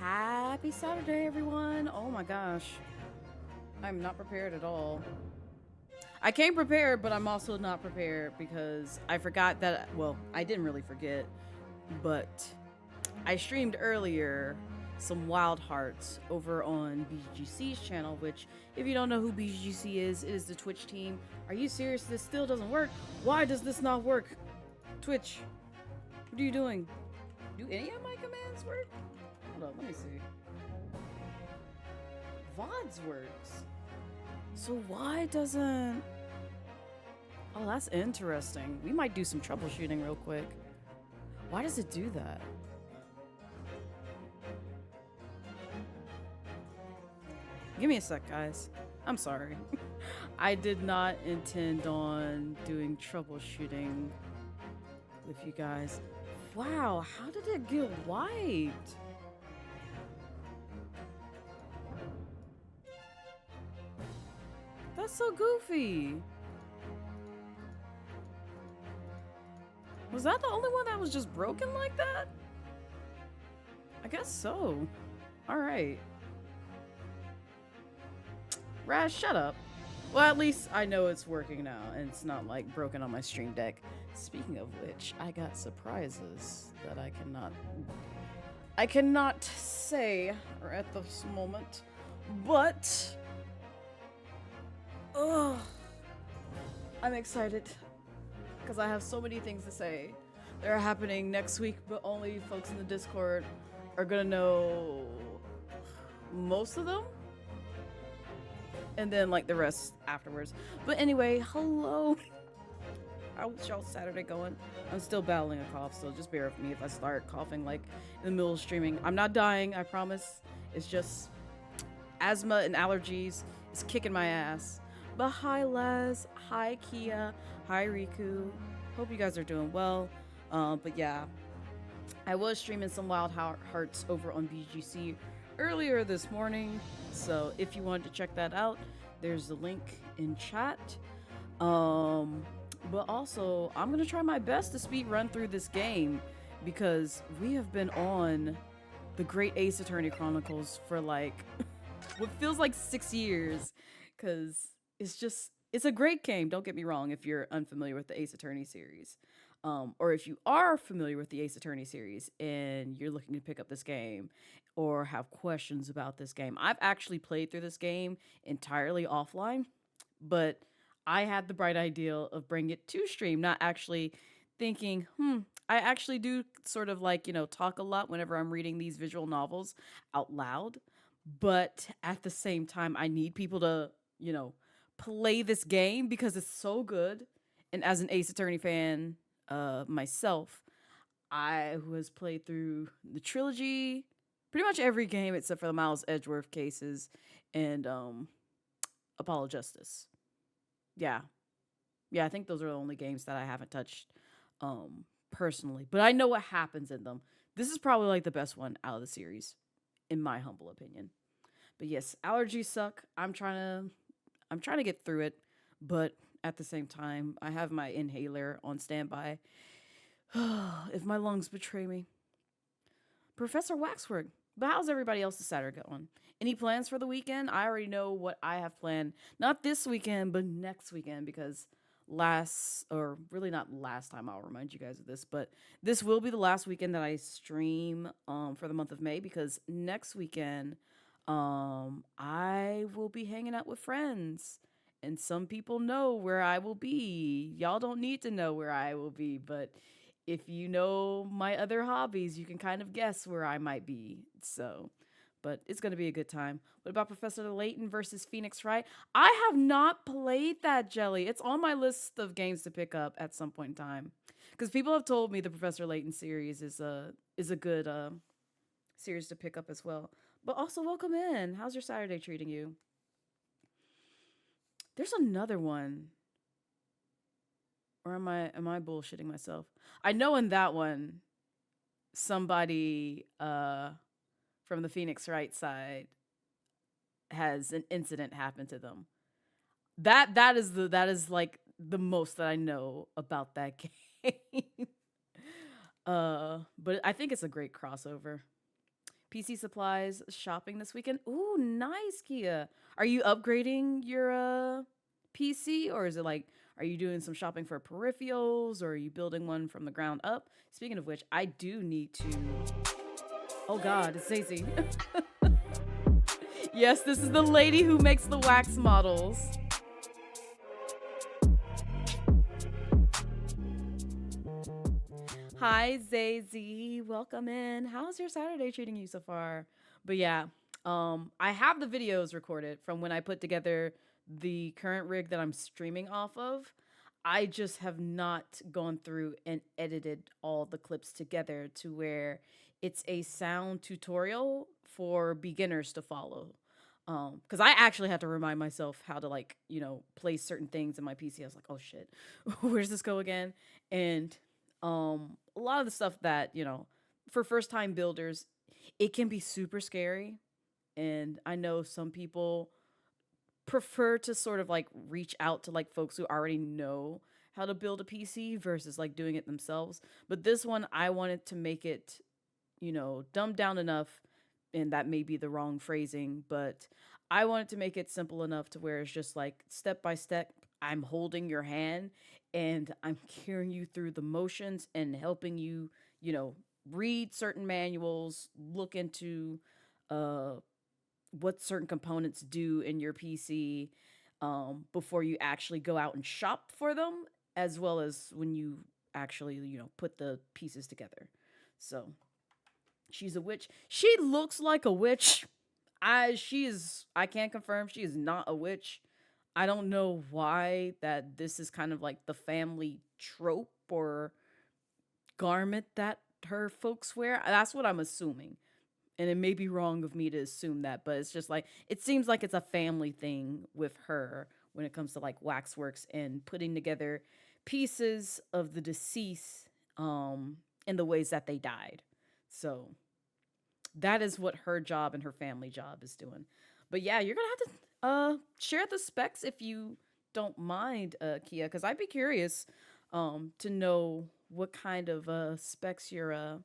Happy Saturday, everyone. Oh my gosh. I'm not prepared at all. I came prepared, but I'm also not prepared because I forgot that, well, I didn't really forget, but I streamed earlier some Wild Hearts over on BGC's channel, which, if you don't know who BGC is, it is the Twitch team. Are you serious? This still doesn't work? Why does this not work? Twitch, what are you doing? Do any of my commands work? Hold on, let me see. VODs works. So why doesn't... Oh, that's interesting. We might do some troubleshooting real quick. Why does it do that? Give me a sec, guys. I'm sorry. I did not intend on doing troubleshooting with you guys. Wow, how did it get wiped? That's so goofy. Was that the only one that was just broken like that? I guess so. Alright. Raz, shut up. Well, at least I know it's working now, and it's not like broken on my stream deck. Speaking of which, I got surprises that I cannot say at this moment. But ugh, I'm excited because I have so many things to say. They're happening next week, but only folks in the Discord are gonna know most of them. And then like the rest afterwards. But anyway, hello. How's y'all Saturday going? I'm still battling a cough, so just bear with me if I start coughing like in the middle of streaming. I'm not dying, I promise. It's just asthma and allergies is kicking my ass. But hi Les, hi Kia, hi Riku. Hope you guys are doing well. But yeah, I was streaming some Wild Hearts over on BGC earlier this morning, so if you wanted to check that out, there's the link in chat. But also, I'm gonna try my best to speed run through this game because we have been on the Great Ace Attorney Chronicles for like what feels like 6 years, because it's a great game. Don't get me wrong if you're unfamiliar with the Ace Attorney series. Or if you are familiar with the Ace Attorney series and you're looking to pick up this game or have questions about this game. I've actually played through this game entirely offline, but I had the bright idea of bringing it to stream, not actually thinking, I actually do sort of like, talk a lot whenever I'm reading these visual novels out loud. But at the same time, I need people to, play this game because it's so good. And as an Ace Attorney fan, myself, who has played through the trilogy, pretty much every game except for the Miles Edgeworth cases and Apollo Justice. Yeah, I think those are the only games that I haven't touched personally, but I know what happens in them. This is probably like the best one out of the series, in my humble opinion. But yes, allergies suck. I'm trying to get through it, but at the same time, I have my inhaler on standby if my lungs betray me. Professor Waxwork, but how's everybody else's Saturday going? Any plans for the weekend? I already know what I have planned. Not this weekend, but next weekend, because not last time, I'll remind you guys of this, but this will be the last weekend that I stream for the month of May, because next weekend I will be hanging out with friends. And some people know where I will be. Y'all don't need to know where I will be, but if you know my other hobbies, you can kind of guess where I might be. So, but it's going to be a good time. What about Professor Layton versus Phoenix Wright? I have not played that, Jelly. It's on my list of games to pick up at some point in time. Because people have told me the Professor Layton series is a good series to pick up as well. But also, welcome in. How's your Saturday treating you? There's another one. Or am I bullshitting myself? I know in that one, somebody from the Phoenix Wright side has an incident happen to them. That is like the most that I know about that game. But I think it's a great crossover. PC supplies shopping this weekend. Ooh, nice, Kia. Are you upgrading your PC, or is it like, are you doing some shopping for peripherals, or are you building one from the ground up? Speaking of which, I do need to. Oh God, it's Zazie. Yes, this is the lady who makes the wax models. Hi, Zazie. Welcome in. How's your Saturday treating you so far? But yeah, I have the videos recorded from when I put together the current rig that I'm streaming off of. I just have not gone through and edited all the clips together to where it's a sound tutorial for beginners to follow. Because I actually had to remind myself how to, like, place certain things in my PC. I was like, oh shit, where's this go again? And a lot of the stuff that, for first time builders, it can be super scary. And I know some people prefer to sort of like reach out to like folks who already know how to build a PC versus like doing it themselves. But this one, I wanted to make it, dumbed down enough, and that may be the wrong phrasing, but I wanted to make it simple enough to where it's just like step by step, I'm holding your hand and I'm carrying you through the motions and helping you, read certain manuals, look into uh what certain components do in your PC before you actually go out and shop for them, as well as when you actually, put the pieces together. So she's a witch. She looks like a witch. I can't confirm she is not a witch. I don't know why that this is kind of like the family trope or garment that her folks wear. That's what I'm assuming. And it may be wrong of me to assume that, but it's just like, it seems like it's a family thing with her when it comes to like waxworks and putting together pieces of the deceased in the ways that they died. So that is what her job and her family job is doing. But yeah, you're gonna have to share the specs if you don't mind, Kia, because I'd be curious to know what kind of specs you're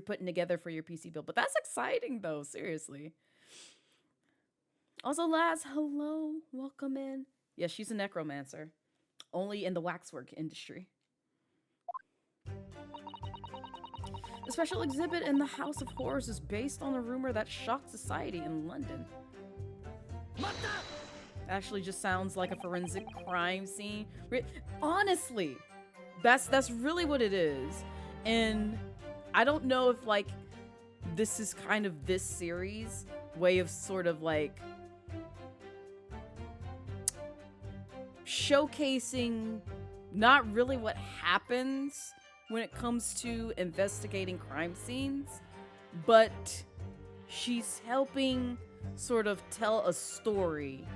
putting together for your PC build. But that's exciting though, seriously. Also, Laz, hello, welcome in. Yeah, she's a necromancer, only in the waxwork industry. The special exhibit in the House of Horrors is based on a rumor that shocked society in London. Actually just sounds like a forensic crime scene. Honestly, that's really what it is. And I don't know if like this is kind of this series way of sort of like showcasing not really what happens when it comes to investigating crime scenes, but she's helping sort of tell a story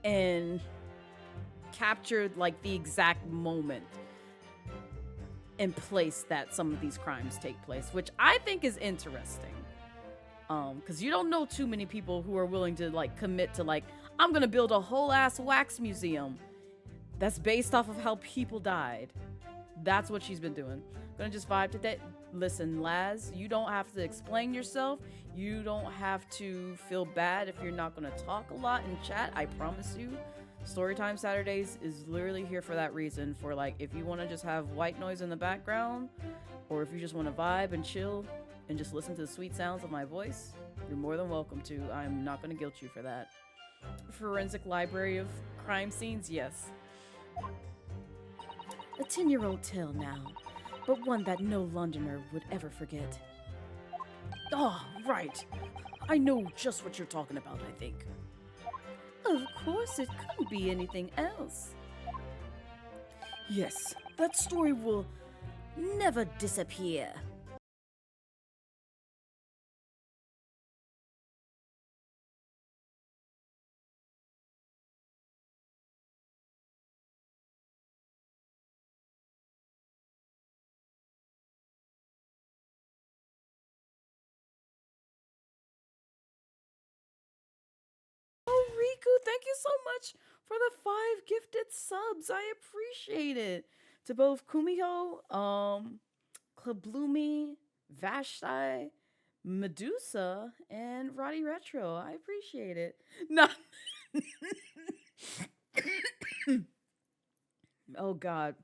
and capture like the exact moment and place that some of these crimes take place, which I think is interesting. Because you don't know too many people who are willing to like commit to like, I'm gonna build a whole ass wax museum that's based off of how people died. That's what she's been doing. Gonna just vibe today. Listen, Laz, you don't have to explain yourself. You don't have to feel bad if you're not gonna talk a lot in chat. I promise you. Storytime Saturdays is literally here for that reason. For like, if you want to just have white noise in the background, or if you just want to vibe and chill and just listen to the sweet sounds of my voice, you're more than welcome to. I'm not gonna guilt you for that. Forensic library of crime scenes, yes. A 10-year-old tale now, but one that no Londoner would ever forget. Oh, right. I know just what you're talking about, I think. Of course, it couldn't be anything else. Yes, that story will never disappear. Riku, thank you so much for the 5 gifted subs. I appreciate it. To both Kumiho, Klablumi, Vashti, Medusa and Roddy Retro. I appreciate it. No. Oh God.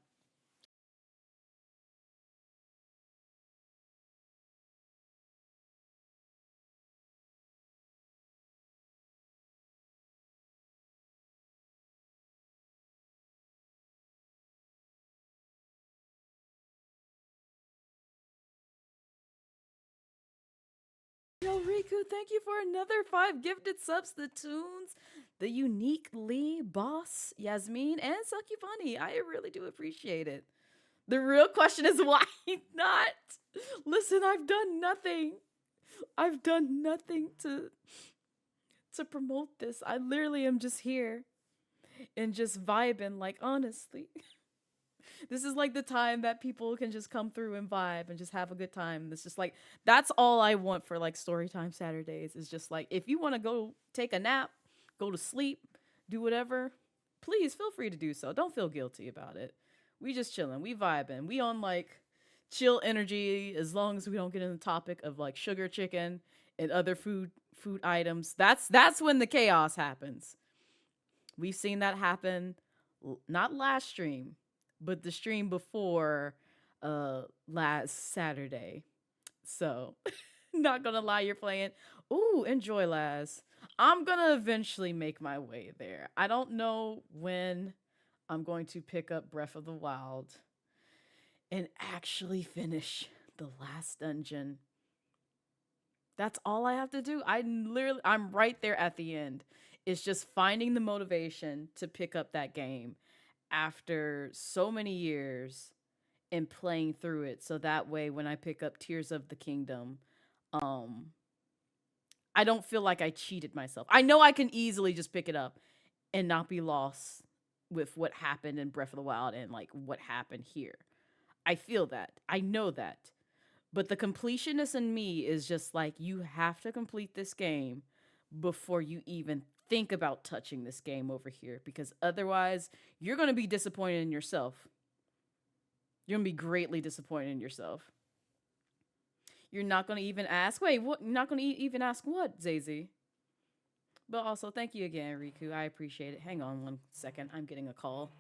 Yo, Riku, thank you for another 5 gifted subs to Tunes, the unique Lee, Boss, Yasmin, and Sucky Bunny. I really do appreciate it. The real question is why not? Listen, I've done nothing. I've done nothing to promote this. I literally am just here and just vibing, like, honestly. This is like the time that people can just come through and vibe and just have a good time. It's just like that's all I want for like storytime Saturdays is just like if you want to go take a nap, go to sleep, do whatever, please feel free to do so. Don't feel guilty about it. We just chilling, we vibing, we on like chill energy as long as we don't get in the topic of like sugar chicken and other food items. That's when the chaos happens. We've seen that happen not last stream, but the stream before last Saturday. So, not gonna lie, you're playing. Ooh, enjoy, Laz. I'm gonna eventually make my way there. I don't know when I'm going to pick up Breath of the Wild and actually finish the last dungeon. That's all I have to do. I'm right there at the end. It's just finding the motivation to pick up that game after so many years and playing through it so that way when I pick up Tears of the Kingdom, um I don't feel like I cheated myself. I know I can easily just pick it up and not be lost with what happened in Breath of the Wild and like what happened here. I feel that. I know that. But the completionist in me is just like you have to complete this game before you even think about touching this game over here because otherwise you're going to be disappointed in yourself. You're going to be greatly disappointed in yourself. You're not going to even ask, wait, what? You're not going to even ask what, Zazy? But also, thank you again, Riku. I appreciate it. Hang on 1 second. I'm getting a call.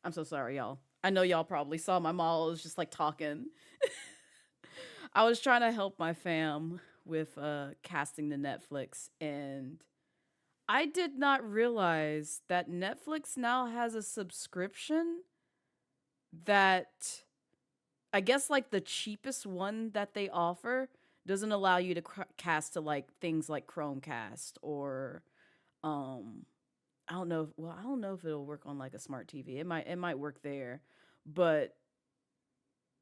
I'm so sorry, y'all. I know y'all probably saw my mom was just like talking. I was trying to help my fam with casting the Netflix and I did not realize that Netflix now has a subscription that I guess like the cheapest one that they offer doesn't allow you to cast to like things like Chromecast or um I don't know. Well, I don't know if it'll work on like a smart TV. It might work there, but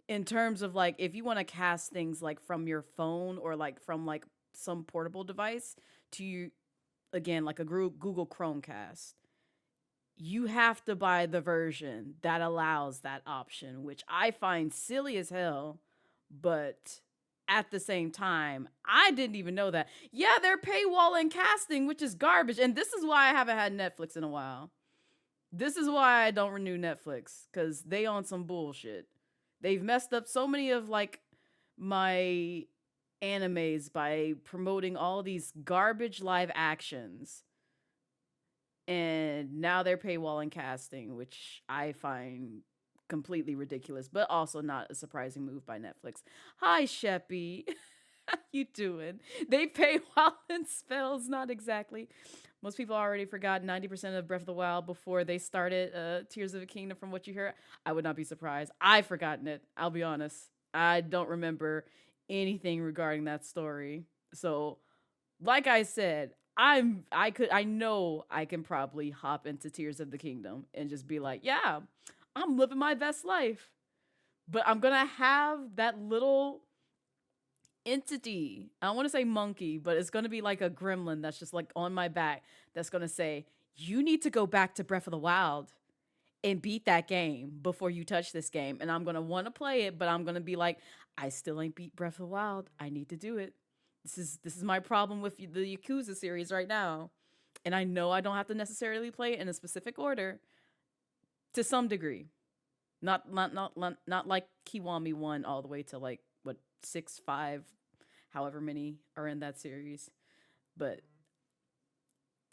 in terms of like if you want to cast things like from your phone or like from like some portable device to, again, like a Google Chromecast, you have to buy the version that allows that option, which I find silly as hell. But at the same time, I didn't even know that. Yeah, they're paywall casting, which is garbage. And this is why I haven't had Netflix in a while. This is why I don't renew Netflix, because they on some bullshit. They've messed up so many of like my animes by promoting all these garbage live actions, and now they're paywalling casting, which I find completely ridiculous, but also not a surprising move by Netflix. Hi, Sheppy. How you doing? They paywall in spells, not exactly. Most people already forgot 90% of Breath of the Wild before they started Tears of the Kingdom, from what you hear. I would not be surprised. I've forgotten it. I'll be honest. I don't remember anything regarding that story. So, like I said, I know I can probably hop into Tears of the Kingdom and just be like, yeah, I'm living my best life. But I'm gonna have that little entity. I don't want to say monkey, but it's gonna be like a gremlin that's just like on my back that's gonna say, you need to go back to Breath of the Wild and beat that game before you touch this game. And I'm gonna want to play it, but I'm gonna be like, I still ain't beat Breath of the Wild. I need to do it. This is my problem with the Yakuza series right now. And I know I don't have to necessarily play it in a specific order to some degree. Not like Kiwami 1 all the way to like what 6, 5, however many are in that series. But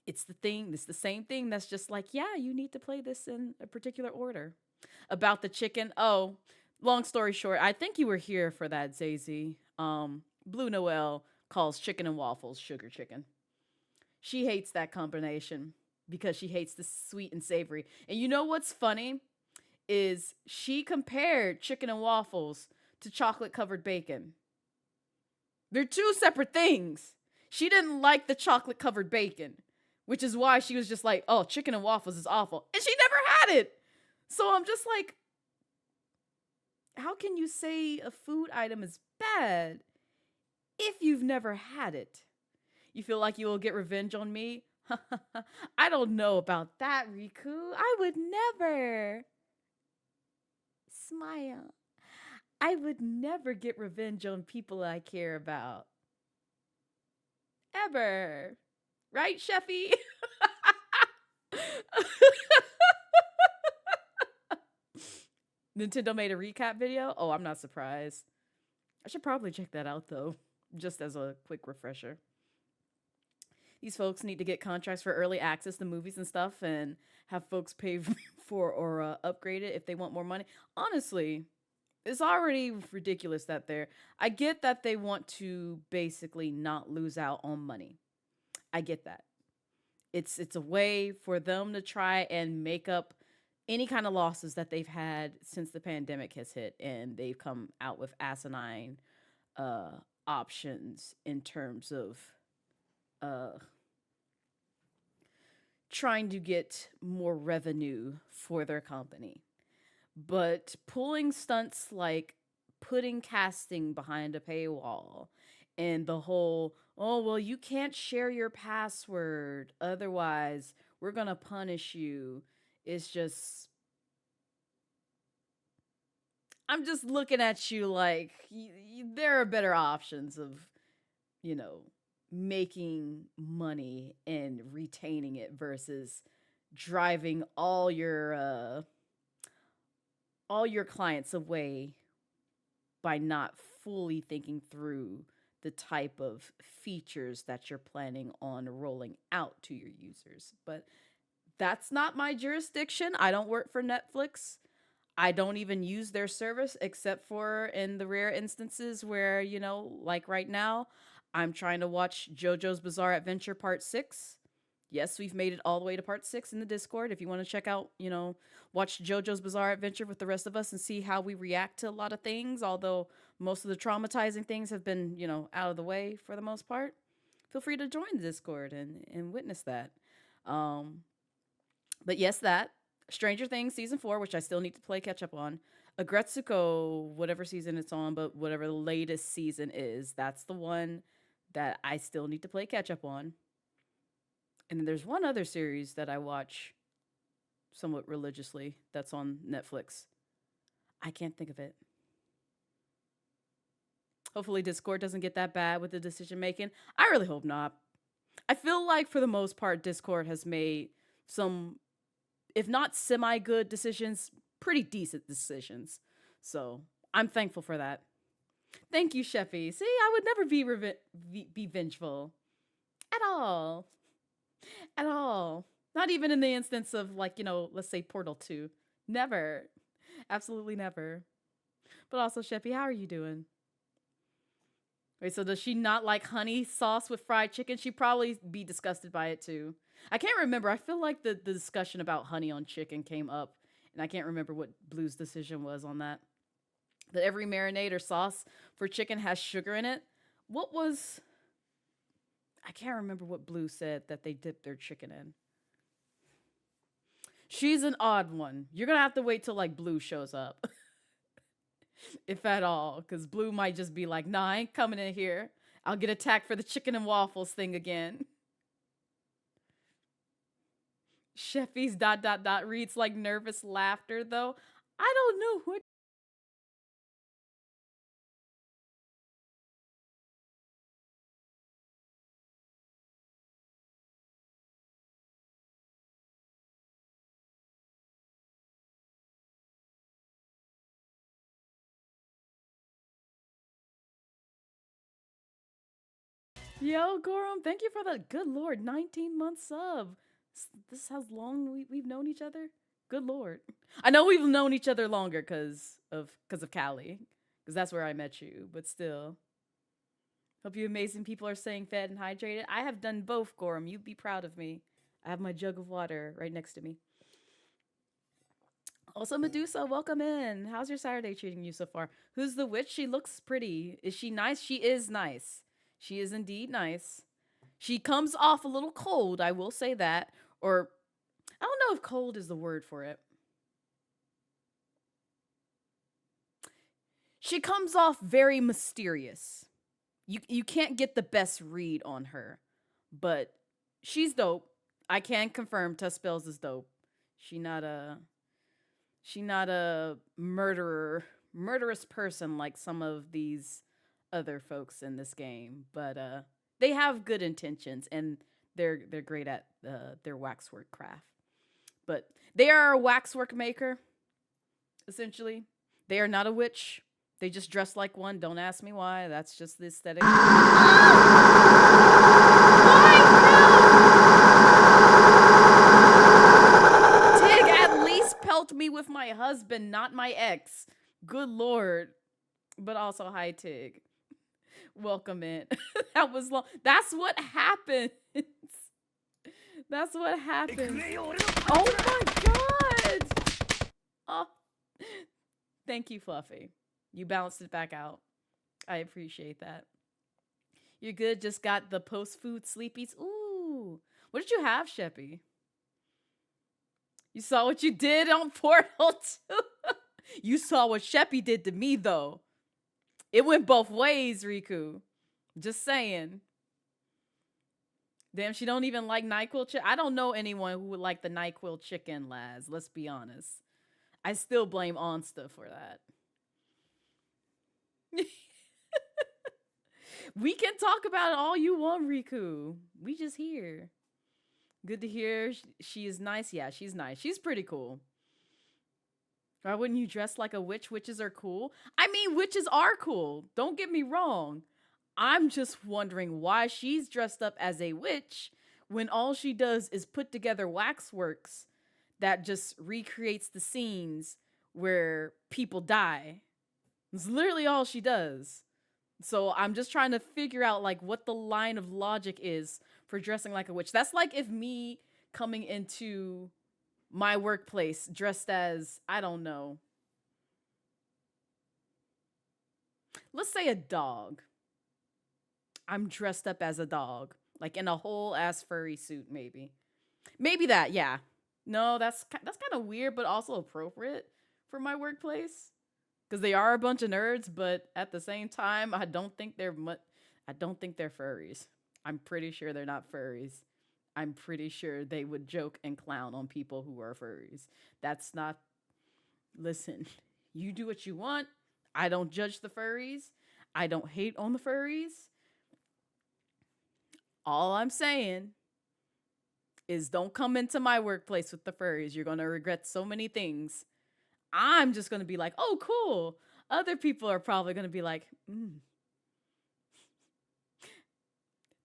it's the same thing that's just like, yeah, you need to play this in a particular order. About the chicken. Oh, long story short, I think you were here for that, Zazie. Blue Noel calls chicken and waffles sugar chicken. She hates that combination because she hates the sweet and savory. And you know what's funny is she compared chicken and waffles to chocolate covered bacon. They're two separate things. She didn't like the chocolate covered bacon, which is why she was just like, oh, chicken and waffles is awful. And she never had it. So I'm just like, how can you say a food item is bad if you've never had it? You feel like you will get revenge on me? I don't know about that, Riku. I would never. Smile. I would never get revenge on people I care about. Ever. Right, Sheffy? Nintendo made a recap video? Oh, I'm not surprised. I should probably check that out, though, just as a quick refresher. These folks need to get contracts for early access to movies and stuff and have folks pay for or upgrade it if they want more money. Honestly, it's already ridiculous that I get that they want to basically not lose out on money. I get that. It's a way for them to try and make up any kind of losses that they've had since the pandemic has hit, and they've come out with asinine options in terms of trying to get more revenue for their company. But pulling stunts like putting casting behind a paywall and the whole, oh, well, you can't share your password, otherwise we're going to punish you. It's just, I'm just looking at you like there are better options of, making money and retaining it versus driving all your clients away by not fully thinking through the type of features that you're planning on rolling out to your users. But that's not my jurisdiction. I don't work for Netflix. I don't even use their service except for in the rare instances where, like right now, I'm trying to watch JoJo's Bizarre Adventure Part 6. Yes, we've made it all the way to Part 6 in the Discord. If you want to check out, watch JoJo's Bizarre Adventure with the rest of us and see how we react to a lot of things, although most of the traumatizing things have been, out of the way for the most part, feel free to join the Discord and witness that. But yes, that. Stranger Things Season 4, which I still need to play catch up on. Agretsuko, whatever season it's on, but whatever the latest season is, that's the one that I still need to play catch up on. And then there's one other series that I watch somewhat religiously that's on Netflix. I can't think of it. Hopefully Discord doesn't get that bad with the decision making. I really hope not. I feel like for the most part Discord has made some, if not semi good decisions, pretty decent decisions. So I'm thankful for that. Thank you, Sheffy. See, I would never be vengeful. At all. At all. Not even in the instance of, like, let's say Portal 2. Never. Absolutely never. But also, Sheffy, how are you doing? Wait, so does she not like honey sauce with fried chicken? She'd probably be disgusted by it too. I can't remember. I feel like the discussion about honey on chicken came up, and I can't remember what Blue's decision was on that. That every marinade or sauce for chicken has sugar in it. What was... I can't remember what Blue said that they dipped their chicken in. She's an odd one. You're gonna have to wait till, like, Blue shows up. If at all. Because Blue might just be like, nah, I ain't coming in here. I'll get attacked for the chicken and waffles thing again. Sheffy's ... reads like nervous laughter, though. I don't know what... Yo, Gorum, thank you for that. Good Lord, 19-month sub. This is how long we've known each other? Good Lord. I know we've known each other longer because of Cali. Because that's where I met you. But still. Hope you amazing people are staying fed and hydrated. I have done both, Gorum. You'd be proud of me. I have my jug of water right next to me. Also, Medusa, welcome in. How's your Saturday treating you so far? Who's the witch? She looks pretty. Is she nice? She is nice. She is indeed nice. She comes off a little cold, I will say that. Or, I don't know if cold is the word for it. She comes off very mysterious. You can't get the best read on her. But she's dope. I can confirm Tuss Spells is dope. She not a murderous person like some of these other folks in this game, but they have good intentions and they're great at their waxwork craft. But they are a waxwork maker, essentially. They are not a witch. They just dress like one. Don't ask me why. That's just the aesthetic. Why? No! Tig, at least pelt me with my husband, not my ex. Good Lord. But also, hi, Tig. Welcome in. That was long. That's what happens. That's what happens. Oh my god. Oh. Thank you, Fluffy. You balanced it back out. I appreciate that. You're good. Just got the post-food sleepies. Ooh. What did you have, Sheppy? You saw what you did on Portal 2. You saw what Sheppy did to me, though. It went both ways, Riku. Just saying. Damn, she don't even like NyQuil chicken. I don't know anyone who would like the NyQuil chicken, Laz. Let's be honest. I still blame Onsta for that. We can talk about it all you want, Riku. We just here. Good to hear. She is nice. Yeah, she's nice. She's pretty cool. Why wouldn't you dress like a witch? Witches are cool. I mean, witches are cool. Don't get me wrong. I'm just wondering why she's dressed up as a witch when all she does is put together waxworks that just recreates the scenes where people die. It's literally all she does. So I'm just trying to figure out like what the line of logic is for dressing like a witch. That's like if me coming into my workplace dressed as, I don't know, let's say a dog. I'm dressed up as a dog, like in a whole ass furry suit, maybe. Maybe that, yeah. No, that's kind of weird, but also appropriate for my workplace. Because they are a bunch of nerds, but at the same time, I don't think they're much. I don't think they're furries. I'm pretty sure they're not furries. I'm pretty sure they would joke and clown on people who are furries. That's not. Listen, you do what you want. I don't judge the furries. I don't hate on the furries. All I'm saying is don't come into my workplace with the furries. You're going to regret so many things. I'm just going to be like, oh, cool. Other people are probably going to be like,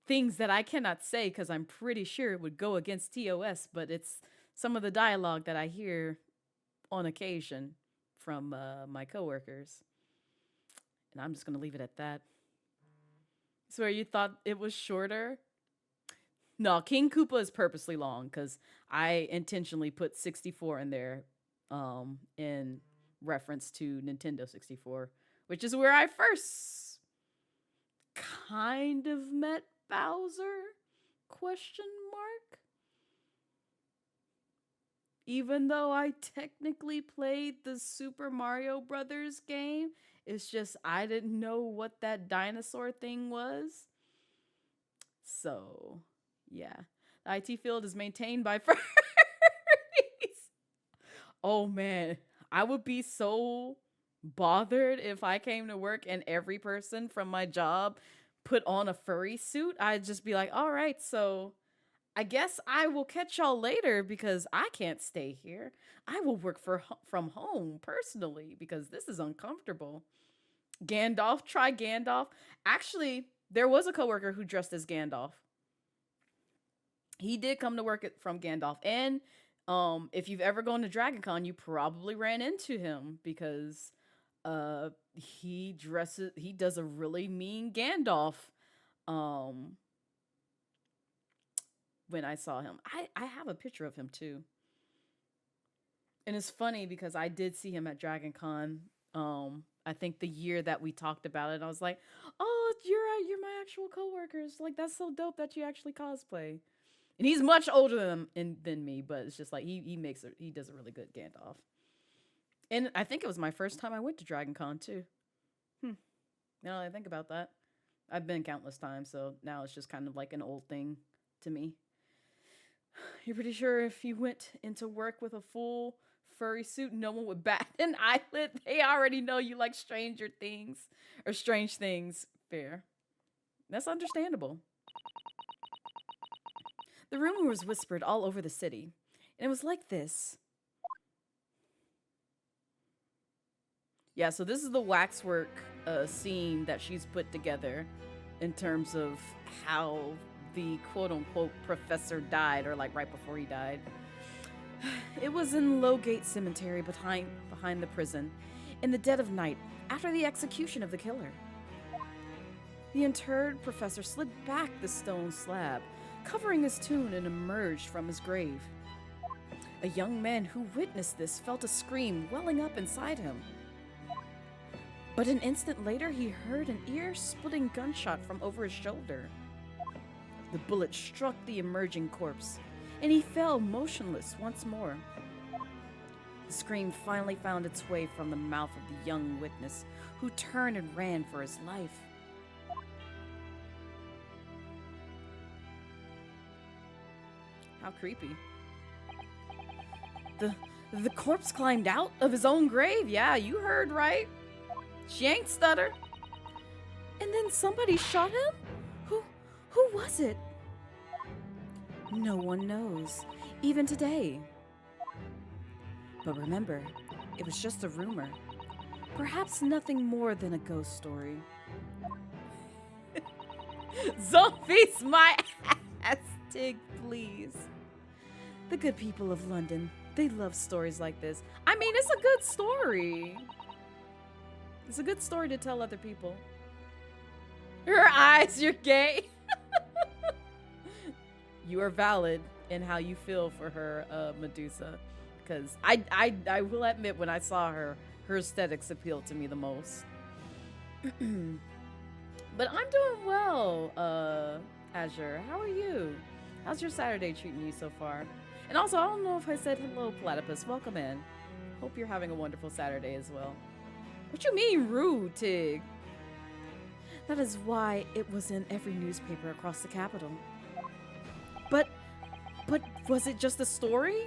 things that I cannot say because I'm pretty sure it would go against TOS, but it's some of the dialogue that I hear on occasion from my coworkers. And I'm just going to leave it at that. So you thought it was shorter? No, King Koopa is purposely long because I intentionally put 64 in there in reference to Nintendo 64, which is where I first kind of met Bowser? Question mark? Even though I technically played the Super Mario Brothers game, it's just I didn't know what that dinosaur thing was. So, yeah. The IT field is maintained by furries. Oh man, I would be so bothered if I came to work and every person from my job put on a furry suit. I'd just be like, all right, so I guess I will catch y'all later because I can't stay here. I will work from home personally because this is uncomfortable. Gandalf, try Gandalf. Actually, there was a coworker who dressed as Gandalf. He did come to work from Gandalf. And if you've ever gone to Dragon Con, you probably ran into him because he does a really mean Gandalf. When I saw him, I have a picture of him too. And it's funny because I did see him at Dragon Con. I think the year that we talked about it, I was like, "Oh, you're my actual coworkers. Like that's so dope that you actually cosplay." And he's much older than me, but it's just like he does a really good Gandalf. And I think it was my first time I went to Dragon Con too. Now that I think about that, I've been countless times, so now it's just kind of like an old thing to me. You're pretty sure if you went into work with a full furry suit, no one would bat an eyelid. They already know you like strange things. Fair. That's understandable. The rumor was whispered all over the city, and it was like this. Yeah, so this is the waxwork scene that she's put together in terms of how the quote-unquote professor died, or like right before he died. It was in Lowgate Cemetery behind the prison, in the dead of night, after the execution of the killer. The interred professor slid back the stone slab, covering his tomb, and emerged from his grave. A young man who witnessed this felt a scream welling up inside him. But an instant later, he heard an ear-splitting gunshot from over his shoulder. The bullet struck the emerging corpse, and he fell motionless once more. The scream finally found its way from the mouth of the young witness, who turned and ran for his life. How creepy. The corpse climbed out of his own grave. Yeah, you heard right. She ain't stutter. And then somebody shot him? Who was it? No one knows, even today. But remember, it was just a rumor. Perhaps nothing more than a ghost story. Zombies, my ass, Tig, please. The good people of London, they love stories like this. I mean, it's a good story. It's a good story to tell other people. Her eyes, you're gay. You are valid in how you feel for her, Medusa. Because I will admit, when I saw her aesthetics appealed to me the most. But I'm doing well, Azure. How are you? How's your Saturday treating you so far? And also, I don't know if I said hello, Platypus. Welcome in. Hope you're having a wonderful Saturday as well. What you mean rude, Tig? That is why it was in every newspaper across the capital. But was it just a story?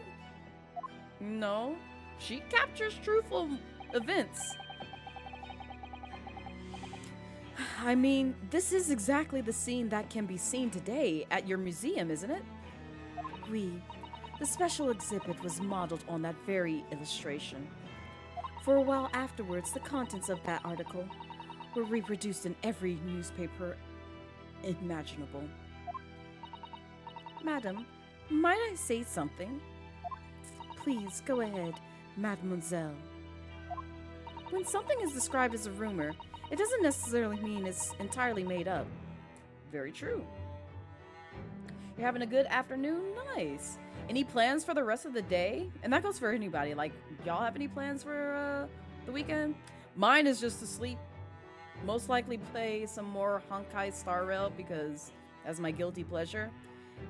No, she captures truthful events. I mean, this is exactly the scene that can be seen today at your museum, isn't it? The special exhibit was modeled on that very illustration. For a while afterwards, the contents of that article were reproduced in every newspaper imaginable. Madam, might I say something? Please, go ahead, mademoiselle. When something is described as a rumor, it doesn't necessarily mean it's entirely made up. Very true. You're having a good afternoon? Nice. Any plans for the rest of the day? And that goes for anybody. Like, y'all have any plans for the weekend? Mine is just to sleep. Most likely play some more Honkai Star Rail because that's my guilty pleasure.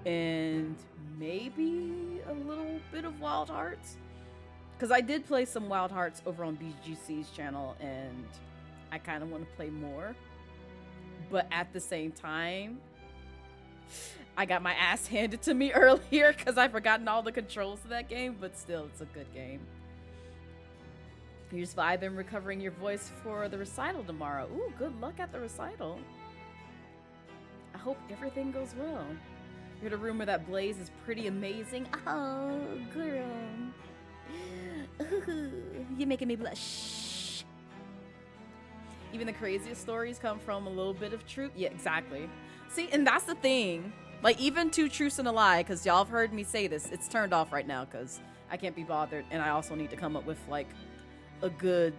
And maybe a little bit of Wild Hearts. Because I did play some Wild Hearts over on BGC's channel and I kind of want to play more. But at the same time, I got my ass handed to me earlier because I've forgotten all the controls of that game, but still, it's a good game. You're just vibing, recovering your voice for the recital tomorrow. Ooh, good luck at the recital. I hope everything goes well. I heard a rumor that Blaze is pretty amazing. Oh, girl. Ooh, you're making me blush. Even the craziest stories come from a little bit of truth. Yeah, exactly. See, and that's the thing. Like, even two truths and a lie, because y'all have heard me say this, it's turned off right now because I can't be bothered, and I also need to come up with, like, a good,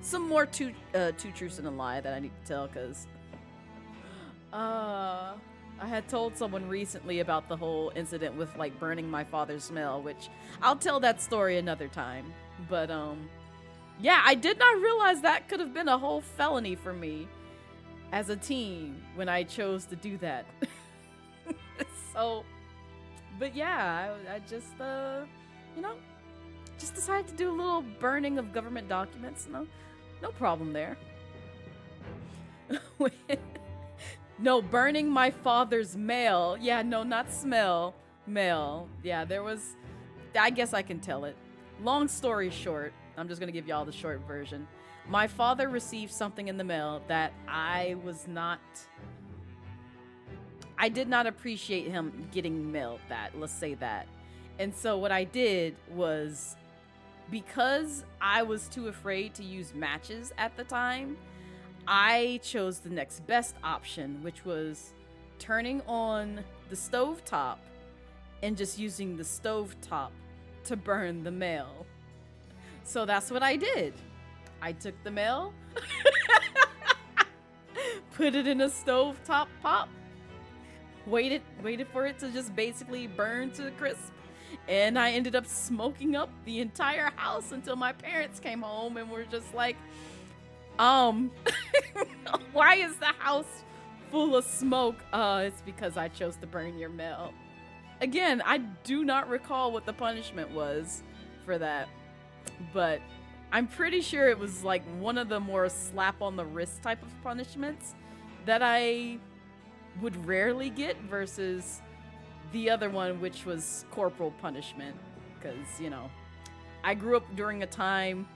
some more two truths and a lie that I need to tell, because, I had told someone recently about the whole incident with, like, burning my father's mail, which I'll tell that story another time, but, yeah, I did not realize that could have been a whole felony for me as a teen when I chose to do that. So, but yeah, I just, you know, just decided to do a little burning of government documents. No problem there. No, burning my father's mail. Yeah, no, not smell. Mail. Yeah, there was, I guess I can tell it. Long story short, I'm just gonna give y'all the short version. My father received something in the mail that I did not appreciate him getting mailed that, let's say that. And so what I did was, because I was too afraid to use matches at the time, I chose the next best option, which was turning on the stovetop and just using the stovetop to burn the mail. So that's what I did. I took the mail, put it in a stovetop pop, waited for it to just basically burn to a crisp, and I ended up smoking up the entire house until my parents came home and were just like, why is the house full of smoke? It's because I chose to burn your mail. Again, I do not recall what the punishment was for that, but I'm pretty sure it was like one of the more slap on the wrist type of punishments that I would rarely get versus the other one, which was corporal punishment. Because, you know, I grew up during a time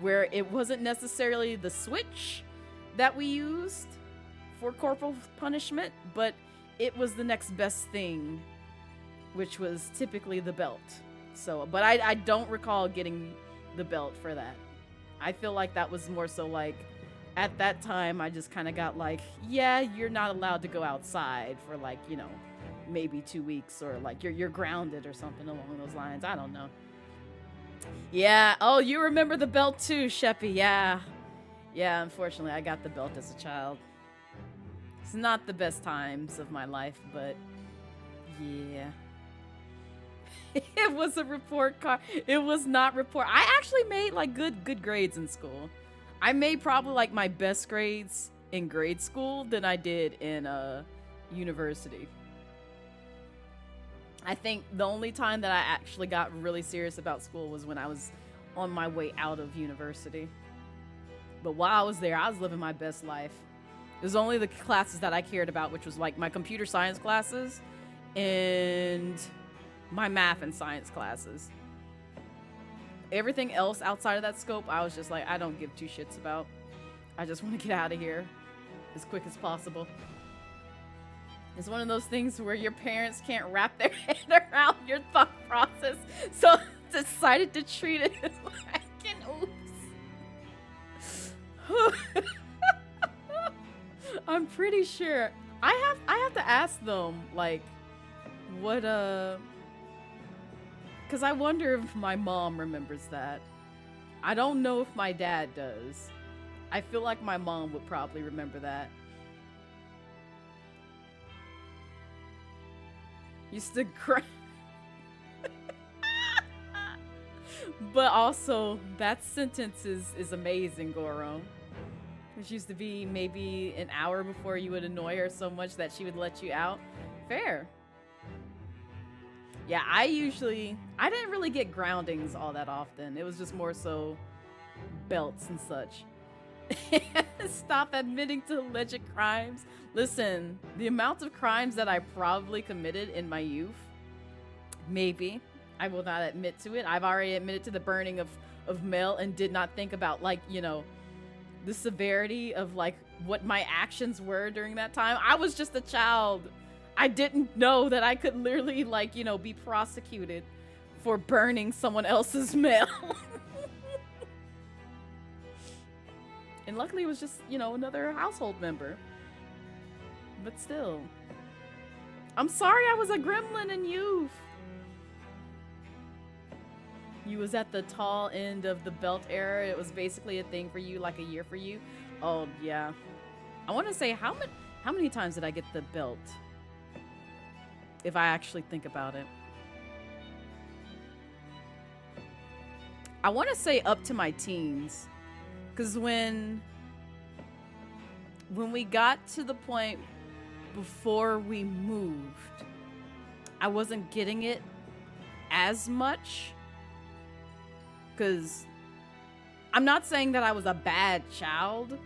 where it wasn't necessarily the switch that we used for corporal punishment, but it was the next best thing, which was typically the belt. So, but I don't recall getting the belt for that. I feel like that was more so like, at that time I just kind of got like, yeah, you're not allowed to go outside for like, you know, maybe 2 weeks, or like you're grounded or something along those lines. I don't know. Yeah. Oh, you remember the belt too, Sheppy. Yeah, unfortunately I got the belt as a child. It's not the best times of my life, but yeah. It was a report card. It was not report. I actually made like good grades in school. I made probably like my best grades in grade school than I did in university. I think the only time that I actually got really serious about school was when I was on my way out of university. But while I was there, I was living my best life. It was only the classes that I cared about, which was like my computer science classes and my math and science classes. Everything else outside of that scope, I was just like, I don't give two shits about. I just want to get out of here as quick as possible. It's one of those things where your parents can't wrap their head around your thought process, so decided to treat it like an oops. I'm pretty sure I have to ask them like what because I wonder if my mom remembers that. I don't know if my dad does. I feel like my mom would probably remember that. Used to cry. But also, that sentence is amazing, Goro. Which used to be maybe an hour before you would annoy her so much that she would let you out. Fair. Yeah, I didn't really get groundings all that often. It was just more so belts and such. Stop admitting to alleged crimes. Listen, the amount of crimes that I probably committed in my youth, maybe. I will not admit to it. I've already admitted to the burning of mail and did not think about, like, you know, the severity of, like, what my actions were during that time. I was just a child. I didn't know that I could literally, like, you know, be prosecuted for burning someone else's mail. And luckily it was just, you know, another household member. But still. I'm sorry I was a gremlin in youth. You was at the tall end of the belt era. It was basically a thing for you, like a year for you. Oh, yeah. I want to say, how many times did I get the belt? If I actually think about it. I want to say up to my teens. Because when we got to the point before we moved, I wasn't getting it as much. Because I'm not saying that I was a bad child,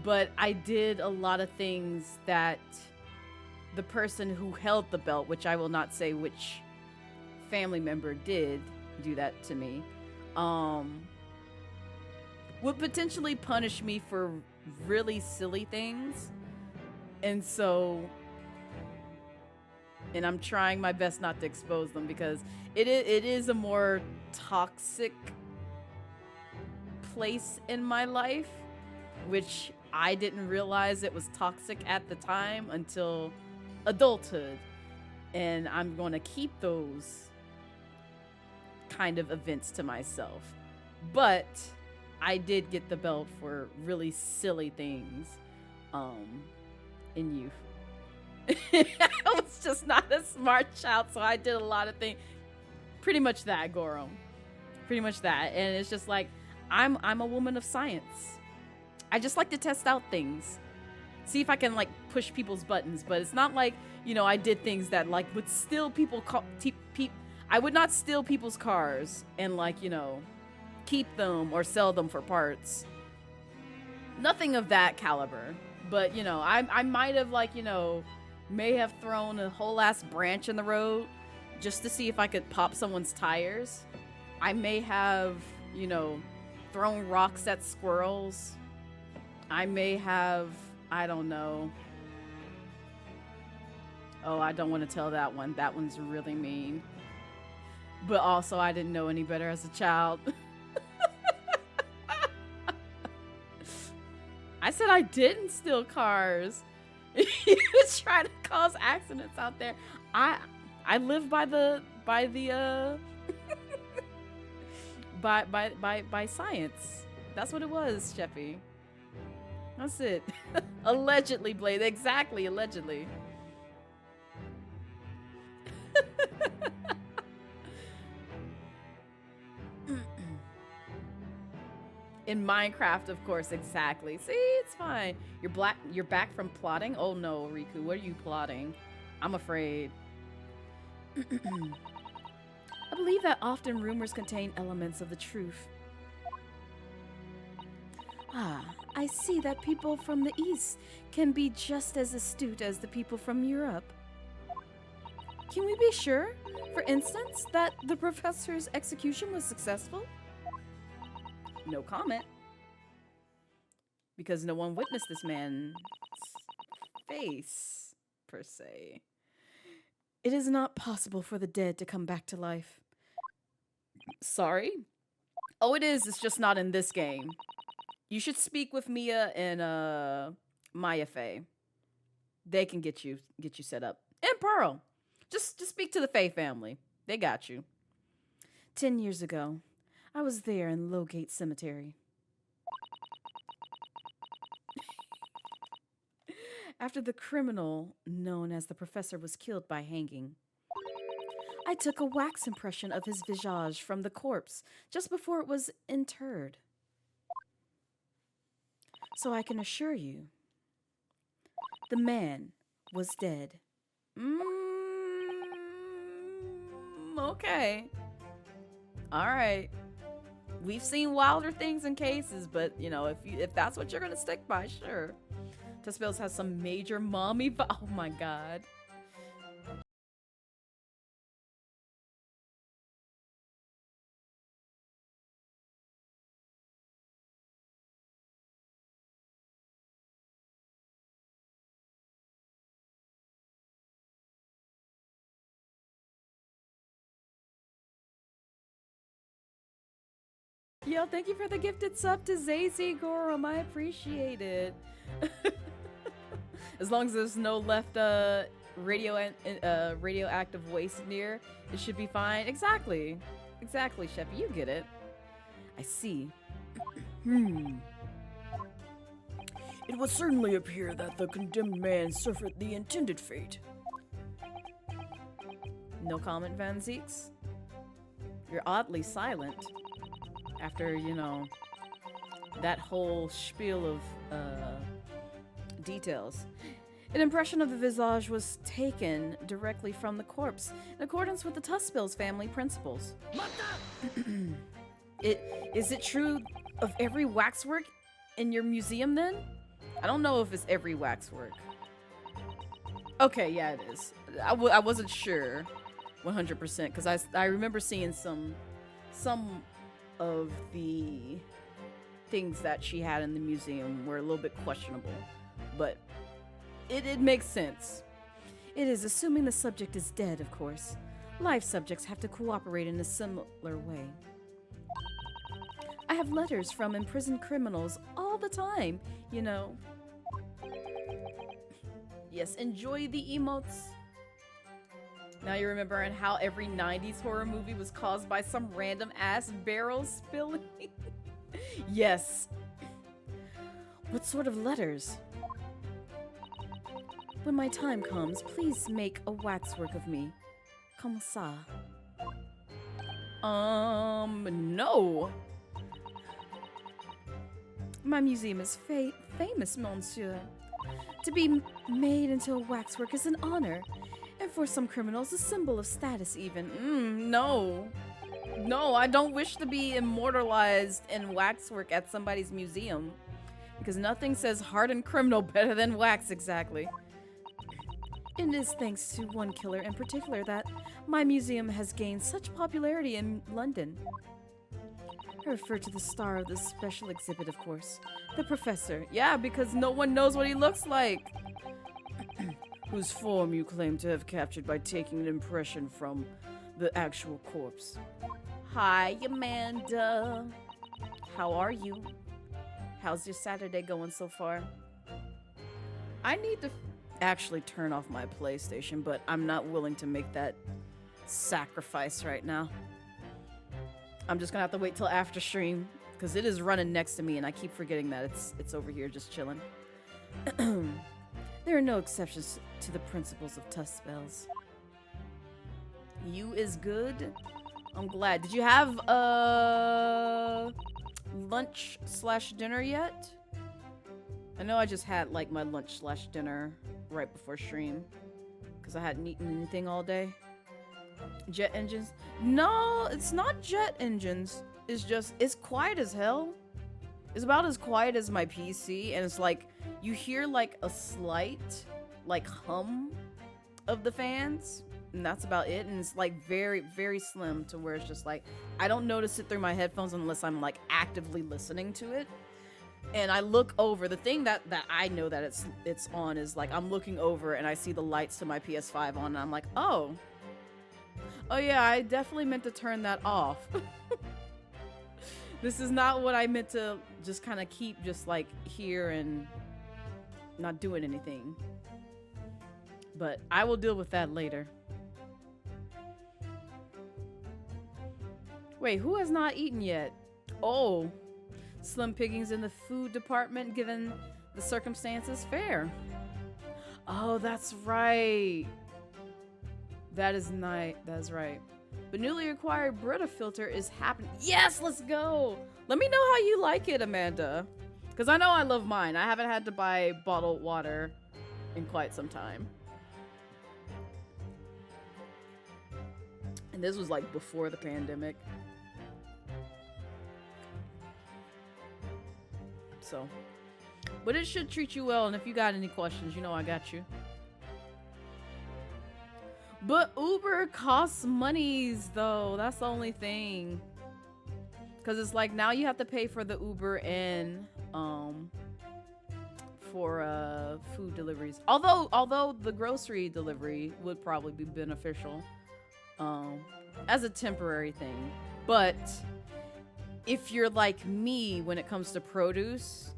but I did a lot of things that the person who held the belt, which I will not say which family member did do that to me, would potentially punish me for really silly things. And so, and I'm trying my best not to expose them because it is a more toxic place in my life, which I didn't realize it was toxic at the time until adulthood. And I'm going to keep those kind of events to myself. But I did get the belt for really silly things in youth. I was just not a smart child, so I did a lot of things. Pretty much that, Goro. Pretty much that. And it's just like, I'm a woman of science. I just like to test out things. See if I can, like, push people's buttons. But it's not like, you know, I did things that, like, would steal people... I would not steal people's cars and, like, you know, keep them or sell them for parts. Nothing of that caliber. But, you know, I might have, like, you know, may have thrown a whole ass branch in the road just to see if I could pop someone's tires. I may have, you know, thrown rocks at squirrels. I may have, I don't know. Oh, I don't want to tell that one. That one's really mean. But also, I didn't know any better as a child. I said I didn't steal cars. You try to cause accidents out there. I live by science. That's what it was, Sheffy. That's it. Allegedly, Blade. Exactly, allegedly. In Minecraft, of course, exactly. See, it's fine. You're back from plotting? Oh no, Riku, what are you plotting? I'm afraid. I believe that often rumors contain elements of the truth. Ah, I see that people from the East can be just as astute as the people from Europe. Can we be sure, for instance, that the professor's execution was successful? No comment. Because no one witnessed this man's face, per se. It is not possible for the dead to come back to life. Sorry? Oh, it is. It's just not in this game. You should speak with Mia and Maya Faye. They can get you set up. And Pearl. Just speak to the Faye family. They got you. 10 years ago, I was there in Lowgate Cemetery. After the criminal known as the professor was killed by hanging, I took a wax impression of his visage from the corpse just before it was interred. So I can assure you, the man was dead. Okay. All right. We've seen wilder things in cases, but you know, if that's what you're gonna stick by, sure. Tuspels has some major mommy. Oh my god. Yo, thank you for the gifted sub to Zazy Gorum. I appreciate it. As long as there's no left radioactive waste near, it should be fine. Exactly. Exactly, Sheppy. You get it. I see. It would certainly appear that the condemned man suffered the intended fate. No comment, Van Zeeks? You're oddly silent. After, you know, that whole spiel of details. An impression of the visage was taken directly from the corpse, in accordance with the Tuspels family principles. Is it true of every waxwork in your museum then? I don't know if it's every waxwork. Okay, yeah, it is. I wasn't sure 100% because I remember seeing some of the things that she had in the museum were a little bit questionable, but it makes sense. It is, assuming the subject is dead, of course. Live subjects have to cooperate in a similar way. I have letters from imprisoned criminals all the time, you know. Yes, enjoy the emotes. Now you're remembering how every 90s horror movie was caused by some random ass barrel spilling? Yes. What sort of letters? When my time comes, please make a waxwork of me. Comme ça. No. My museum is famous, monsieur. To be made into a waxwork is an honor. And for some criminals, a symbol of status even. No. No, I don't wish to be immortalized in waxwork at somebody's museum. Because nothing says hardened criminal better than wax, exactly. It is thanks to one killer in particular that my museum has gained such popularity in London. I refer to the star of this special exhibit, of course. The professor. Yeah, because no one knows what he looks like. Whose form you claim to have captured by taking an impression from the actual corpse. Hi, Amanda. How are you? How's your Saturday going so far? I need to actually turn off my PlayStation, but I'm not willing to make that sacrifice right now. I'm just gonna have to wait till after stream, because it is running next to me and I keep forgetting that it's over here just chilling. There are no exceptions to the principles of Tuspels. You is good. I'm glad. Did you have lunch/dinner yet? I know I just had like my lunch/dinner right before stream because I hadn't eaten anything all day. Jet engines? No, it's not jet engines. It's just, it's quiet as hell. It's about as quiet as my PC, and it's like you hear like a slight like hum of the fans, and that's about it. And it's like very, very slim to where it's just like I don't notice it through my headphones unless I'm like actively listening to it. And I look over. The thing that I know that it's on is like I'm looking over and I see the lights to my PS5 on, and I'm like, oh yeah, I definitely meant to turn that off. This is not what I meant to just kind of keep just like here and not doing anything. But I will deal with that later. Wait, who has not eaten yet? Oh, slim pickings in the food department given the circumstances. Fair. Oh, that's right. That is nice. That's right. The newly acquired Brita filter is happening. Yes, let's go. Let me know how you like it, Amanda. Because I know I love mine. I haven't had to buy bottled water in quite some time. And this was like before the pandemic. So, but it should treat you well. And if you got any questions, you know I got you. But Uber costs monies, though. That's the only thing. Because it's like now you have to pay for the Uber and for food deliveries. Although the grocery delivery would probably be beneficial as a temporary thing. But if you're like me when it comes to produce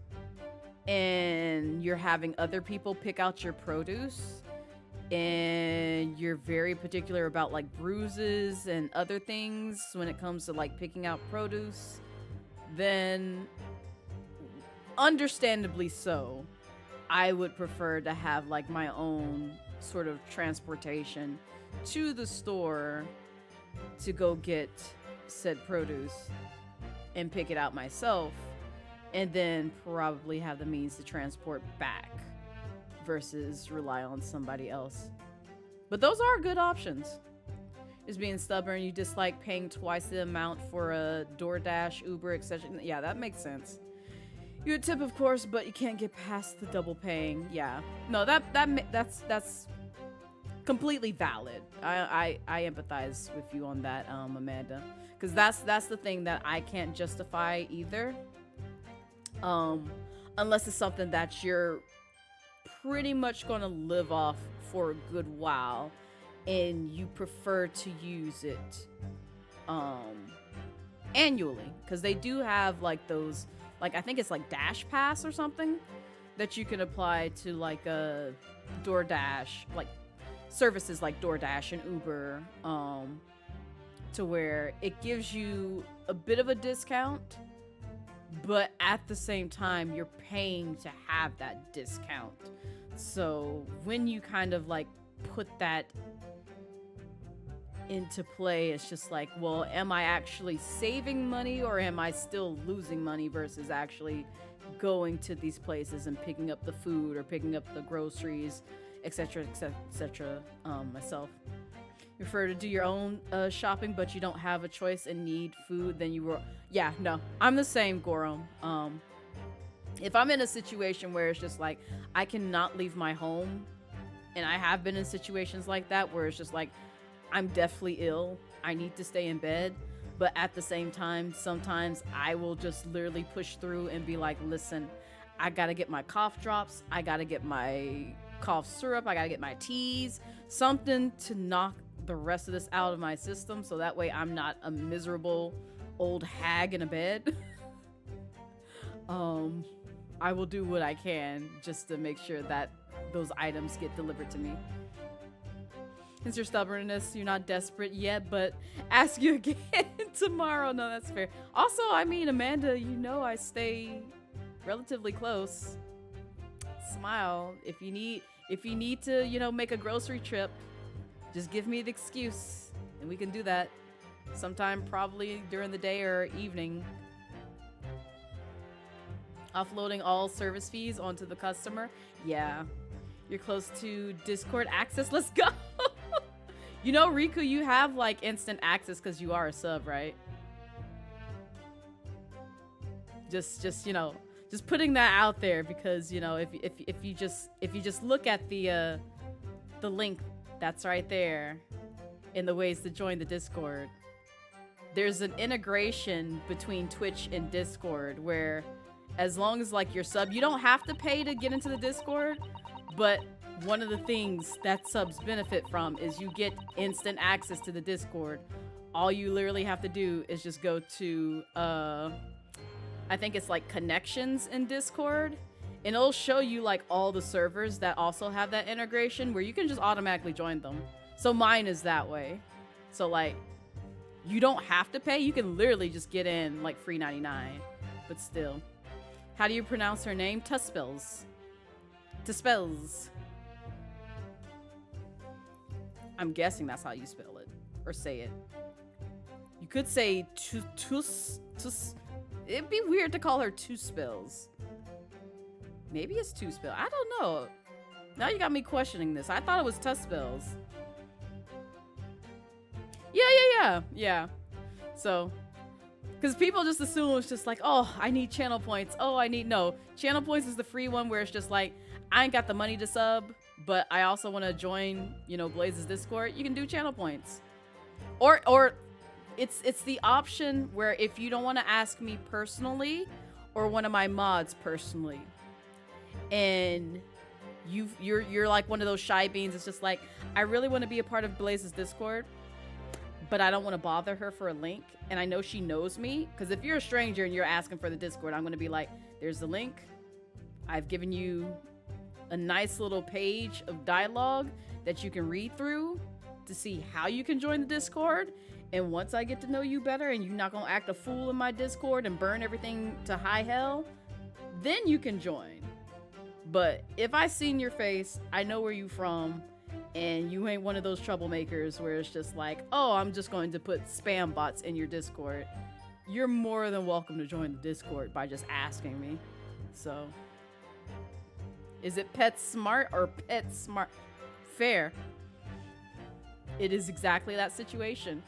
and you're having other people pick out your produce, and you're very particular about like bruises and other things when it comes to like picking out produce, then understandably so, I would prefer to have like my own sort of transportation to the store to go get said produce and pick it out myself, and then probably have the means to transport back versus rely on somebody else. But those are good options. Is being stubborn, you dislike paying twice the amount for a DoorDash, Uber, etc. Yeah, that makes sense. You would tip, of course, but you can't get past the double paying. Yeah, no, that's completely valid. I empathize with you on that, Amanda, because that's the thing that I can't justify either. Unless it's something that you're pretty much gonna live off for a good while and you prefer to use it annually, because they do have like those, like I think it's like Dash Pass or something that you can apply to like a DoorDash, like services like DoorDash and Uber, to where it gives you a bit of a discount, but at the same time you're paying to have that discount. So when you kind of like put that into play, it's just like, well, am I actually saving money or am I still losing money versus actually going to these places and picking up the food or picking up the groceries, etc., etc., myself. You prefer to do your own shopping, but you don't have a choice and need food, then you were, yeah, no, I'm the same, Gorum. If I'm in a situation where it's just like I cannot leave my home, and I have been in situations like that where it's just like I'm deathly ill, I need to stay in bed, but at the same time sometimes I will just literally push through and be like, listen, I gotta get my cough drops, I gotta get my cough syrup, I gotta get my teas, something to knock the rest of this out of my system, so that way I'm not a miserable old hag in a bed. I will do what I can just to make sure that those items get delivered to me. Since your stubbornness, you're not desperate yet, but ask you again tomorrow. No, that's fair. Also, I mean, Amanda, you know I stay relatively close. Smile. If you need to, you know, make a grocery trip, just give me the excuse and we can do that sometime, probably during the day or evening. Offloading all service fees onto the customer. Yeah. You're close to Discord access. Let's go. You know, Riku, you have like instant access because you are a sub, right? Just you know, just putting that out there because you know if you just look at the link that's right there in the ways to join the Discord, there's an integration between Twitch and Discord where as long as like you're sub, you don't have to pay to get into the Discord, but one of the things that subs benefit from is you get instant access to the Discord. All you literally have to do is just go to, I think it's like connections in Discord, and it'll show you like all the servers that also have that integration where you can just automatically join them. So mine is that way. So like, you don't have to pay. You can literally just get in like free 99, but still. How do you pronounce her name? Tuspels. Tuspels. I'm guessing that's how you spell it or say it. You could say tus. It'd be weird to call her Tuspels. Maybe it's Tuspel. I don't know. Now you got me questioning this. I thought it was Tuspels. Yeah. So, because people just assume it's just like, oh, I need channel points. Oh, no. Channel points is the free one where it's just like, I ain't got the money to sub, but I also want to join, you know, Blaze's Discord. You can do channel points. Or it's the option where if you don't want to ask me personally or one of my mods personally, and you're like one of those shy beans, it's just like, I really want to be a part of Blaze's Discord, but I don't want to bother her for a link, and I know she knows me, because if you're a stranger and you're asking for the Discord, I'm going to be like, there's the link. I've given you a nice little page of dialogue that you can read through to see how you can join the Discord, and once I get to know you better and you're not going to act a fool in my Discord and burn everything to high hell, then you can join. But if I seen your face, I know where you from, and you ain't one of those troublemakers where it's just like, oh, I'm just going to put spam bots in your Discord, you're more than welcome to join the Discord by just asking me. So, is it Pet Smart or Pet Smart? Fair. It is exactly that situation.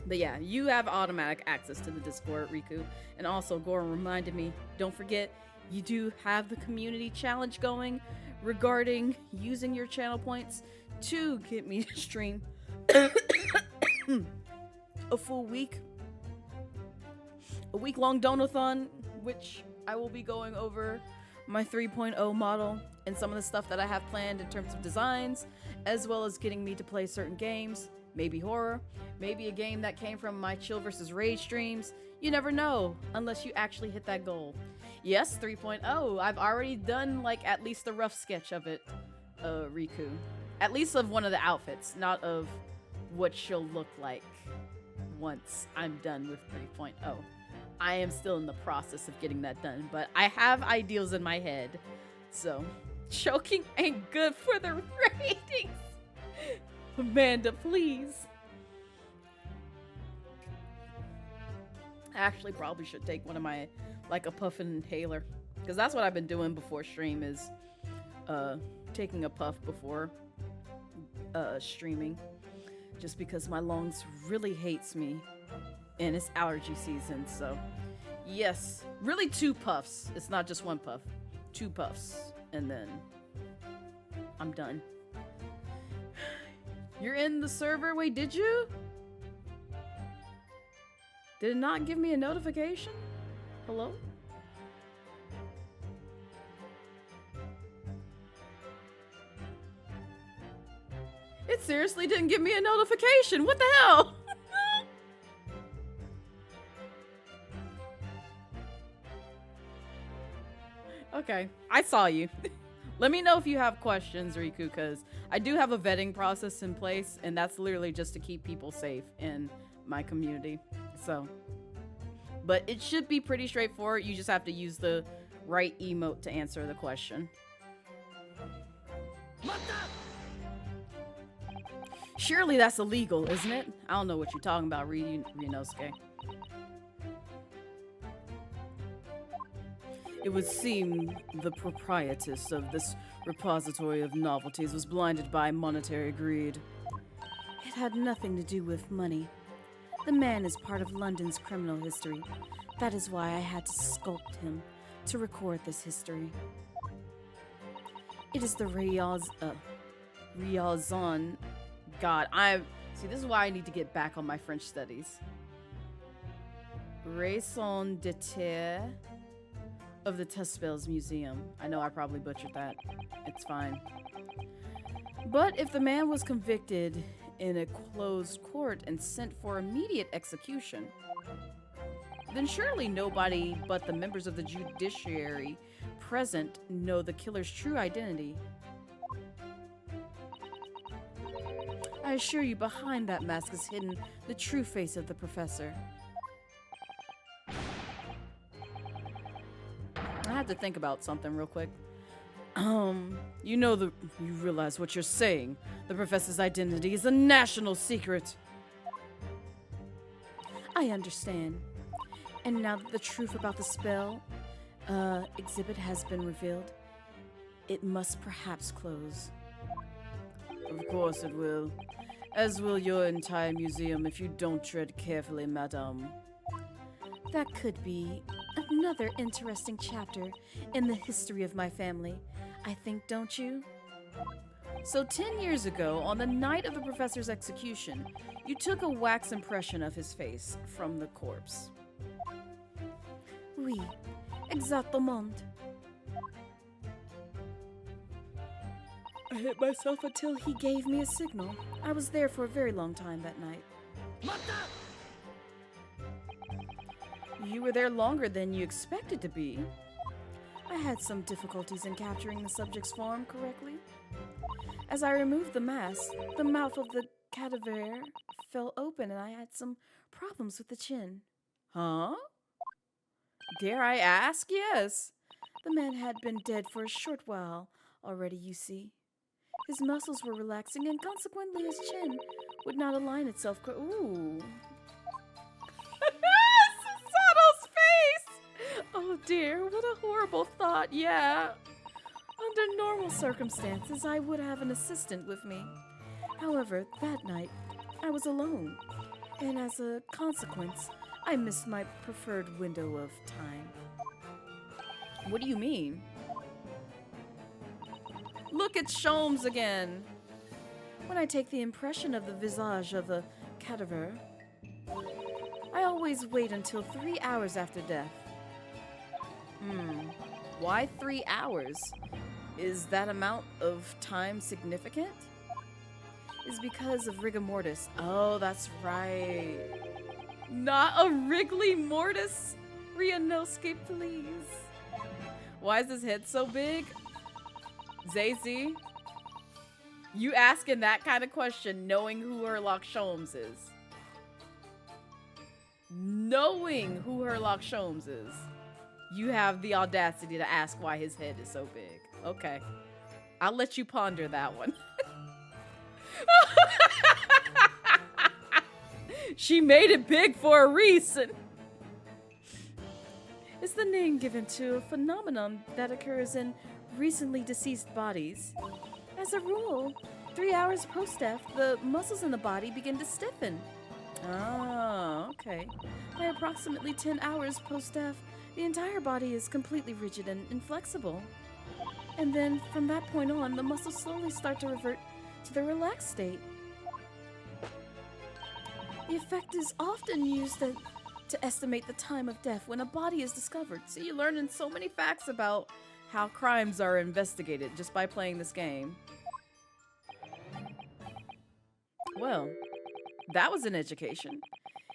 But yeah, you have automatic access to the Discord, Riku. And also, Goran reminded me, don't forget, you do have the community challenge going regarding using your channel points to get me to stream a full week. A week-long donathon, which I will be going over my 3.0 model and some of the stuff that I have planned in terms of designs, as well as getting me to play certain games. Maybe horror, maybe a game that came from my Chill vs. Rage streams. You never know, unless you actually hit that goal. Yes, 3.0. I've already done, like, at least a rough sketch of it, Riku. At least of one of the outfits, not of what she'll look like once I'm done with 3.0. I am still in the process of getting that done, but I have ideals in my head. So, choking ain't good for the ratings. Amanda, please. I actually probably should take one of my, like a puff inhaler, because that's what I've been doing before stream is taking a puff before streaming, just because my lungs really hates me and it's allergy season. So yes, really 2 puffs. It's not just 1 puff, 2 puffs, and then I'm done. You're in the server? Wait, did you? Did it not give me a notification? Hello? It seriously didn't give me a notification. What the hell? Okay, I saw you. Let me know if you have questions, Riku, because I do have a vetting process in place, and that's literally just to keep people safe in my community. So, but it should be pretty straightforward. You just have to use the right emote to answer the question. Surely that's illegal, isn't it? I don't know what you're talking about, Ryunosuke. It would seem the proprietress of this repository of novelties was blinded by monetary greed. It had nothing to do with money. The man is part of London's criminal history. That is why I had to sculpt him to record this history. It is the Riazon. God, see, this is why I need to get back on my French studies. Raison d'etre of the Tuspels Museum. I know I probably butchered that. It's fine. But if the man was convicted in a closed court and sent for immediate execution, then surely nobody but the members of the judiciary present know the killer's true identity. I assure you, behind that mask is hidden the true face of the professor. I had to think about something real quick. You realize what you're saying. The professor's identity is a national secret. I understand. And now that the truth about the spell exhibit has been revealed, it must perhaps close. Of course it will. As will your entire museum if you don't tread carefully, madame. That could be another interesting chapter in the history of my family, I think, don't you? So 10 years ago, on the night of the professor's execution, you took a wax impression of his face from the corpse. Oui, exactement. I hit myself until he gave me a signal. I was there for a very long time that night. You were there longer than you expected to be. I had some difficulties in capturing the subject's form correctly. As I removed the mask, the mouth of the cadaver fell open and I had some problems with the chin. Huh? Dare I ask? Yes. The man had been dead for a short while already, you see. His muscles were relaxing and consequently his chin would not align itself. Ooh. Sato's face! Oh dear, what a horrible thought, yeah. Under normal circumstances, I would have an assistant with me. However, that night, I was alone. And as a consequence, I missed my preferred window of time. What do you mean? Look at Sholmes again. When I take the impression of the visage of the cadaver, I always wait until 3 hours after death. Why 3 hours? Is that amount of time significant? It's because of rigor mortis. Oh, that's right. Not a Wrigley mortis? Rianosuke, please. Why is his head so big? Zazie, you asking that kind of question knowing who Herlock Sholmes is. Knowing who Herlock Sholmes is, you have the audacity to ask why his head is so big. Okay. I'll let you ponder that one. She made it big for a reason. It's the name given to a phenomenon that occurs in recently deceased bodies. As a rule, 3 hours post-death, the muscles in the body begin to stiffen. Ah, okay. By approximately 10 hours post-death, the entire body is completely rigid and inflexible. And then, from that point on, the muscles slowly start to revert to the relaxed state. The effect is often used to estimate the time of death when a body is discovered. So you're learning so many facts about how crimes are investigated just by playing this game. Well, that was an education.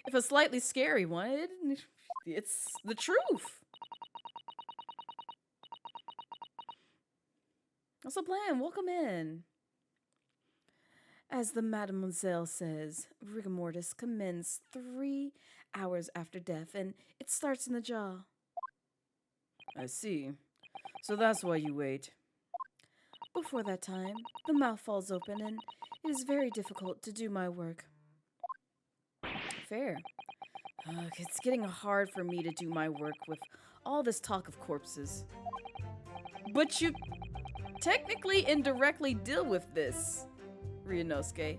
If a slightly scary one, it's the truth. What's the plan? Welcome in. As the Mademoiselle says, rigor mortis commences 3 hours after death, and it starts in the jaw. I see. So that's why you wait. Before that time, the mouth falls open, and it is very difficult to do my work. Fair. It's getting hard for me to do my work with all this talk of corpses. But you technically indirectly deal with this, Rianosuke.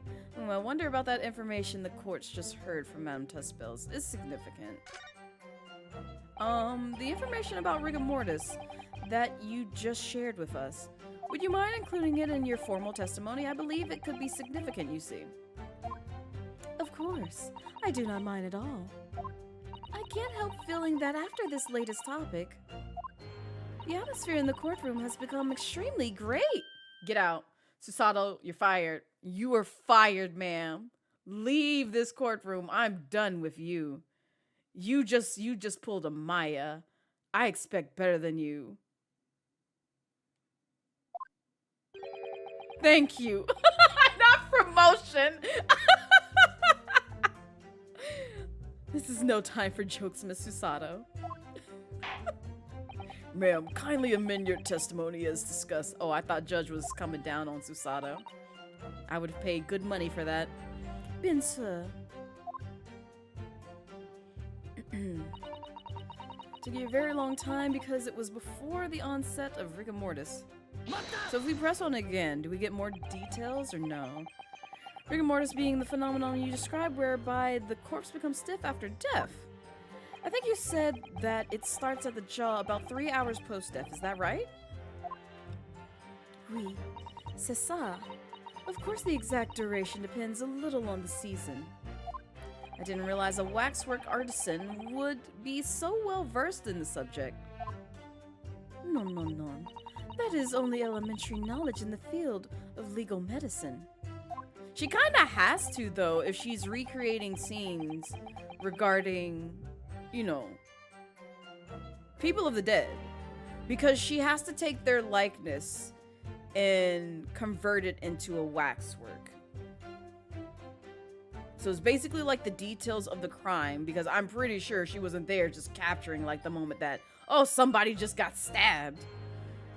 I wonder about that information the courts just heard from Madame Tuspels. Is significant. The information about rigor mortis that you just shared with us. Would you mind including it in your formal testimony? I believe it could be significant, you see. Of course. I do not mind at all. I can't help feeling that after this latest topic, the atmosphere in the courtroom has become extremely great. Get out. Susato, you're fired. You are fired, ma'am. Leave this courtroom. I'm done with you. You just pulled a Maya. I expect better than you. Thank you. Not promotion. This is no time for jokes, Miss Susato. Ma'am, kindly amend your testimony as discussed. Oh, I thought Judge was coming down on Susato. I would have paid good money for that. Bin, sir. Took you a very long time because it was before the onset of rigor mortis. So if we press on again, do we get more details or no? Rigor mortis being the phenomenon you described whereby the corpse becomes stiff after death. I think you said that it starts at the jaw about 3 hours post-death, is that right? Oui, c'est ça. Of course the exact duration depends a little on the season. I didn't realize a waxwork artisan would be so well versed in the subject. No. That is only elementary knowledge in the field of legal medicine. She kinda has to, though, if she's recreating scenes regarding, you know, people of the dead. Because she has to take their likeness and convert it into a waxwork. So it's basically like the details of the crime, because I'm pretty sure she wasn't there just capturing like the moment that, oh, somebody just got stabbed.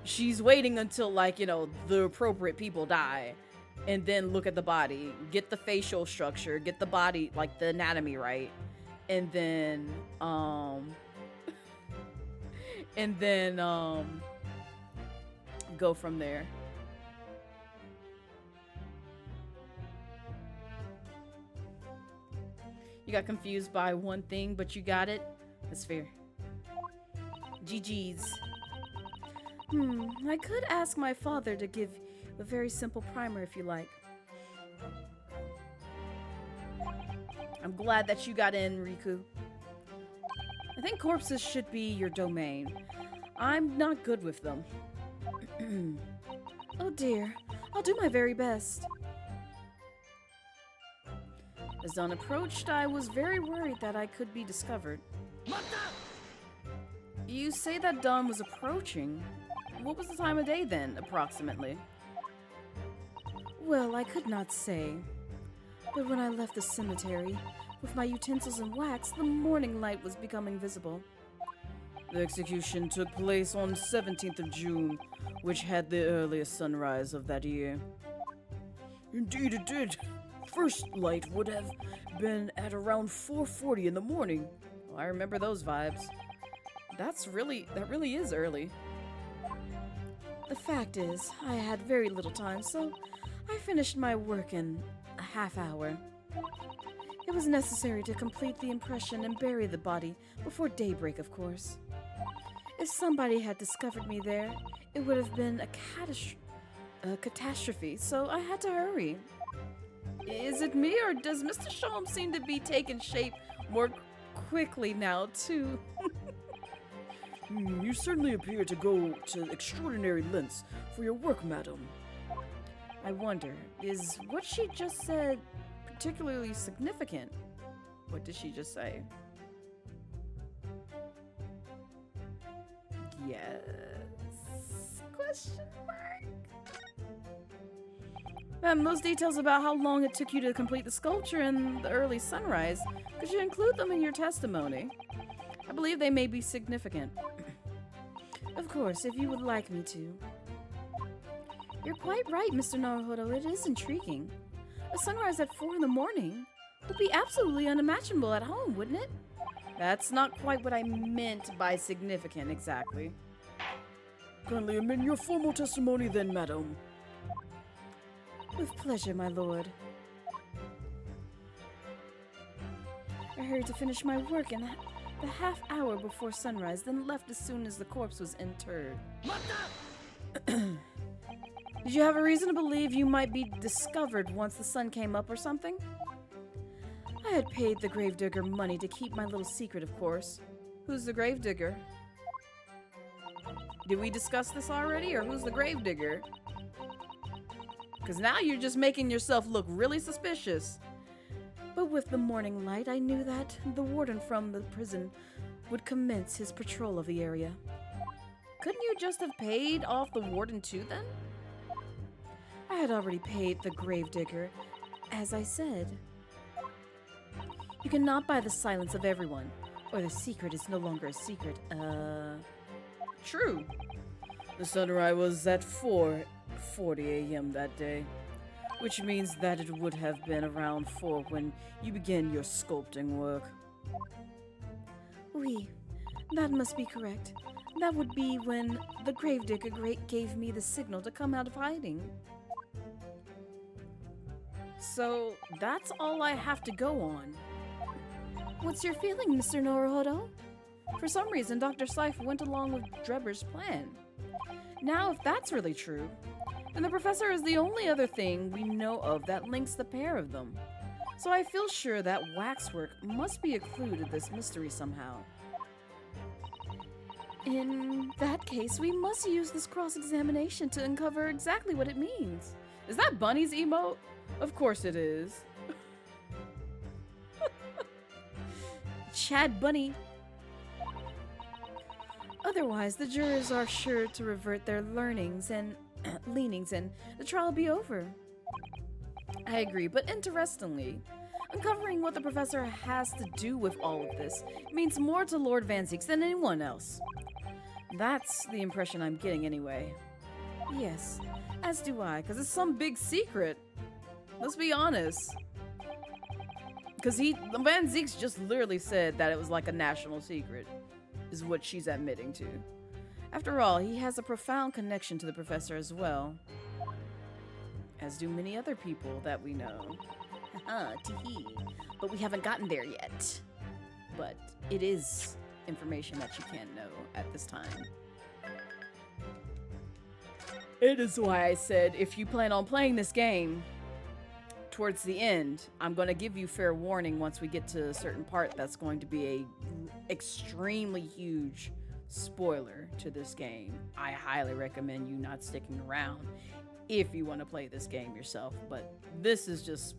She's waiting until, like, you know, the appropriate people die, and then look at the body, get the facial structure, get the body, like the anatomy right, and then go from there. You got confused by one thing, but you got it. That's fair. GG's. I could ask my father to give a very simple primer if you like. I'm glad that you got in, Riku. I think corpses should be your domain. I'm not good with them. Oh dear. I'll do my very best. As dawn approached, I was very worried that I could be discovered. You say that dawn was approaching. What was the time of day then, approximately? Well, I could not say. But when I left the cemetery, with my utensils and wax, the morning light was becoming visible. The execution took place on 17th of June, which had the earliest sunrise of that year. Indeed it did. First light would have been at around 4:40 in the morning. Well, I remember those vibes. That really is early. The fact is, I had very little time, so I finished my work in a half hour. It was necessary to complete the impression and bury the body before daybreak, of course. If somebody had discovered me there, it would have been a catastrophe, so I had to hurry. Is it me, or does Mr. Sholm seem to be taking shape more quickly now, too? You certainly appear to go to extraordinary lengths for your work, madam. I wonder, is what she just said particularly significant? What did she just say? Yes? Question mark? Those details about how long it took you to complete the sculpture and the early sunrise, could you include them in your testimony? I believe they may be significant. Of course, if you would like me to. You're quite right, Mr. Naruhodo. It is intriguing. A sunrise at 4 in the morning would be absolutely unimaginable at home, wouldn't it? That's not quite what I meant by significant, exactly. Kindly amend your formal testimony then, madam. With pleasure, my lord. I hurried to finish my work in the half hour before sunrise, then left as soon as the corpse was interred. Did you have a reason to believe you might be discovered once the sun came up or something? I had paid the gravedigger money to keep my little secret, of course. Who's the gravedigger? Did we discuss this already, or who's the gravedigger? Because now you're just making yourself look really suspicious. But with the morning light, I knew that the warden from the prison would commence his patrol of the area. Couldn't you just have paid off the warden too, then? I had already paid the gravedigger, as I said. You cannot buy the silence of everyone, or the secret is no longer a secret. True. The sunrise was at 4:40 a.m. that day, which means that it would have been around 4 when you began your sculpting work. Oui, that must be correct. That would be when the gravedigger gave me the signal to come out of hiding. So, that's all I have to go on. What's your feeling, Mr. Norohodo? For some reason, Dr. Seife went along with Drebber's plan. Now, if that's really true, then the professor is the only other thing we know of that links the pair of them. So I feel sure that waxwork must be a clue to this mystery somehow. In that case, we must use this cross-examination to uncover exactly what it means. Is that Bunny's emote? Of course it is. Chad Bunny. Otherwise, the jurors are sure to revert their leanings and the trial will be over. I agree, but interestingly, uncovering what the professor has to do with all of this means more to Lord Van Zieks than anyone else. That's the impression I'm getting anyway. Yes, as do I, because it's some big secret. Let's be honest. Because Van Zieks just literally said that it was like a national secret, is what she's admitting to. After all, he has a profound connection to the professor as well. As do many other people that we know. Haha, tee-hee. But we haven't gotten there yet. But it is information that you can know at this time. It is why I said, if you plan on playing this game, towards the end, I'm going to give you fair warning once we get to a certain part that's going to be a extremely huge spoiler to this game. I highly recommend you not sticking around if you want to play this game yourself, but this is just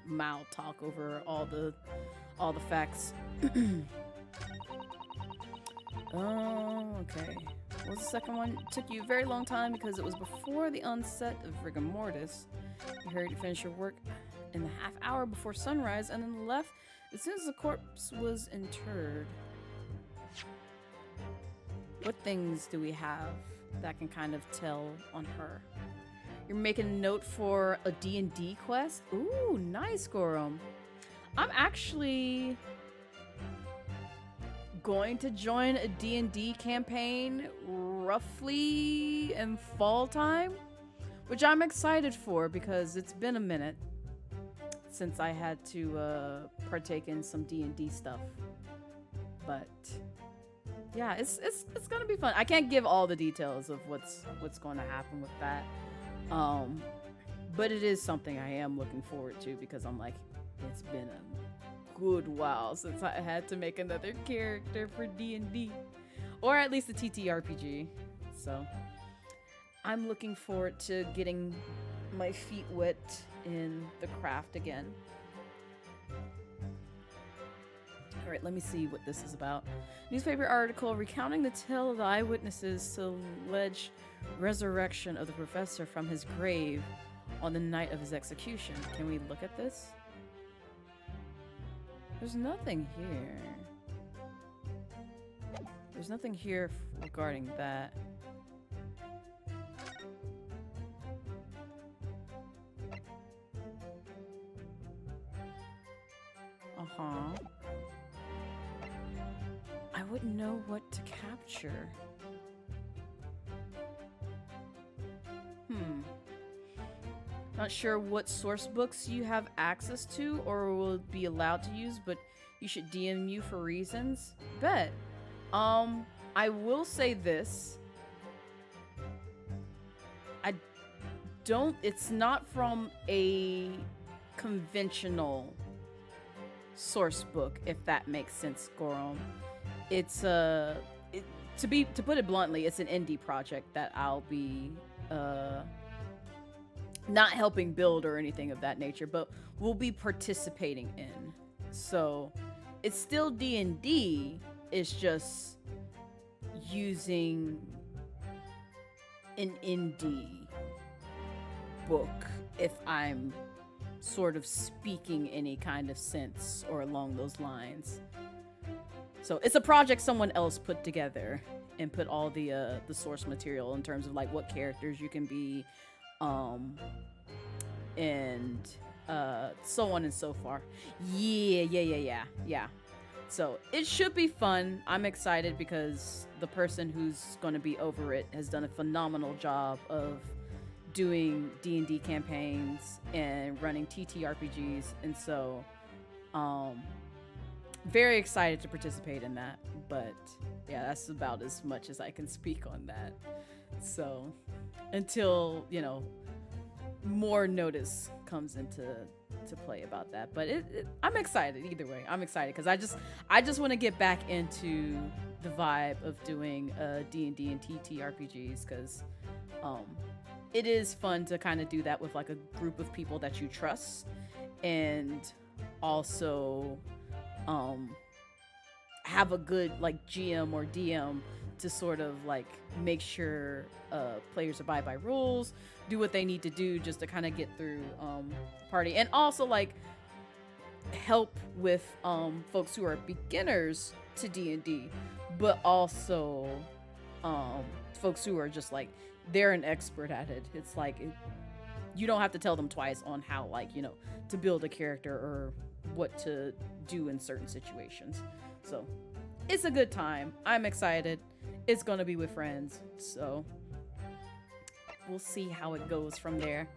mild talk over all the facts. Oh, okay. What was the second one? It took you a very long time because it was before the onset of rigor mortis. You hurried to finish your work in the half hour before sunrise and then left as soon as the corpse was interred. What things do we have that can kind of tell on her? You're making a note for a D&D quest? Ooh, nice, Gorum. I'm actually going to join a D&D campaign roughly in fall time, which I'm excited for because it's been a minute since I had to partake in some D&D stuff. But yeah, it's gonna be fun. I can't give all the details of what's going to happen with that, but it is something I am looking forward to because I'm like, it's been a good while since I had to make another character for D&D, or at least a TTRPG. So I'm looking forward to getting my feet wet in the craft again. All right, let me see what this is about. Newspaper article recounting the tale of the eyewitnesses to alleged resurrection of the professor from his grave on the night of his execution. Can we look at this? There's nothing here. There's nothing here regarding that. Uh-huh. I wouldn't know what to capture. Not sure what source books you have access to or will be allowed to use, but You should DM you for reasons. Bet. I will say this. I don't. It's not from a conventional source book, if that makes sense, Gorom. It's to put it bluntly, it's an indie project that I'll be not helping build or anything of that nature, but we'll be participating in. So it's still D&D, it's just using an indie book, if I'm sort of speaking any kind of sense or along those lines. So it's a project someone else put together and put all the source material in terms of like what characters you can be, and so on and so far. Yeah. So it should be fun. I'm excited because the person who's going to be over it has done a phenomenal job of doing D&D campaigns and running TTRPGs, and so very excited to participate in that. But yeah, that's about as much as I can speak on that. So until, you know, more notice comes into play about that. But I'm excited either way. I'm excited because I just want to get back into the vibe of doing D&D and TTRPGs, because it is fun to kind of do that with like a group of people that you trust, and also have a good like GM or DM to sort of like make sure players abide by rules, do what they need to do just to kind of get through party, and also like help with folks who are beginners to D&D, but also folks who are just like they're an expert at it. It's like you don't have to tell them twice on how, like, you know, to build a character or what to do in certain situations. So it's a good time. I'm excited. It's gonna be with friends, so we'll see how it goes from there.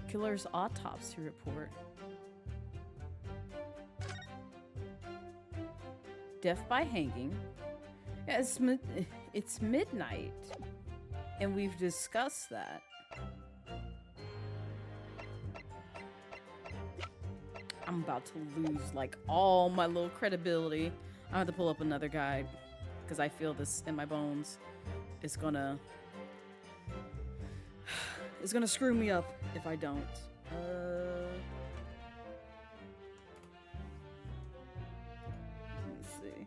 Killer's autopsy report. Death by hanging. Yeah, it's midnight, and we've discussed that. I'm about to lose like all my little credibility. I have to pull up another guide because I feel this in my bones. It's gonna screw me up if I don't. Let's see.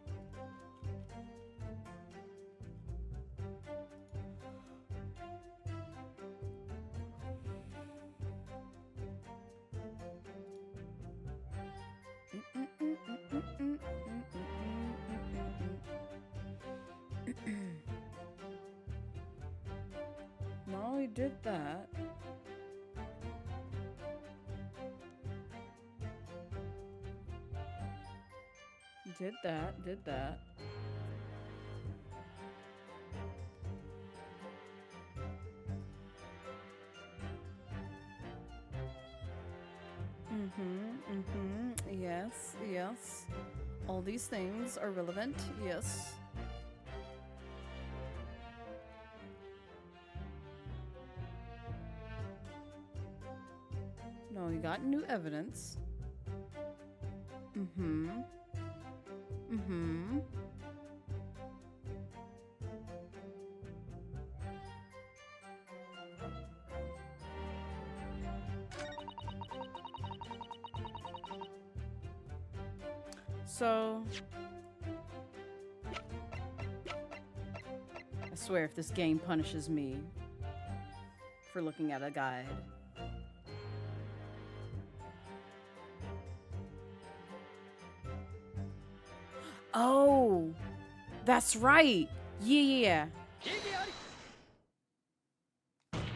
No, he did that. Did that. Yes. All these things are relevant, yes. No, you got new evidence. So, I swear if this game punishes me for looking at a guide. Oh, that's right. Yeah.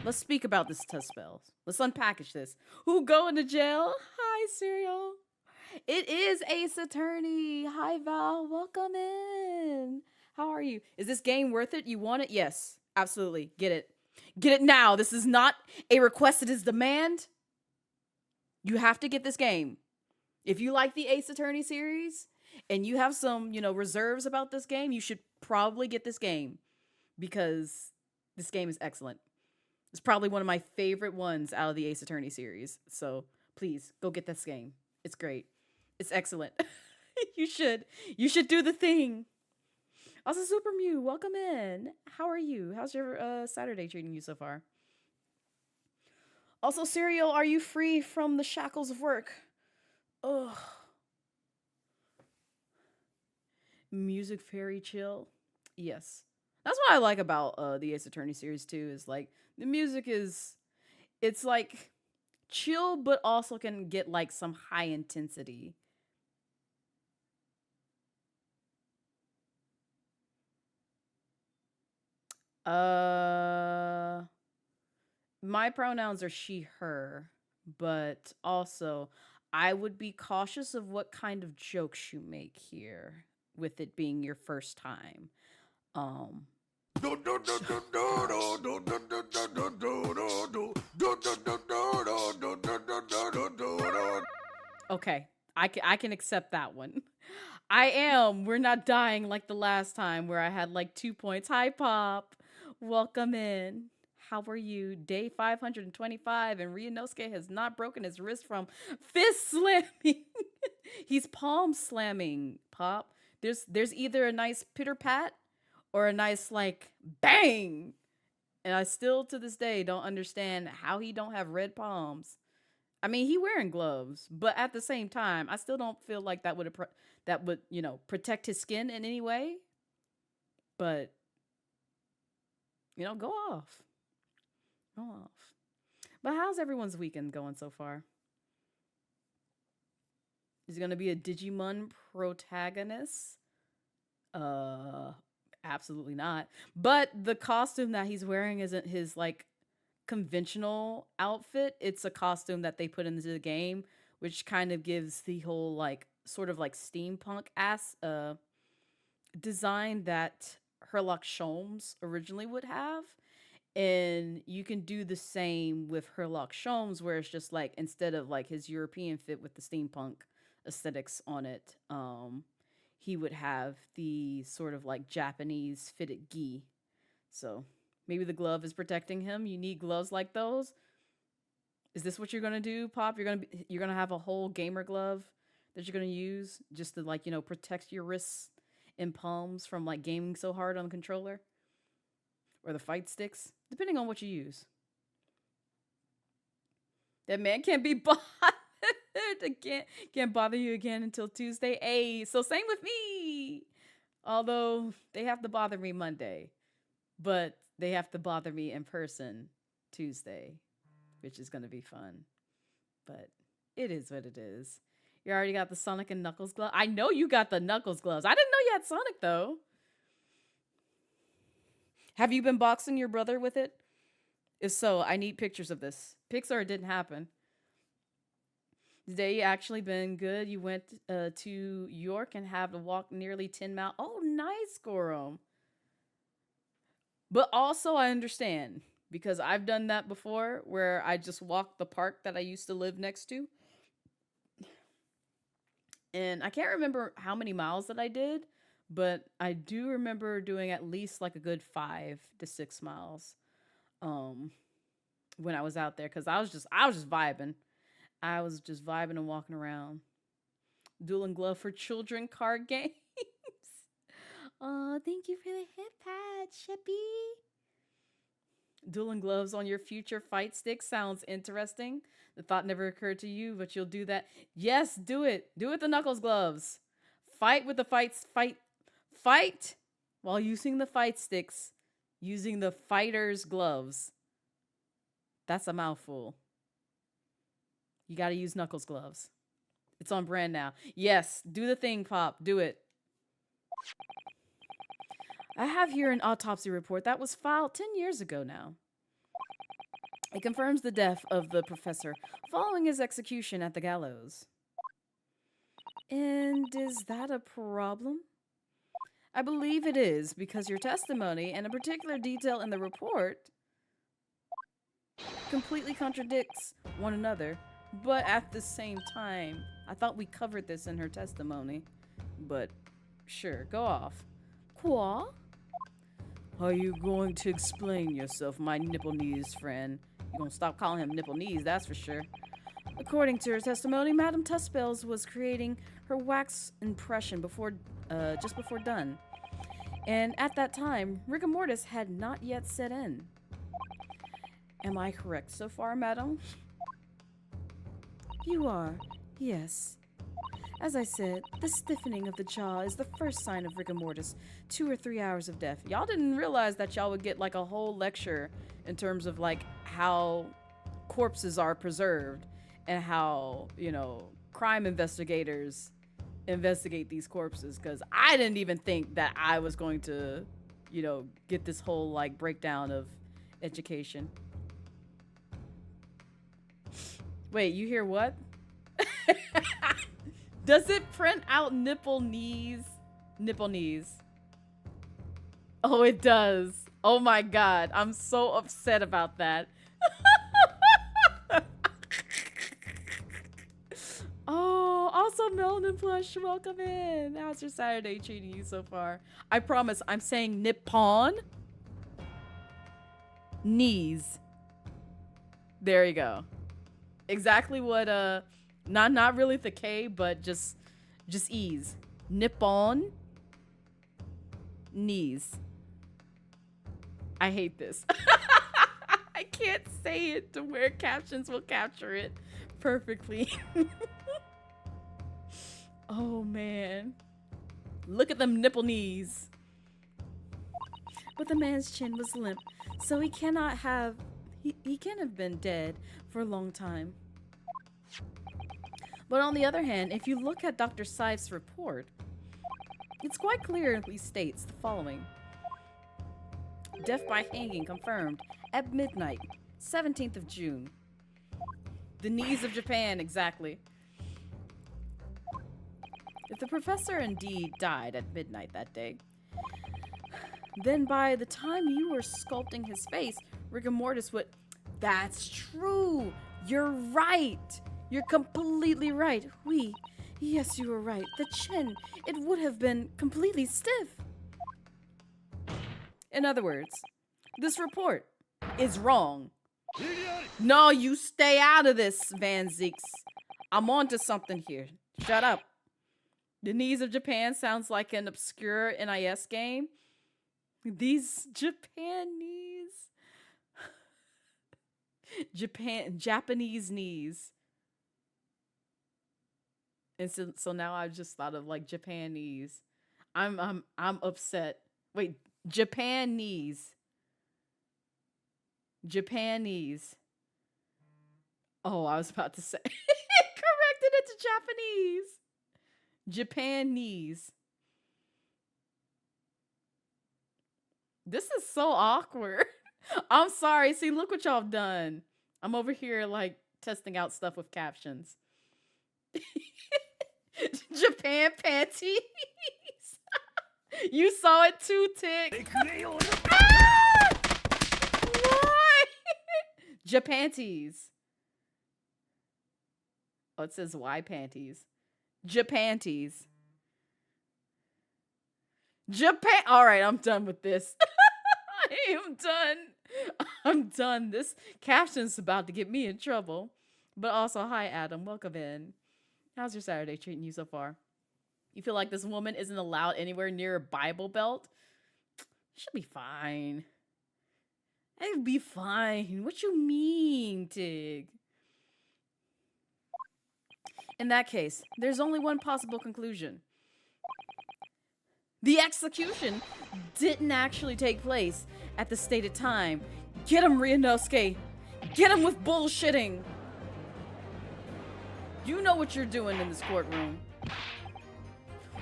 Let's speak about this test spells. Let's unpackage this. Who going to jail? Hi, Serial. It is Ace Attorney. Hi, Val. Welcome in. How are you? Is this game worth it? You want it? Yes, absolutely. Get it. Get it now. This is not a request. It is demand. You have to get this game. If you like the Ace Attorney series and you have some, reserves about this game, you should probably get this game because this game is excellent. It's probably one of my favorite ones out of the Ace Attorney series. So please go get this game. It's great. It's excellent. You should. You should do the thing. Also, Super Mew, welcome in. How are you? How's your Saturday treating you so far? Also, Serial, are you free from the shackles of work? Ugh. Music fairy chill. Yes. That's what I like about the Ace Attorney series too, is like the music it's like chill but also can get like some high intensity. My pronouns are she, her, but also I would be cautious of what kind of jokes you make here with it being your first time. Okay, I can accept that one. We're not dying like the last time where I had like 2 points. Hi, Pop. Welcome in. How are you? Day 525, and Ryunosuke has not broken his wrist from fist slamming. He's palm slamming, Pop. There's either a nice pitter pat or a nice like bang. And I still to this day don't understand how he don't have red palms. I mean, he wearing gloves, but at the same time, I still don't feel like that would protect his skin in any way. But go off. Go off. But how's everyone's weekend going so far? Is he going to be a Digimon protagonist? Absolutely not. But the costume that he's wearing isn't his like conventional outfit. It's a costume that they put into the game, which kind of gives the whole like sort of like steampunk ass design that Herlock Sholmes originally would have. And you can do the same with Herlock Sholmes, where it's just like instead of like his European fit with the steampunk aesthetics on it, he would have the sort of like Japanese fitted gi. So maybe the glove is protecting him. You need gloves like those. Is this what you're gonna do, Pop? You're gonna have a whole gamer glove that you're gonna use just to like protect your wrists and palms from like gaming so hard on the controller or the fight sticks, depending on what you use. That man can't be bothered again. Can't bother you again until Tuesday. Hey, so same with me. Although they have to bother me Monday, but they have to bother me in person Tuesday, which is going to be fun. But it is what it is. You already got the Sonic and Knuckles glove. I know you got the Knuckles gloves. I didn't know you had Sonic, though. Have you been boxing your brother with it? If so, I need pictures of this. Pixar didn't happen. Today actually been good. You went to York and have to walk nearly 10 miles. Oh, nice, Gorum. But also I understand because I've done that before where I just walked the park that I used to live next to. And I can't remember how many miles that I did, but I do remember doing at least like a good 5 to 6 miles when I was out there because I was just vibing. I was just vibing and walking around. Duel and Glove for Children card games. Oh, thank you for the hip pad, Shippy. Duel and Gloves on your future fight stick sounds interesting. The thought never occurred to you, but you'll do that. Yes, do it. Do it with the Knuckles gloves. Fight with the fight while using the fight sticks, using the fighter's gloves. That's a mouthful. You got to use Knuckles gloves. It's on brand now. Yes, do the thing, Pop. Do it. I have here an autopsy report that was filed 10 years ago now. It confirms the death of the professor following his execution at the gallows. And is that a problem? I believe it is because your testimony and a particular detail in the report completely contradicts one another. But at the same time, I thought we covered this in her testimony. But sure, go off. Qua? Are you going to explain yourself, my nipple knees friend? You gonna stop calling him nipple knees, that's for sure. According to her testimony, Madame Tuspels was creating her wax impression just before done. And at that time, rigor mortis had not yet set in. Am I correct so far, madam? You are, yes. As I said, the stiffening of the jaw is the first sign of rigor mortis, 2 or 3 hours of death. Y'all didn't realize that y'all would get like a whole lecture in terms of like how corpses are preserved and how, you know, crime investigators investigate these corpses, because I didn't even think that I was going to, you know, get this whole like breakdown of education. Wait, you hear what? Does it print out nipple knees? Nipple knees. Oh, it does. Oh my god. I'm so upset about that. Oh, also Melanin Plush, welcome in. How's your Saturday treating you so far? I promise I'm saying Nippon. Knees. There you go. Exactly what not really the K, but just ease. Nippon. Knees. I hate this. I can't say it to where captions will capture it perfectly. Oh man. Look at them nipple knees. But the man's chin was limp, so he cannot have he can't have been dead for a long time. But on the other hand, if you look at Dr. Seif's report, it's quite clearly states the following. Death by hanging confirmed at midnight, 17th of June. The knees of Japan, exactly. If the professor indeed died at midnight that day, then by the time you were sculpting his face, rigor mortis would... That's true! You're right! You're completely right. Yes, you were right. The chin, it would have been completely stiff. In other words, this report is wrong. No, you stay out of this, Van Zeeks. I'm onto something here. Shut up. The Knees of Japan sounds like an obscure NIS game. These Japanese... Japanese knees. And so now I've just thought of like Japanese. I'm upset. Wait, Japanese. Japanese. Oh, I was about to say. Corrected it to Japanese. Japanese. This is so awkward. I'm sorry. See, look what y'all have done. I'm over here like testing out stuff with captions. Japan panties. You saw it too, Tick. Ah! Why? Japanties. Oh, it says Y panties. Japanties. Japan. All right, I'm done with this. I am done. I'm done. This caption's about to get me in trouble. But also, hi, Adam. Welcome in. How's your Saturday treating you so far? You feel like this woman isn't allowed anywhere near a Bible Belt? She'll be fine. I'll be fine. What you mean, Tig? In that case, there's only one possible conclusion. The execution didn't actually take place at the stated time. Get him, Ryunosuke. Get him with bullshitting. You know what you're doing in this courtroom.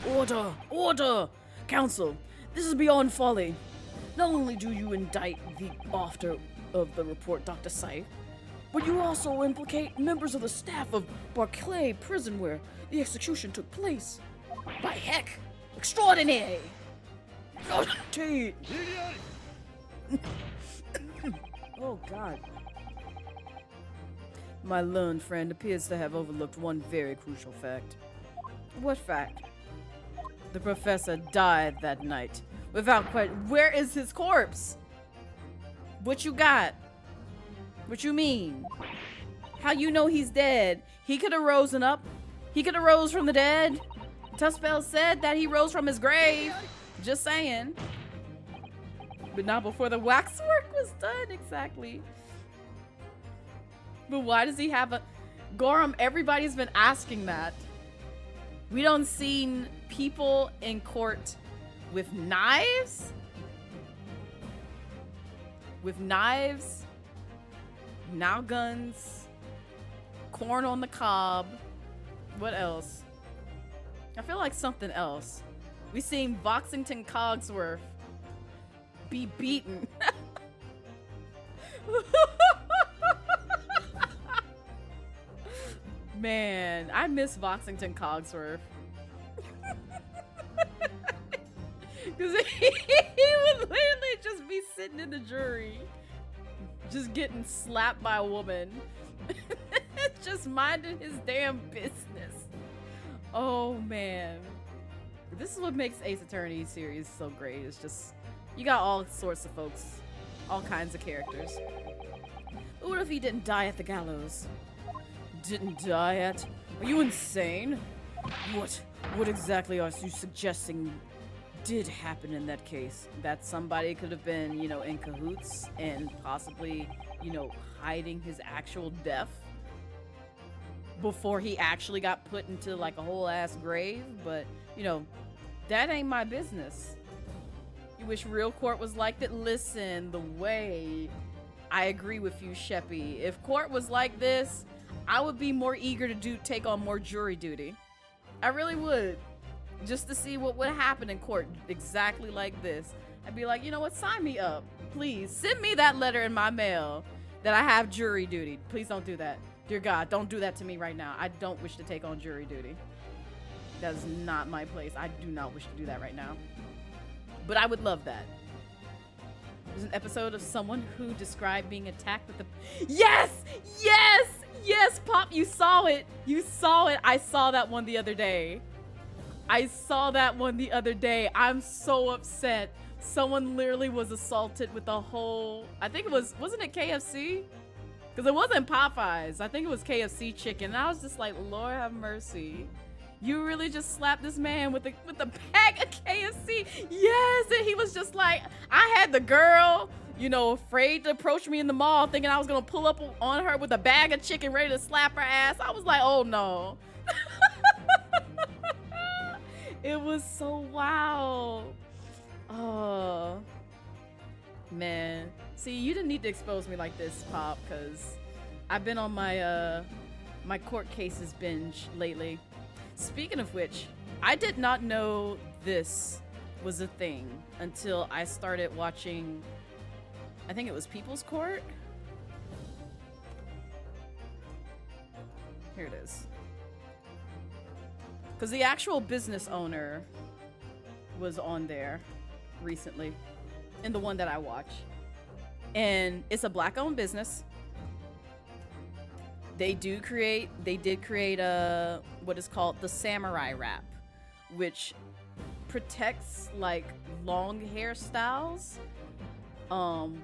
Order! Order! Counsel, this is beyond folly. Not only do you indict the author of the report, Dr. Seif, but you also implicate members of the staff of Barclay prison where the execution took place. By heck! Extraordinary! Oh, God. My learned friend appears to have overlooked one very crucial fact. What fact? The professor died that night. Without quite. Where is his corpse? What you got? What you mean? How you know he's dead? He could have risen up. He could have rose from the dead. Tuspel said that he rose from his grave. Just saying. But not before the waxwork was done, exactly. But why does he have a... Gorham, everybody's been asking that. We don't seen people in court with knives? With knives? Now guns. Corn on the cob. What else? I feel like something else. We seen Voxington Cogsworth be beaten. Man, I miss Voxington Cogsworth. Because he would literally just be sitting in the jury, just getting slapped by a woman. Just minding his damn business. Oh, man. This is what makes Ace Attorney series so great. It's just, you got all sorts of folks, all kinds of characters. What if he didn't die at the gallows? Didn't die at? Are you insane? What exactly are you suggesting did happen in that case? That somebody could have been, you know, in cahoots and possibly, you know, hiding his actual death before he actually got put into like a whole ass grave? But, you know, that ain't my business. You wish real court was like that? Listen, the way I agree with you, Sheppy. If court was like this, I would be more eager to take on more jury duty. I really would. Just to see what would happen in court exactly like this. I'd be like, you know what? Sign me up. Please send me that letter in my mail that I have jury duty. Please don't do that. Dear God, don't do that to me right now. I don't wish to take on jury duty. That is not my place. I do not wish to do that right now. But I would love that. There's an episode of someone who described being attacked with a... Yes! Yes! Yes, Pop, you saw it. You saw it. I saw that one the other day. I'm so upset. Someone literally was assaulted with a whole... I think it was... Wasn't it KFC? Because it wasn't Popeyes. I think it was KFC chicken. And I was just like, Lord have mercy. You really just slapped this man with a bag of KFC. Yes, and he was just like, I had the girl, you know, afraid to approach me in the mall, thinking I was gonna pull up on her with a bag of chicken, ready to slap her ass. I was like, oh no. It was so wild. Oh man. See, you didn't need to expose me like this, Pop, because I've been on my my court cases binge lately. Speaking of which, I did not know this was a thing until I started watching, I think it was People's Court. Here it is. Because the actual business owner was on there recently, in the one that I watch. And it's a black-owned business. They did create a what is called the samurai wrap, which protects like long hairstyles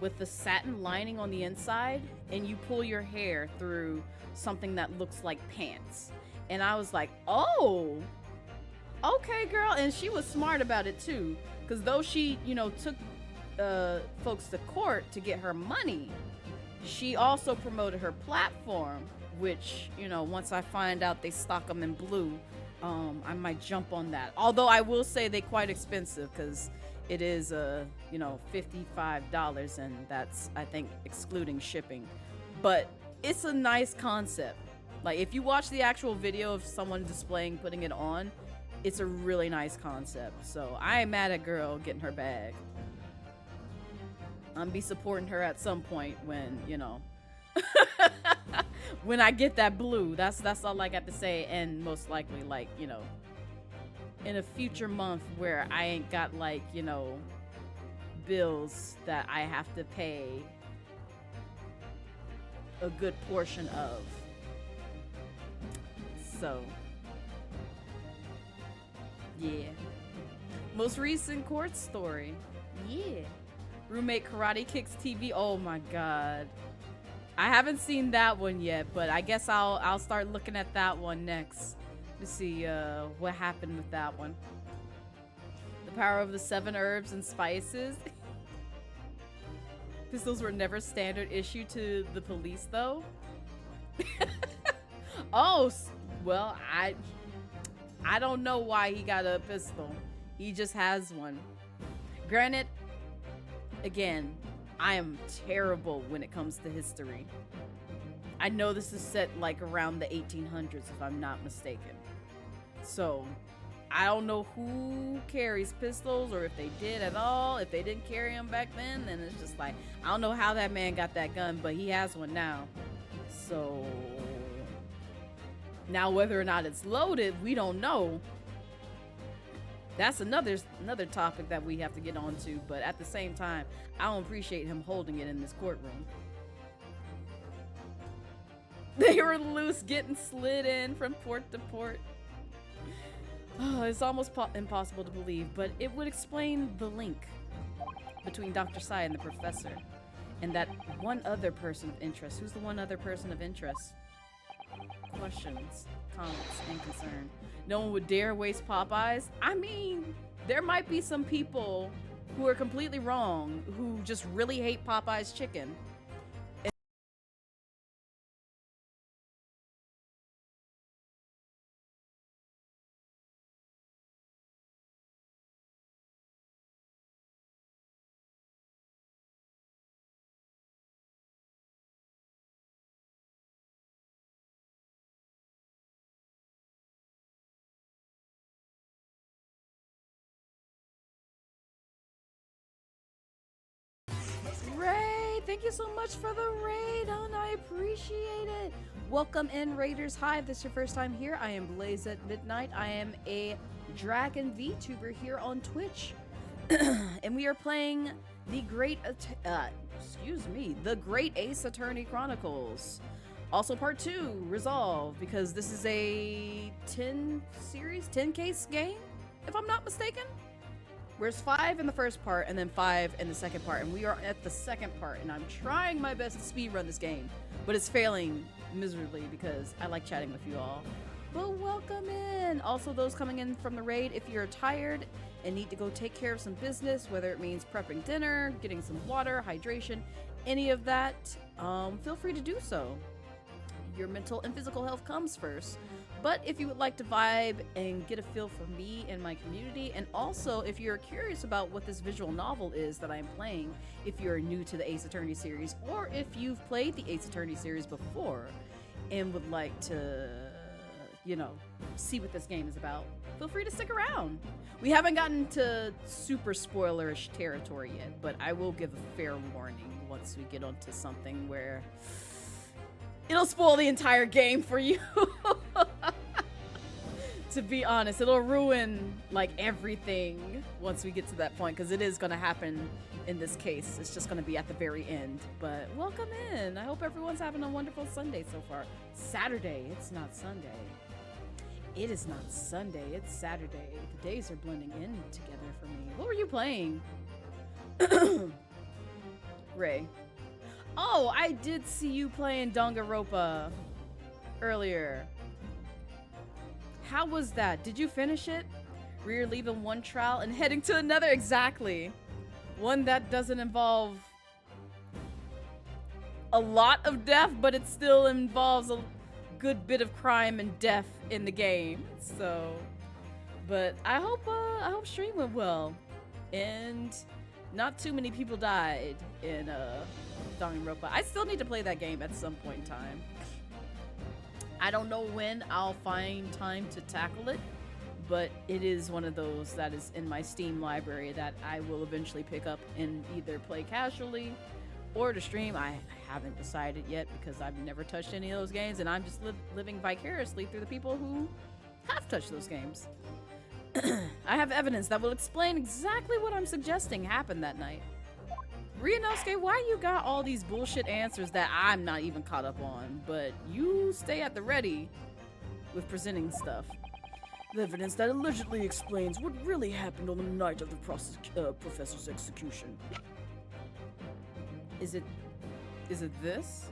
with the satin lining on the inside, and you pull your hair through something that looks like pants. And I was like, oh, okay, girl. And she was smart about it too, because though she, you know, took folks to court to get her money, she also promoted her platform, which, you know, once I find out they stock them in blue, I might jump on that. Although I will say they're quite expensive, because it is, you know, $55, and that's, I think, excluding shipping. But it's a nice concept. Like, if you watch the actual video of someone putting it on, it's a really nice concept. So I ain't mad at girl getting her bag. I'm be supporting her at some point when, you know, when I get that blue. That's all I got to say. And most likely, like, you know, in a future month where I ain't got, like, you know, bills that I have to pay a good portion of. So, yeah. Most recent court story. Yeah. Roommate karate kicks TV. Oh my god. I haven't seen that one yet, but I guess I'll start looking at that one next to see what happened with that one. The power of the 7 herbs and spices. Pistols were never standard issue to the police though. Oh, well, I don't know why he got a pistol. He just has one. Granted, again, I am terrible when it comes to history. I know this is set like around the 1800s if I'm not mistaken. So, I don't know who carries pistols or if they did at all. If they didn't carry them back then it's just like, I don't know how that man got that gun, but he has one now. So, now whether or not it's loaded, we don't know. That's another topic that we have to get onto, but at the same time, I don't appreciate him holding it in this courtroom. They were loose, getting slid in from port to port. Oh, it's almost impossible to believe, but it would explain the link between Dr. Sai and the professor, and that one other person of interest. Who's the one other person of interest? Questions, comments, and concern. No one would dare waste Popeyes. I mean, there might be some people who are completely wrong, who just really hate Popeye's chicken. Ray, thank you so much for the raid, and I appreciate it. Welcome in, Raiders. Hi, if this is your first time here, I am Blazette Midnight. I am a Dragon VTuber here on Twitch, and we are playing the Great Ace Attorney Chronicles. Also part 2, Resolve, because this is a 10 case game, if I'm not mistaken. There's 5 in the first part and then 5 in the second part, and we are at the second part, and I'm trying my best to speedrun this game, but it's failing miserably because I like chatting with you all. But welcome in! Also, those coming in from the raid, if you're tired and need to go take care of some business, whether it means prepping dinner, getting some water, hydration, any of that, feel free to do so. Your mental and physical health comes first. But if you would like to vibe and get a feel for me and my community, and also if you're curious about what this visual novel is that I'm playing, if you're new to the Ace Attorney series, or if you've played the Ace Attorney series before and would like to, you know, see what this game is about, feel free to stick around. We haven't gotten to super spoilerish territory yet, but I will give a fair warning once we get onto something where it'll spoil the entire game for you. To be honest, it'll ruin like everything once we get to that point, because it is going to happen in this case. It's just going to be at the very end. But welcome in. I hope everyone's having a wonderful Sunday so far. Saturday. It's not Sunday. It is not Sunday. It's Saturday. The days are blending in together for me. What were you playing? Ray. Oh, I did see you playing Danganronpa earlier. How was that? Did you finish it? We're leaving one trial and heading to another. Exactly. One that doesn't involve a lot of death, but it still involves a good bit of crime and death in the game. So, but I hope stream went well, and not too many people died in Danganronpa. I still need to play that game at some point in time. I don't know when I'll find time to tackle it, but it is one of those that is in my Steam library that I will eventually pick up and either play casually or to stream. I haven't decided yet because I've never touched any of those games, and I'm just living vicariously through the people who have touched those games. I have evidence that will explain exactly what I'm suggesting happened that night. Ryunosuke, why you got all these bullshit answers that I'm not even caught up on, but you stay at the ready with presenting stuff. The evidence that allegedly explains what really happened on the night of the professor's execution. Is it this?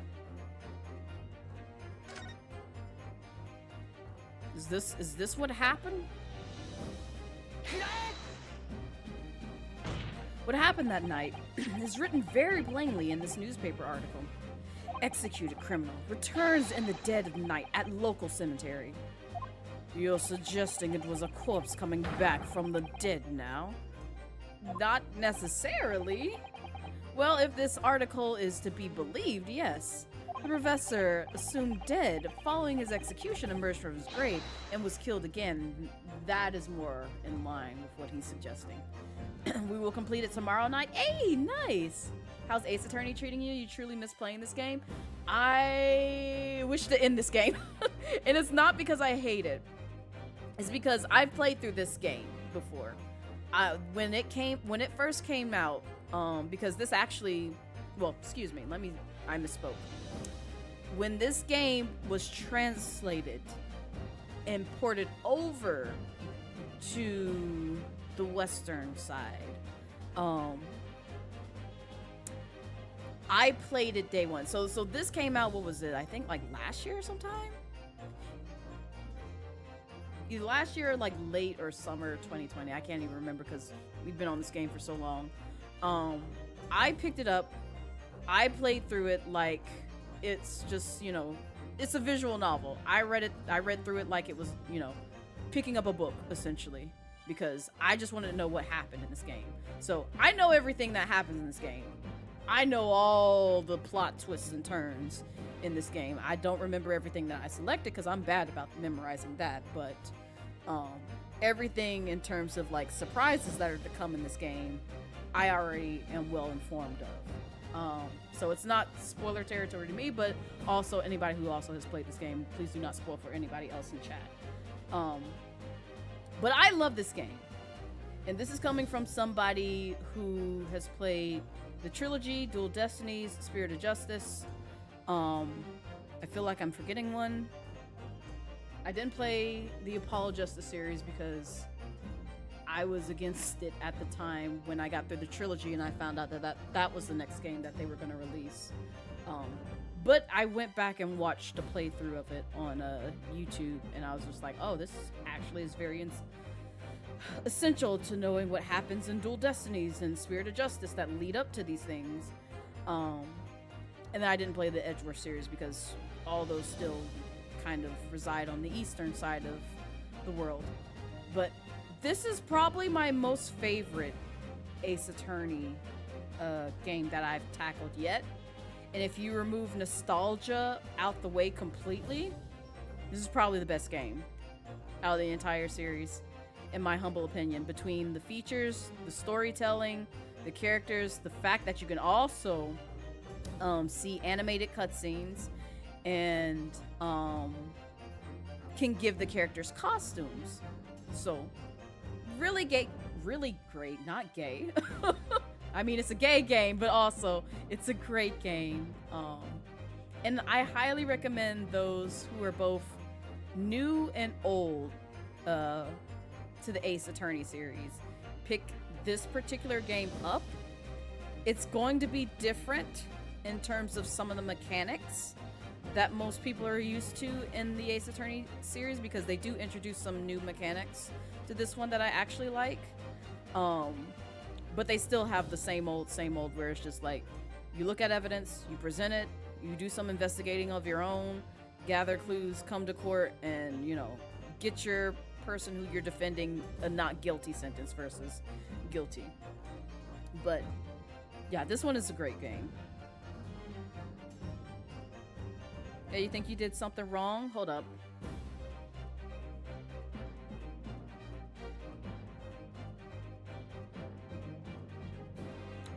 Is this what happened? What happened that night is written very plainly in this newspaper article. Executed criminal returns in the dead of night at local cemetery. You're suggesting it was a corpse coming back from the dead now? Not necessarily. Well, if this article is to be believed, yes. The professor, assumed dead, following his execution, emerged from his grave and was killed again. That is more in line with what he's suggesting. We will complete it tomorrow night. Hey, nice! How's Ace Attorney treating you? You truly miss playing this game? I wish to end this game. And it's not because I hate it. It's because I've played through this game before. When it first came out, because this actually, well, excuse me, I misspoke. When this game was translated and ported over to the Western side, I played it day one. So this came out, what was it? I think like last year sometime? Either last year or like late or summer 2020. I can't even remember because we've been on this game for so long. I picked it up. I played through it like it's just, you know, it's a visual novel. I read through it like it was, you know, picking up a book essentially, because I just wanted to know what happened in this game. So I know everything that happens in this game. I know all the plot twists and turns in this game. I don't remember everything that I selected because I'm bad about memorizing that, but everything in terms of like surprises that are to come in this game, I already am well informed of. So it's not spoiler territory to me, but also anybody who also has played this game, please do not spoil for anybody else in chat. But I love this game. And this is coming from somebody who has played the trilogy, Dual Destinies, Spirit of Justice. I feel like I'm forgetting one. I didn't play the Apollo Justice series because I was against it at the time when I got through the trilogy and I found out that was the next game that they were going to release. But I went back and watched a playthrough of it on YouTube, and I was just like, oh, this actually is very essential to knowing what happens in Dual Destinies and Spirit of Justice that lead up to these things. And then I didn't play the Edgeworth series because all those still kind of reside on the eastern side of the world. But this is probably my most favorite Ace Attorney game that I've tackled yet. And if you remove nostalgia out the way completely, this is probably the best game out of the entire series, in my humble opinion. Between the features, the storytelling, the characters, the fact that you can also see animated cutscenes and can give the characters costumes. So really great, not gay. I mean, it's a gay game, but also it's a great game. And I highly recommend those who are both new and old to the Ace Attorney series pick this particular game up. It's going to be different in terms of some of the mechanics that most people are used to in the Ace Attorney series, because they do introduce some new mechanics to this one that I actually like. But they still have the same old, where it's just like, you look at evidence, you present it, you do some investigating of your own, gather clues, come to court, and, you know, get your person who you're defending a not guilty sentence versus guilty. But yeah, this one is a great game. Yeah, you think you did something wrong? Hold up.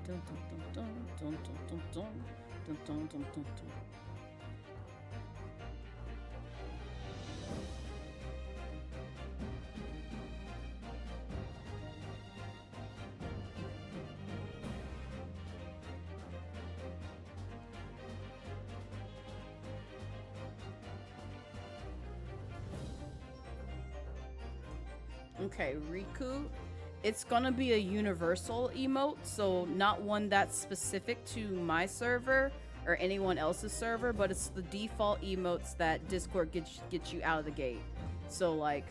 Dun, dun, dun, dun, dun, dun, dun, dun, dun, dun, dun. Okay, Riku. It's gonna be a universal emote, so not one that's specific to my server or anyone else's server, but it's the default emotes that Discord gets you out of the gate. So like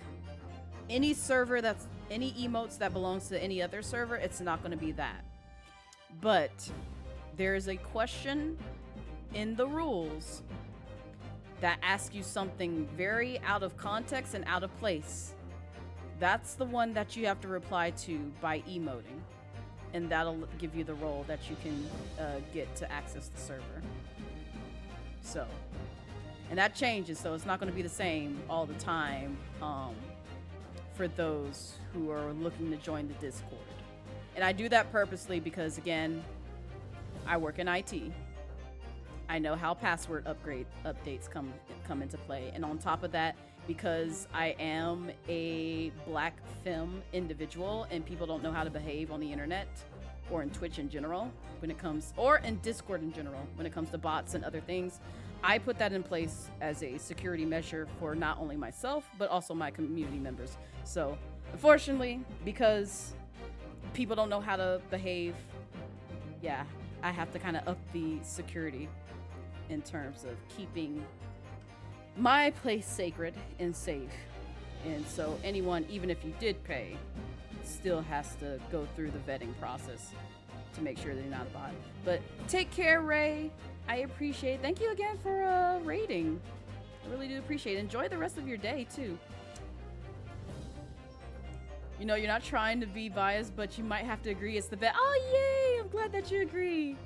any server that's any emotes that belongs to any other server, it's not gonna be that. But there is a question in the rules that asks you something very out of context and out of place. That's the one that you have to reply to by emoting, and that'll give you the role that you can get to access the server. So, and that changes, so it's not going to be the same all the time for those who are looking to join the Discord. And I do that purposely because, again, I work in IT. I know how password updates come into play, and on top of that, because I am a black femme individual and people don't know how to behave on the internet or in Twitch in general when it comes, or in Discord in general when it comes to bots and other things, I put that in place as a security measure for not only myself but also my community members. So unfortunately, because people don't know how to behave, yeah, I have to kind of up the security in terms of keeping my place sacred and safe. And so anyone, even if you did pay, still has to go through the vetting process to make sure they're not a bot. But take care, Ray. I appreciate it. Thank you again for rating. I really do appreciate it. Enjoy the rest of your day too. You know, you're not trying to be biased, but you might have to agree it's the best. Oh, yay! I'm glad that you agree.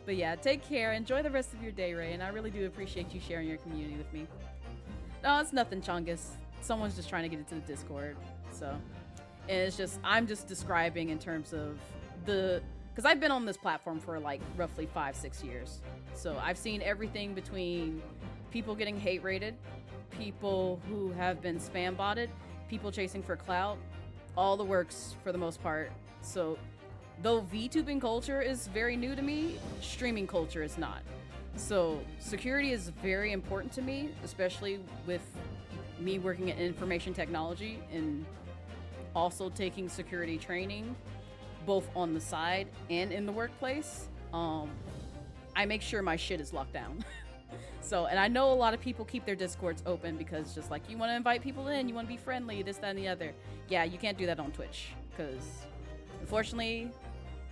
But yeah, take care. Enjoy the rest of your day, Ray. And I really do appreciate you sharing your community with me. No, it's nothing, Chungus. Someone's just trying to get into the Discord. So, and it's just, I'm just describing in terms of because I've been on this platform for like roughly 5-6 years. So I've seen everything between people getting hate rated, people who have been spam botted, people chasing for clout, all the works for the most part. So though VTubing culture is very new to me, streaming culture is not. So security is very important to me, especially with me working in information technology and also taking security training, both on the side and in the workplace. I make sure my shit is locked down. So, and I know a lot of people keep their Discords open because just like you want to invite people in, you want to be friendly, this, that, and the other. Yeah, you can't do that on Twitch because unfortunately,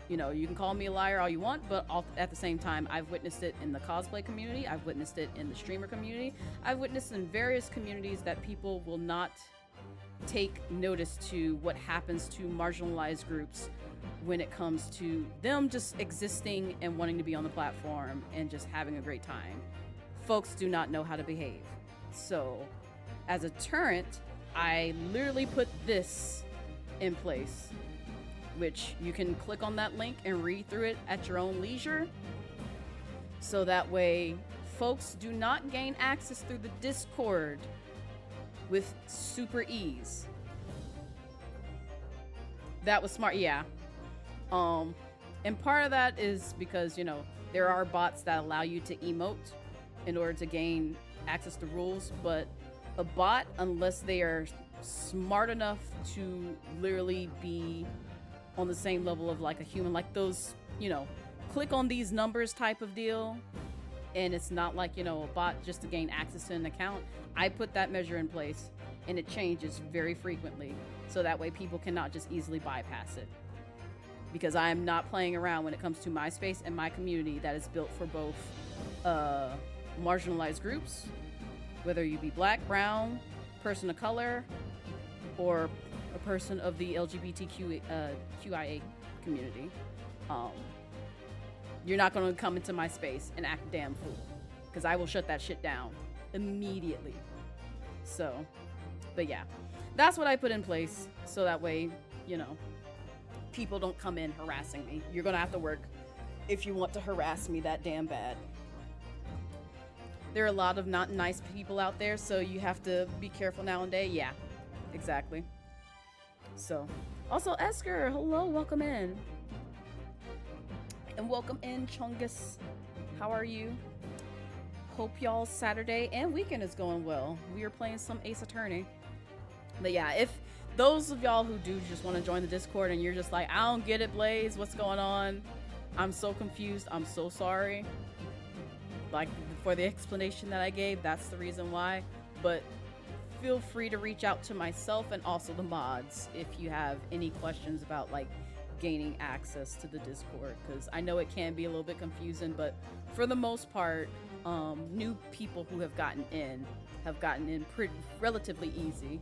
you know, you can call me a liar all you want, but at the same time, I've witnessed it in the cosplay community. I've witnessed it in the streamer community. I've witnessed in various communities that people will not take notice to what happens to marginalized groups when it comes to them just existing and wanting to be on the platform and just having a great time. Folks do not know how to behave. So, as a deterrent, I literally put this in place, which you can click on that link and read through it at your own leisure. So that way, folks do not gain access through the Discord with super ease. That was smart, yeah. And part of that is because, you know, there are bots that allow you to emote in order to gain access to rules, but a bot, unless they are smart enough to literally be on the same level of like a human, like those, you know, click on these numbers type of deal, and it's not like, you know, a bot just to gain access to an account. I put that measure in place and it changes very frequently, so that way people cannot just easily bypass it. Because I'm not playing around when it comes to my space and my community that is built for both marginalized groups, whether you be black, brown, person of color, or a person of the LGBTQIA community. You're not going to come into my space and act a damn fool, because I will shut that shit down immediately. So, but yeah, that's what I put in place, so that way, you know, people don't come in harassing me. You're gonna have to work if you want to harass me that damn bad. There are a lot of not nice people out there, so you have to be careful nowadays. Yeah, exactly. So, also Esker, hello, welcome in. And welcome in, Chungus. How are you? Hope y'all's Saturday and weekend is going well. We are playing some Ace Attorney. But yeah, if those of y'all who do just want to join the Discord and you're just like, I don't get it, Blaze, what's going on? I'm so confused. I'm so sorry. Like, for the explanation that I gave, that's the reason why. But feel free to reach out to myself and also the mods if you have any questions about like gaining access to the Discord, because I know it can be a little bit confusing, but for the most part, new people who have gotten in pretty relatively easy,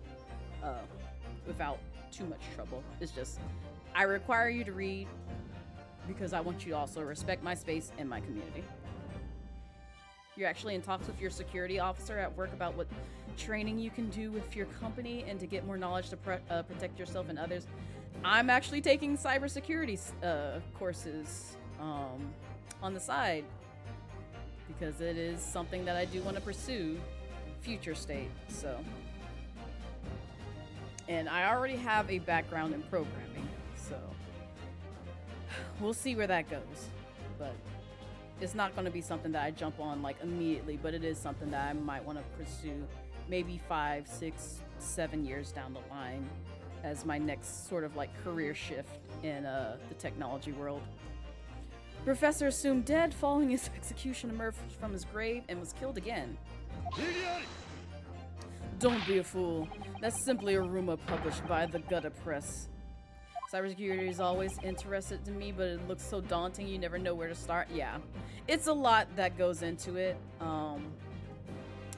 without too much trouble. It's just, I require you to read because I want you to also respect my space and my community. You're actually in talks with your security officer at work about what training you can do with your company and to get more knowledge to protect yourself and others. I'm actually taking cybersecurity courses on the side because it is something that I do want to pursue future state. So, and I already have a background in programming, so we'll see where that goes. But it's not going to be something that I jump on like immediately, but it is something that I might want to pursue maybe 5, 6, 7 years down the line as my next sort of like career shift in the technology world. Professor assumed dead following his execution emerged from his grave and was killed again. Don't be a fool. That's simply a rumor published by the Gutter Press. Cybersecurity is always interested to me, but it looks so daunting you never know where to start. Yeah, it's a lot that goes into it.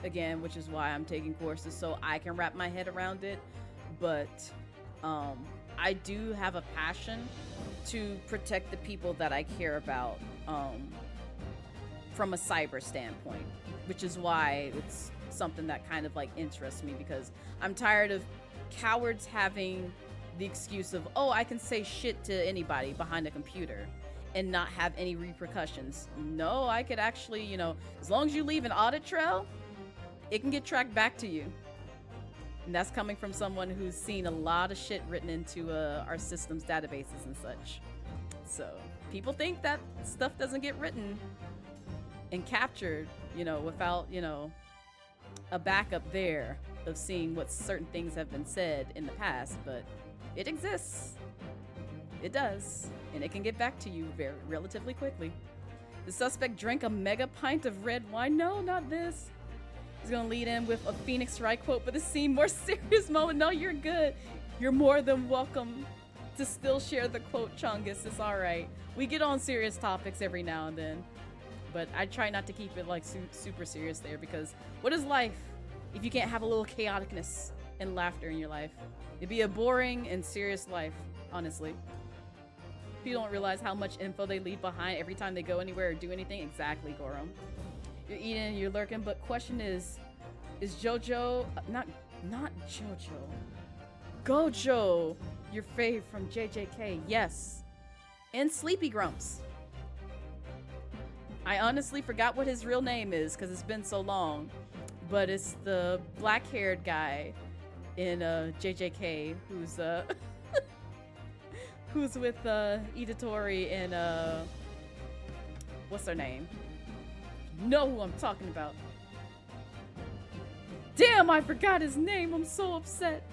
Again, which is why I'm taking courses so I can wrap my head around it. But I do have a passion to protect the people that I care about from a cyber standpoint, which is why it's something that kind of like interests me, because I'm tired of cowards having the excuse of, oh, I can say shit to anybody behind a computer and not have any repercussions. No, I could actually, you know, as long as you leave an audit trail, it can get tracked back to you. And that's coming from someone who's seen a lot of shit written into our systems, databases, and such. So people think that stuff doesn't get written and captured, you know, without, you know, a backup there of seeing what certain things have been said in the past, but it exists. It does, and it can get back to you relatively quickly. The suspect drank a mega pint of red wine. No, not this. He's gonna lead in with a Phoenix Wright quote, but the scene more serious moment. No, you're good. You're more than welcome to still share the quote, Chungus. It's all right. We get on serious topics every now and then, but I try not to keep it like super serious there, because what is life if you can't have a little chaoticness and laughter in your life? It'd be a boring and serious life, honestly. People don't realize how much info they leave behind every time they go anywhere or do anything. Exactly, Gorum. You're eating, you're lurking, but question is JoJo, not JoJo, Gojo your fave from JJK? Yes. And Sleepy Grumps. I honestly forgot what his real name is because it's been so long, but it's the black-haired guy in JJK who's who's with Itadori and what's her name? Know who I'm talking about. Damn, I forgot his name. I'm so upset.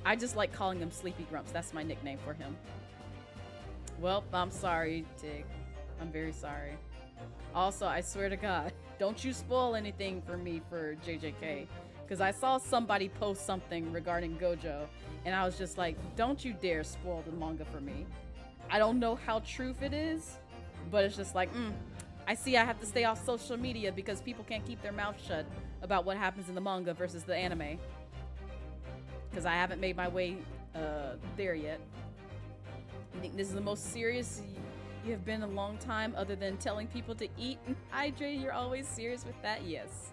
I just like calling him Sleepy Grumps. That's my nickname for him. Well, I'm sorry, Tig. I'm very sorry. Also, I swear to God, don't you spoil anything for me for JJK. Because I saw somebody post something regarding Gojo, and I was just like, don't you dare spoil the manga for me. I don't know how true it is, but it's just like, I see I have to stay off social media because people can't keep their mouth shut about what happens in the manga versus the anime. Because I haven't made my way there yet. I think this is the most serious you have been in a long time, other than telling people to eat and hydrate. You're always serious with that? Yes.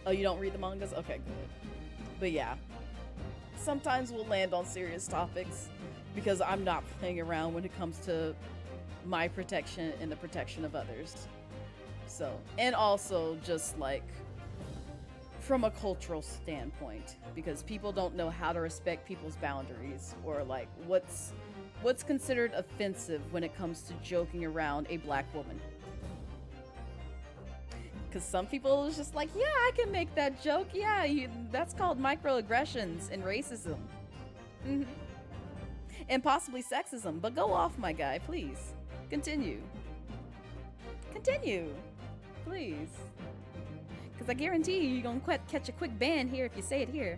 Oh, you don't read the mangas? Okay, good. But yeah. Sometimes we'll land on serious topics because I'm not playing around when it comes to my protection and the protection of others. So, and also just like from a cultural standpoint, because people don't know how to respect people's boundaries, or like what's considered offensive when it comes to joking around a black woman. Because some people is just like, yeah, I can make that joke. Yeah, that's called microaggressions and racism. Mm-hmm. And possibly sexism. But go off, my guy, please. Continue. Continue. Please. Because I guarantee you, you're going to catch a quick ban here if you say it here.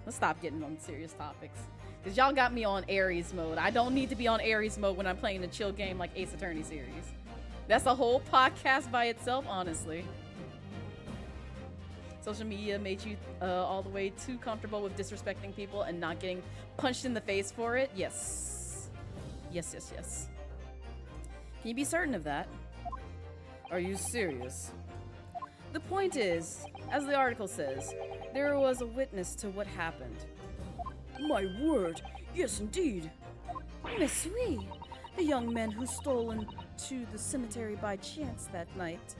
Let's stop getting on serious topics. Because y'all got me on Aries mode. I don't need to be on Aries mode when I'm playing a chill game like Ace Attorney series. That's a whole podcast by itself, honestly. Social media made you all the way too comfortable with disrespecting people and not getting punched in the face for it? Yes. Yes, yes, yes. Can you be certain of that? Are you serious? The point is, as the article says, there was a witness to what happened. My word, yes indeed. Miss Wee, the young man who stole into the cemetery by chance that night.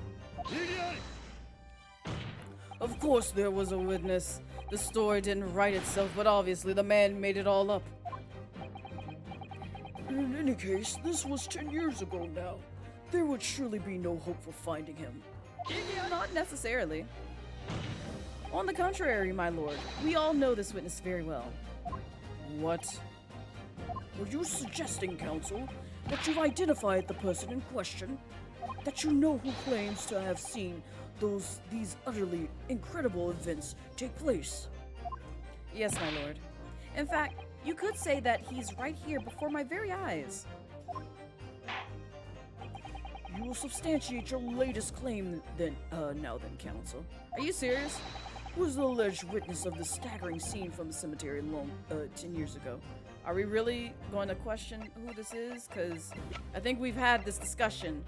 Of course there was a witness. The story didn't write itself, but obviously the man made it all up. In any case, this was 10 years ago now. There would surely be no hope for finding him. Not necessarily. On the contrary, my lord, we all know this witness very well. What? Were you suggesting, counsel, that you've identified the person in question? That you know who claims to have seen these utterly incredible events take place? Yes, my lord. In fact, you could say that he's right here before my very eyes. You will substantiate your latest claim now then, counsel. Are you serious? Was the alleged witness of the staggering scene from the cemetery 10 years ago. Are we really going to question who this is? Because I think we've had this discussion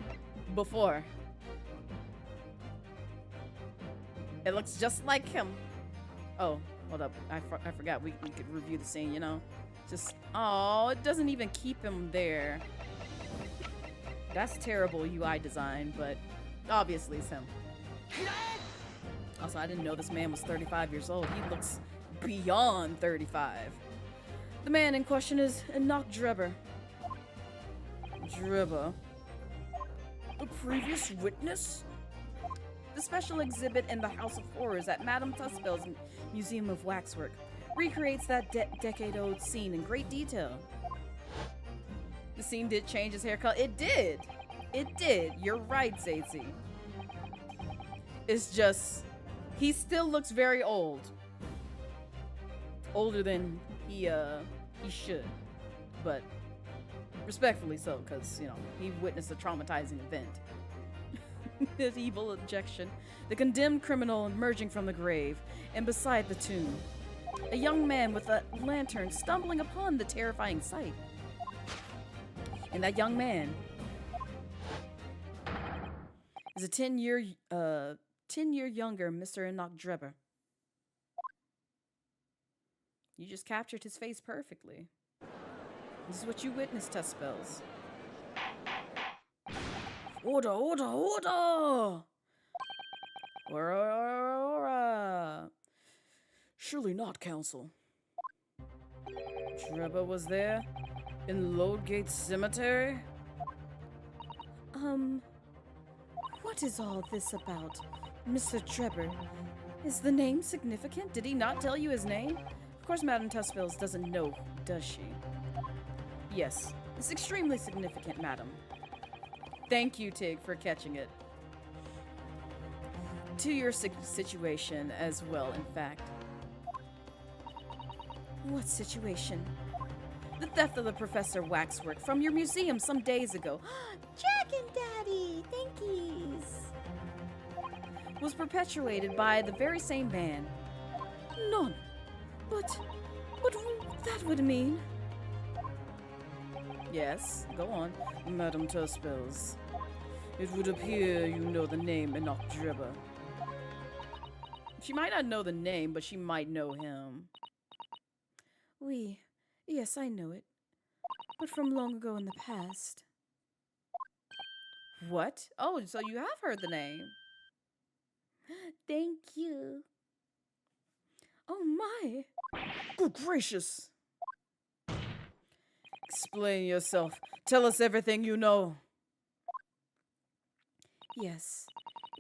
before. It looks just like him. Oh, hold up. I forgot we could review the scene, you know? Just, oh, it doesn't even keep him there. That's terrible UI design, but obviously it's him. Also, I didn't know this man was 35 years old. He looks beyond 35. The man in question is Enoch Drebber. Drebber? The previous witness? The special exhibit in the House of Horrors at Madame Tussauds Museum of Waxwork recreates that decade-old scene in great detail. The scene did change his haircut. It did. It did. You're right, Zaitzi. It's just, he still looks very old. Older than he should. But respectfully so, because, you know, he witnessed a traumatizing event. His evil objection. The condemned criminal emerging from the grave, and beside the tomb, a young man with a lantern stumbling upon the terrifying sight. And that young man is a 10-year younger Mr. Enoch Drebber. You just captured his face perfectly. This is what you witnessed, Tussauds. Order, order, order! Order. Surely not, counsel. Drebber was there? In Lodgate Cemetery? What is all this about, Mr. Drebber? Is the name significant? Did he not tell you his name? Of course Madame Tussauds doesn't know, does she? Yes, it's extremely significant, madam. Thank you, Tig, for catching it. To your situation as well, in fact. What situation? The theft of the Professor Waxwork from your museum some days ago. Dragon Daddy, thankies. Was perpetuated by the very same man. None. But that would mean... Yes, go on. Madame Tussauds. It would appear you know the name Enoch Drebber. She might not know the name, but she might know him. Oui. Yes, I know it. But from long ago in the past. What? Oh, so you have heard the name. Thank you. Oh my. Good gracious. Explain yourself. Tell us everything you know. Yes.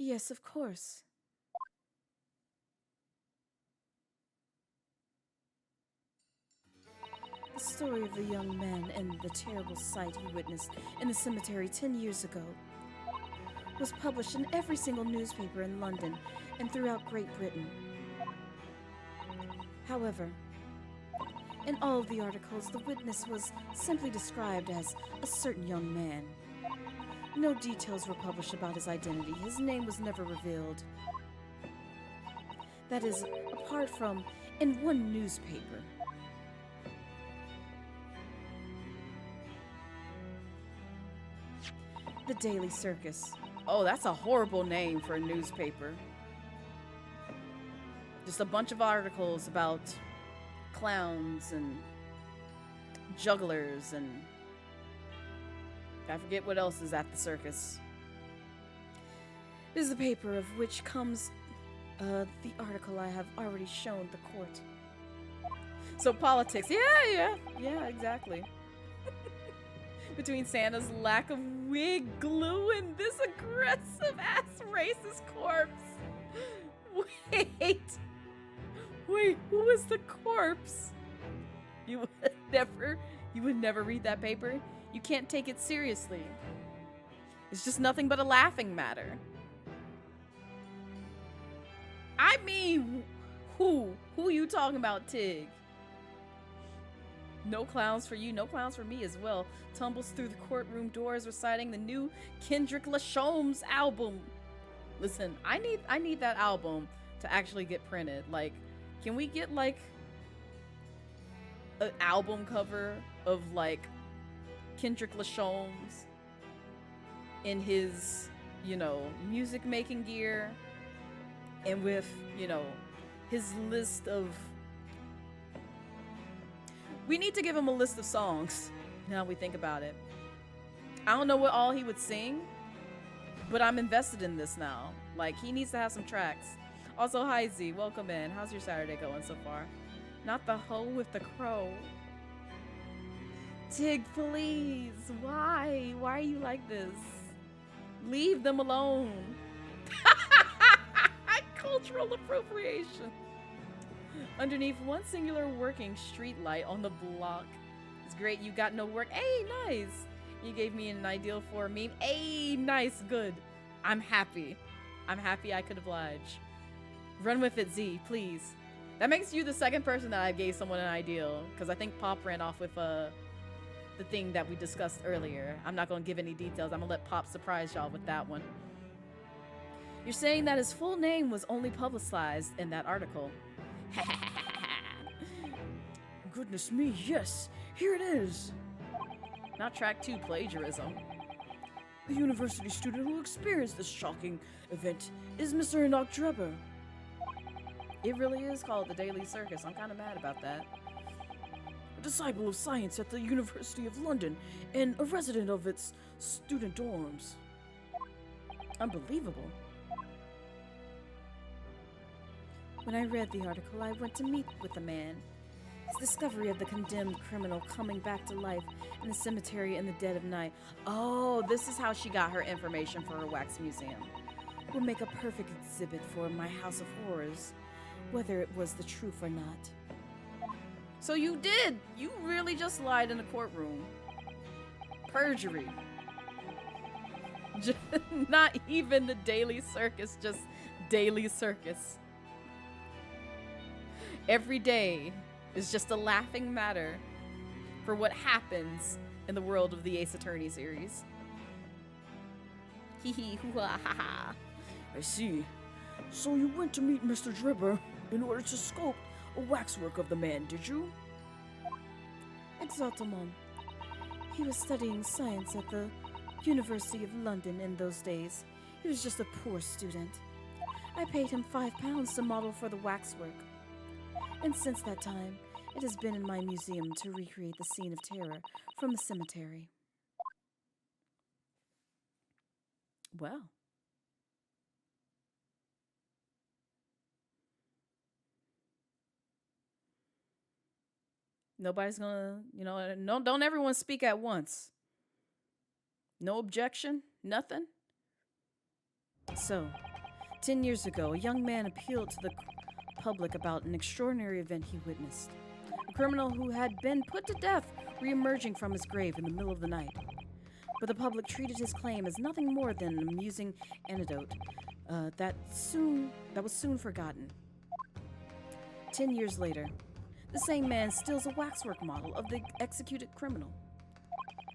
Yes, of course. The story of the young man and the terrible sight he witnessed in the cemetery 10 years ago was published in every single newspaper in London and throughout Great Britain. However, in all of the articles, the witness was simply described as a certain young man. No details were published about his identity. His name was never revealed. That is, apart from in one newspaper. The Daily Circus. Oh, that's a horrible name for a newspaper. Just a bunch of articles about clowns and jugglers and I forget what else is at the circus. This is the paper of which comes the article I have already shown the court. So politics. Yeah, exactly. Between Santa's lack of wig glue and this aggressive-ass racist corpse. Wait, who is the corpse? You would never read that paper? You can't take it seriously. It's just nothing but a laughing matter. I mean, who? Who are you talking about, Tig? No clowns for you, no clowns for me as well. Tumbles through the courtroom doors reciting the new Kendrick Lachamp's album. Listen, I need that album to actually get printed. Like, can we get like an album cover of like Kendrick Lachamp's in his, music making gear and with, his list of... We need to give him a list of songs, now we think about it. I don't know what all he would sing, but I'm invested in this now. Like, he needs to have some tracks. Also, hi Z, welcome in. How's your Saturday going so far? Not the hoe with the crow. Tig, please. Why? Why are you like this? Leave them alone. Cultural appropriation. Underneath one singular working street light on the block. It's great you got no work. Hey, nice. You gave me an ideal for a meme. Hey, nice, good. I'm happy. I'm happy I could oblige. Run with it, Z, please. That makes you the second person that I gave someone an ideal, because I think Pop ran off with the thing that we discussed earlier. I'm not going to give any details. I'm going to let Pop surprise y'all with that one. You're saying that his full name was only publicized in that article. Goodness me, yes. Here it is. Not track 2 plagiarism. The university student who experienced this shocking event is Mr. Enoch Drebber. It really is called the Daily Circus. I'm kind of mad about that. A disciple of science at the University of London and a resident of its student dorms. Unbelievable. When I read the article, I went to meet with the man. His discovery of the condemned criminal coming back to life in the cemetery in the dead of night. Oh, this is how she got her information for her wax museum. Will make a perfect exhibit for my House of Horrors, whether it was the truth or not. So you did! You really just lied in the courtroom. Perjury. Not even the Daily Circus, just Daily Circus. Every day is just a laughing matter for what happens in the world of the Ace Attorney series. Hee hee hoo ha ha ha. I see. So you went to meet Mr. Drebber in order to sculpt a waxwork of the man, did you? Exactement. He was studying science at the University of London in those days. He was just a poor student. I paid him £5 to model for the waxwork. And since that time, it has been in my museum to recreate the scene of terror from the cemetery. Well. Nobody's gonna, no, don't everyone speak at once. No objection? Nothing? So, 10 years ago, a young man appealed to the public about an extraordinary event he witnessed. A criminal who had been put to death re-emerging from his grave in the middle of the night. But the public treated his claim as nothing more than an amusing anecdote that was soon forgotten. 10 years later, the same man steals a waxwork model of the executed criminal,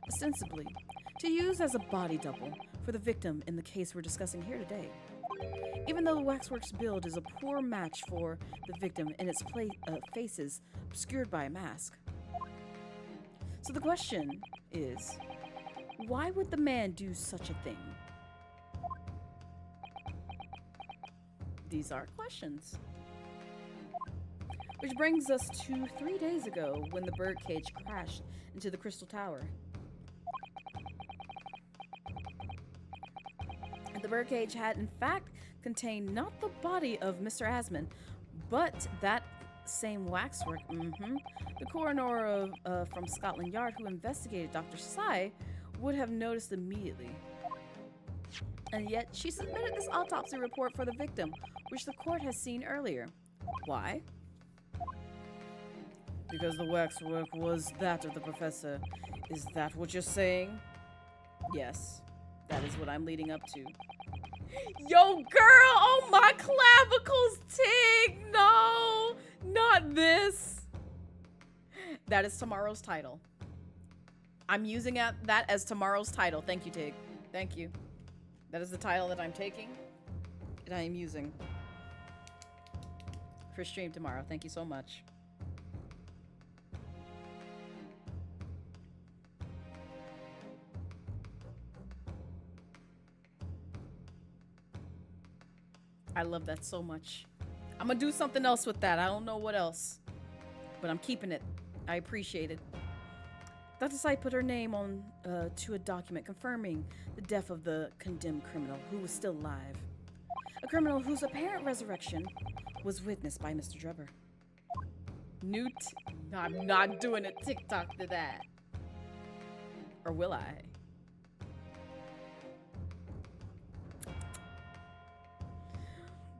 ostensibly to use as a body double for the victim in the case we're discussing here today. Even though the waxwork's build is a poor match for the victim and its face is obscured by a mask. So the question is, why would the man do such a thing? These are questions. Which brings us to 3 days ago when the birdcage crashed into the Crystal Tower. The birdcage had in fact contained not the body of Mr. Asman, but that same waxwork. The coroner from Scotland Yard who investigated Dr. Sai would have noticed immediately. And yet she submitted this autopsy report for the victim, which the court has seen earlier. Why? Because the waxwork was that of the professor. Is that what you're saying? Yes, that is what I'm leading up to. Yo, girl! Oh, my clavicles, Tig! No! Not this! That is tomorrow's title. I'm using that as tomorrow's title. Thank you, Tig. Thank you. That is the title that I'm taking and I am using for stream tomorrow. Thank you so much. I love that so much. I'm gonna do something else with that. I don't know what else, but I'm keeping it. I appreciate it. Dr. Sai put her name on to a document confirming the death of the condemned criminal who was still alive. A criminal whose apparent resurrection was witnessed by Mr. Drebber. Newt, I'm not doing a TikTok to that. Or will I?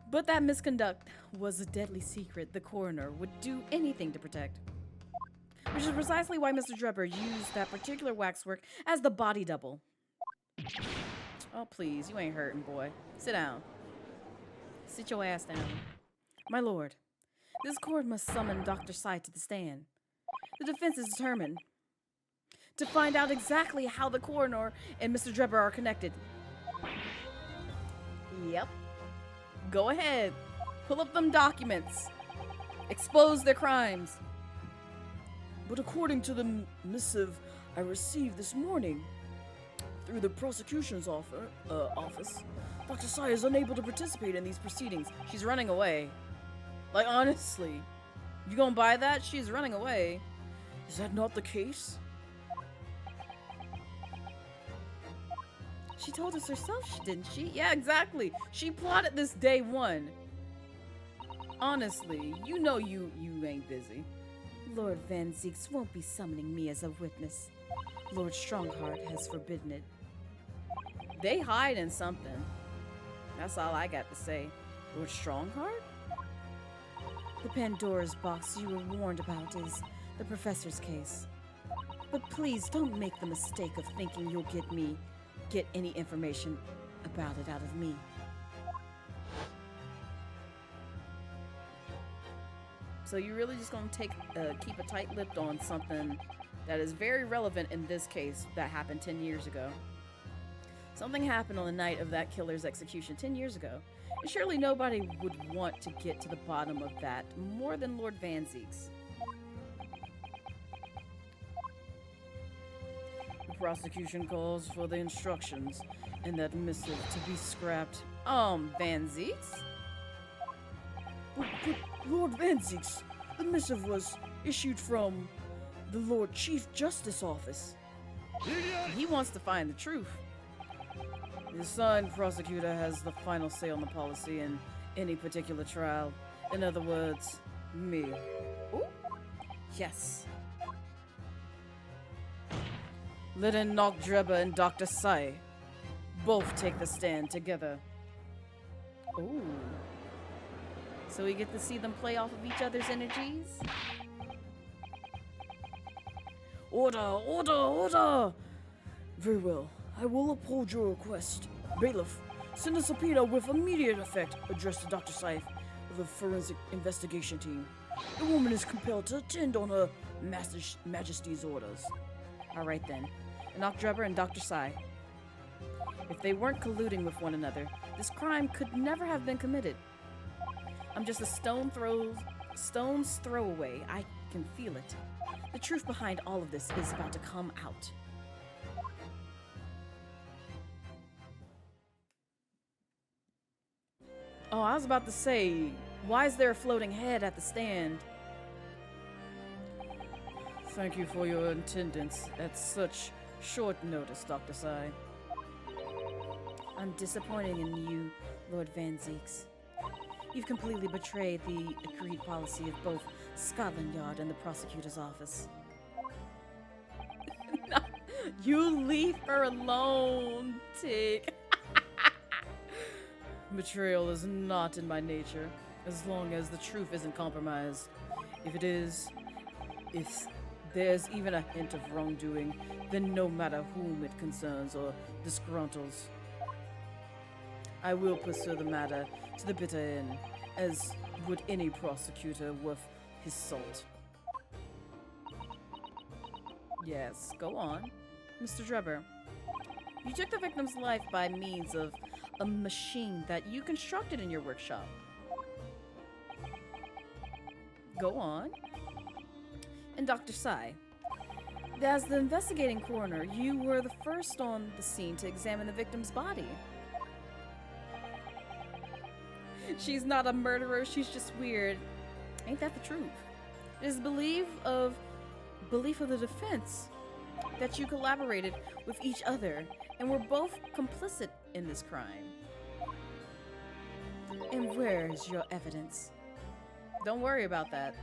But that misconduct was a deadly secret the coroner would do anything to protect. Which is precisely why Mr. Drebber used that particular waxwork as the body double. Oh, please, you ain't hurting, boy. Sit down. Sit your ass down. My lord, this court must summon Dr. Sai to the stand. The defense is determined to find out exactly how the coroner and Mr. Drebber are connected. Yep. Go ahead. Pull up them documents. Expose their crimes. But according to the missive I received this morning through the prosecution's office, Dr. Sai is unable to participate in these proceedings. She's running away. Like, honestly, you gonna buy that? She's running away. Is that not the case? She told us herself, didn't she? Yeah, exactly. She plotted this day one. Honestly, you know you ain't busy. Lord Van Zeeks won't be summoning me as a witness. Lord Strongheart has forbidden it. They hide in something. That's all I got to say. Lord Strongheart? The Pandora's box you were warned about is the professor's case. But please don't make the mistake of thinking you'll get any information about it out of me. So you're really just gonna keep a tight-lipped on something that is very relevant in this case that happened 10 years ago. Something happened on the night of that killer's execution 10 years ago, and surely nobody would want to get to the bottom of that more than Lord Van Zeeks. The prosecution calls for the instructions in that missive to be scrapped. Van Zeeks? But Lord Van Zeeks, the missive was issued from the Lord Chief Justice Office. He wants to find the truth. The assigned prosecutor has the final say on the policy in any particular trial. In other words, me. Ooh. Yes. Let in Drebber and Dr. Sai both take the stand together. Oh. So we get to see them play off of each other's energies? Order! Order! Order! Very well. I will uphold your request. Bailiff, send a subpoena with immediate effect addressed to Dr. Scythe of the Forensic Investigation Team. The woman is compelled to attend on her Majesty's orders. Alright then. Enoch Drebber and Dr. Scythe. If they weren't colluding with one another, this crime could never have been committed. I'm just a stone's throw away. I can feel it. The truth behind all of this is about to come out. Oh, I was about to say, why is there a floating head at the stand? Thank you for your attendance at such short notice, Dr. Sai. I'm disappointed in you, Lord Van Zeeks. You've completely betrayed the agreed policy of both Scotland Yard and the prosecutor's office. No, you leave her alone, Tig. Betrayal is not in my nature, as long as the truth isn't compromised. If it is, if there's even a hint of wrongdoing, then no matter whom it concerns or disgruntles, I will pursue the matter to the bitter end, as would any prosecutor worth his salt. Yes, go on. Mr. Drebber, you took the victim's life by means of a machine that you constructed in your workshop. Go on. And Dr. Sai, as the investigating coroner, you were the first on the scene to examine the victim's body. She's not a murderer, she's just weird. Ain't that the truth? It is belief of the defense that you collaborated with each other and were both complicit in this crime. And where is your evidence? Don't worry about that.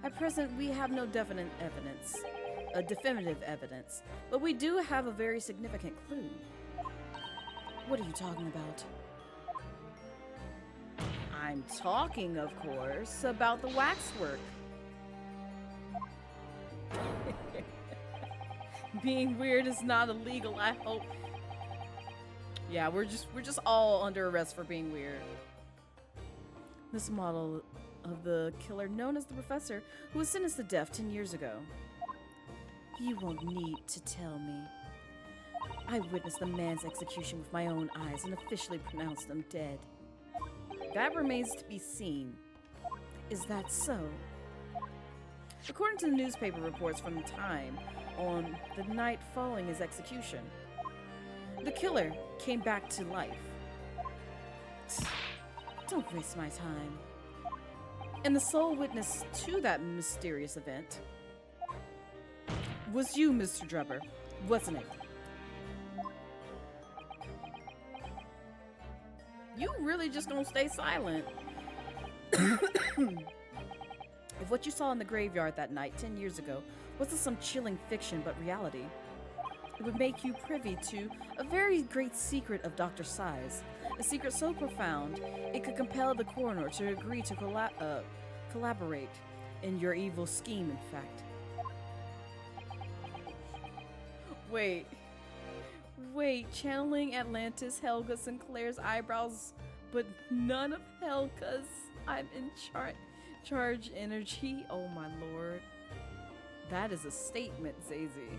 At present, we have no definitive evidence, but we do have a very significant clue. What are you talking about? I'm talking, of course, about the waxwork. Being weird is not illegal, I hope. Yeah, we're just all under arrest for being weird. This model of the killer known as the Professor, who was sentenced to death 10 years ago. You won't need to tell me. I witnessed the man's execution with my own eyes and officially pronounced him dead. That remains to be seen. Is that so? According to the newspaper reports from the time, on the night following his execution, the killer came back to life. Don't waste my time. And the sole witness to that mysterious event was you, Mr. Drebber, wasn't it? You really just gonna stay silent. If what you saw in the graveyard that night 10 years ago wasn't some chilling fiction but reality, it would make you privy to a very great secret of Dr. Sai's. A secret so profound, it could compel the coroner to agree to collaborate in your evil scheme, in fact. Wait, channeling Atlantis, Helga Sinclair's eyebrows, but none of Helga's. I'm in charge energy. Oh my lord. That is a statement, Zazie.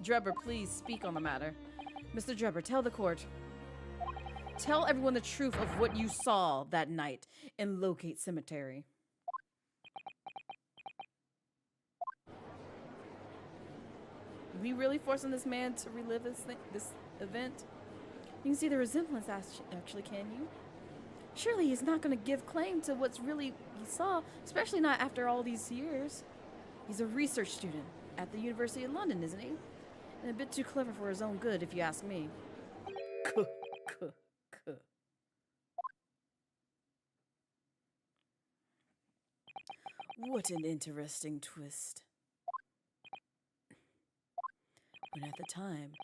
Drebber, please speak on the matter. Mr. Drebber, tell the court. Tell everyone the truth of what you saw that night in Locate Cemetery. We really forcing this man to relive this event? You can see the resemblance, actually, can you? Surely he's not going to give claim to what's really he saw, especially not after all these years. He's a research student at the University of London, isn't he? And a bit too clever for his own good, if you ask me. What an interesting twist. When at the time,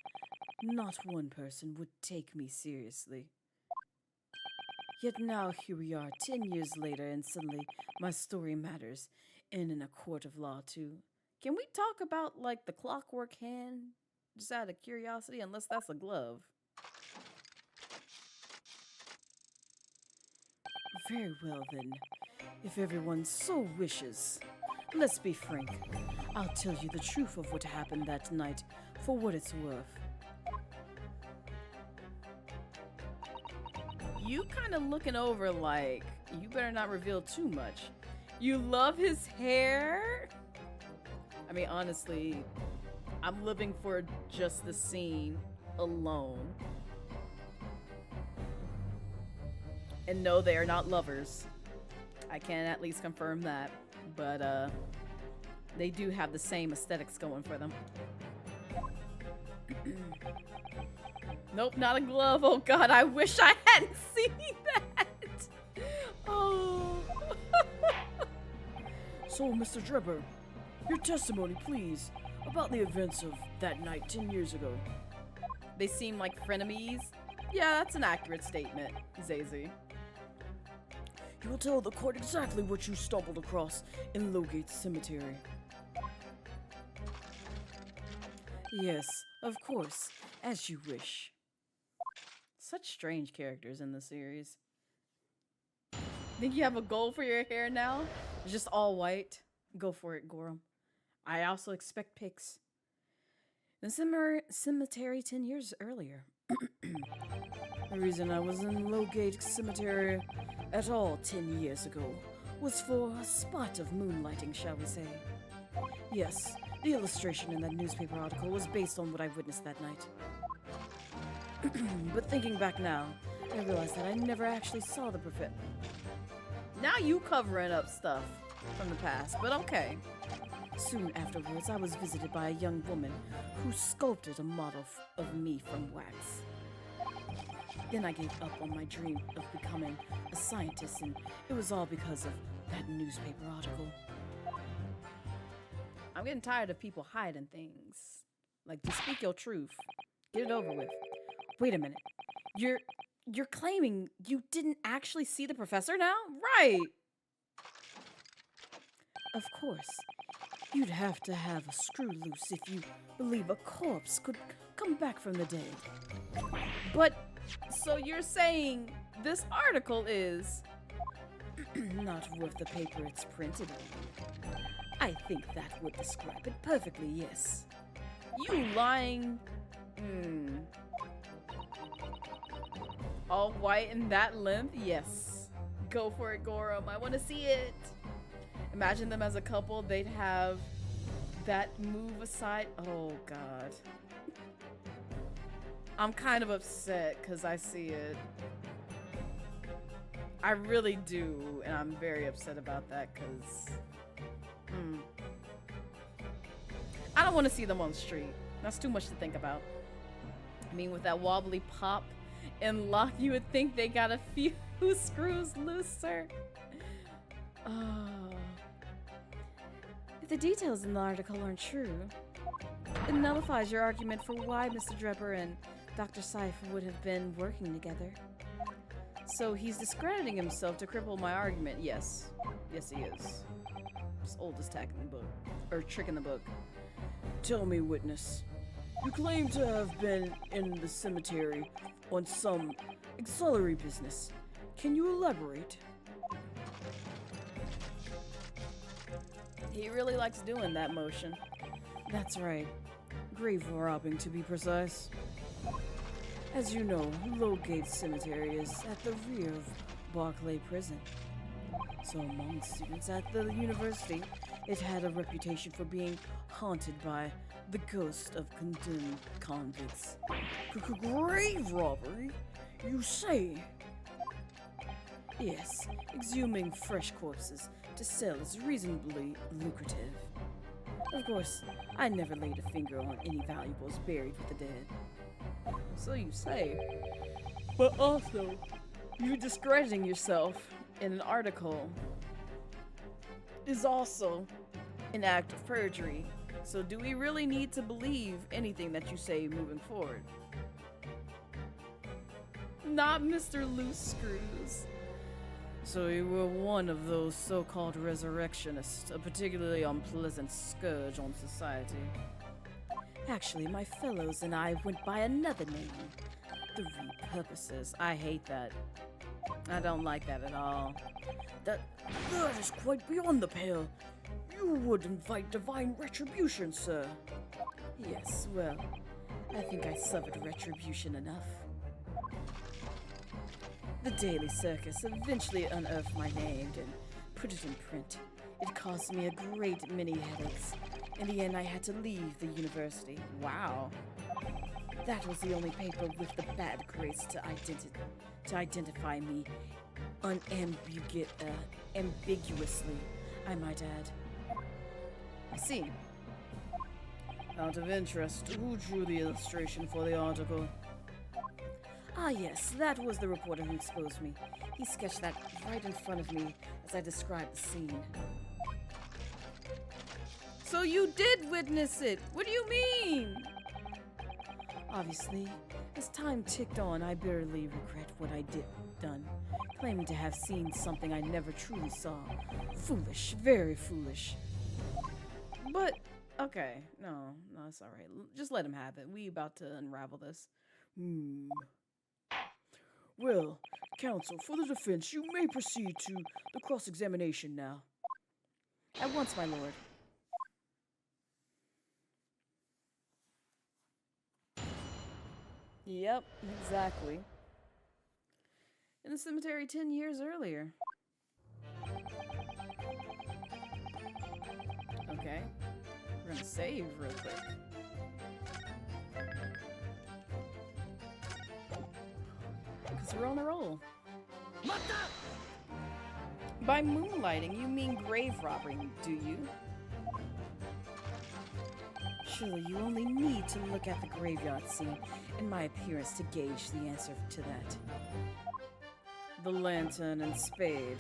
not one person would take me seriously. Yet now here we are, 10 years later, and suddenly my story matters, and in a court of law, too. Can we talk about, like, the clockwork hand? Just out of curiosity, unless that's a glove. Very well, then. If everyone so wishes. Let's be frank. I'll tell you the truth of what happened that night, for what it's worth. You kind of looking over like, you better not reveal too much. You love his hair? I mean, honestly, I'm living for just the scene alone. And no, they are not lovers. I can at least confirm that. But, they do have the same aesthetics going for them. Nope, not a glove. Oh god, I wish I hadn't seen that. Oh. So, Mr. Drebber, your testimony, please, about the events of that night 10 years ago. They seem like frenemies. Yeah, that's an accurate statement, Zazie. You will tell the court exactly what you stumbled across in Lowgate Cemetery. Yes, of course, as you wish. Such strange characters in the series. Think you have a goal for your hair now? It's just all white. Go for it, Gorham. I also expect pics. The cemetery 10 years earlier. The reason I was in Lowgate Cemetery at all 10 years ago was for a spot of moonlighting, shall we say. Yes, the illustration in that newspaper article was based on what I witnessed that night. But thinking back now, I realized that I never actually saw the prophet. Now you covering up stuff from the past, but okay. Soon afterwards, I was visited by a young woman who sculpted a model of me from wax. Then I gave up on my dream of becoming a scientist, and it was all because of that newspaper article. I'm getting tired of people hiding things. Like, just speak your truth. Get it over with. Wait a minute. You're claiming you didn't actually see the professor now? Right. Of course. You'd have to have a screw loose if you believe a corpse could come back from the dead. But, so you're saying this article is not worth the paper it's printed on? I think that would describe it perfectly, yes. You lying? All white and that length? Yes. Go for it, Gorham. I want to see it. Imagine them as a couple. They'd have that move aside. Oh, God. I'm kind of upset because I see it. I really do. And I'm very upset about that because... I don't want to see them on the street. That's too much to think about. I mean, with that wobbly pop and lock, you would think they got a few screws looser. Oh. If the details in the article aren't true, it nullifies your argument for why Mr. Drebber and Dr. Seif would have been working together. So he's discrediting himself to cripple my argument. Yes. Yes, he is. It's oldest tack in the book. Or trick in the book. Tell me, witness. You claim to have been in the cemetery on some auxiliary business. Can you elaborate? He really likes doing that motion. That's right. Grave robbing, to be precise. As you know, Lowgate Cemetery is at the rear of Barclay Prison. So among students at the university, it had a reputation for being haunted by the ghost of condemned convicts. Grave robbery, you say? Yes, exhuming fresh corpses to sell is reasonably lucrative. Of course, I never laid a finger on any valuables buried with the dead. So you say. But also, you discrediting yourself in an article is also an act of perjury. So do we really need to believe anything that you say moving forward? not Mr. Loose Screws. So you were one of those so-called resurrectionists, a particularly unpleasant scourge on society. Actually, my fellows and I went by another name. The Repurposers. I hate that. I don't like that at all. That is quite beyond the pale. You would invite divine retribution, sir. Yes, well, I think I suffered retribution enough. The Daily Circus eventually unearthed my name and put it in print. It caused me a great many headaches. In the end, I had to leave the university. Wow. That was the only paper with the bad grace to identify me ambiguously, I might add. I see. Out of interest, who drew the illustration for the article? Ah yes, that was the reporter who exposed me. He sketched that right in front of me as I described the scene. So you did witness it! What do you mean? Obviously, as time ticked on, I bitterly regret what I done, claiming to have seen something I never truly saw. Foolish, very foolish. But, okay, no, it's alright. Just let him have it. We about to unravel this. Well, counsel, for the defense, you may proceed to the cross-examination now. At once, my lord. Yep, exactly. In the cemetery 10 years earlier. Okay. We're gonna save real quick. Because we're on a roll. By moonlighting, you mean grave robbing, do you? Surely you only need to look at the graveyard scene and my appearance to gauge the answer to that. The lantern and spade.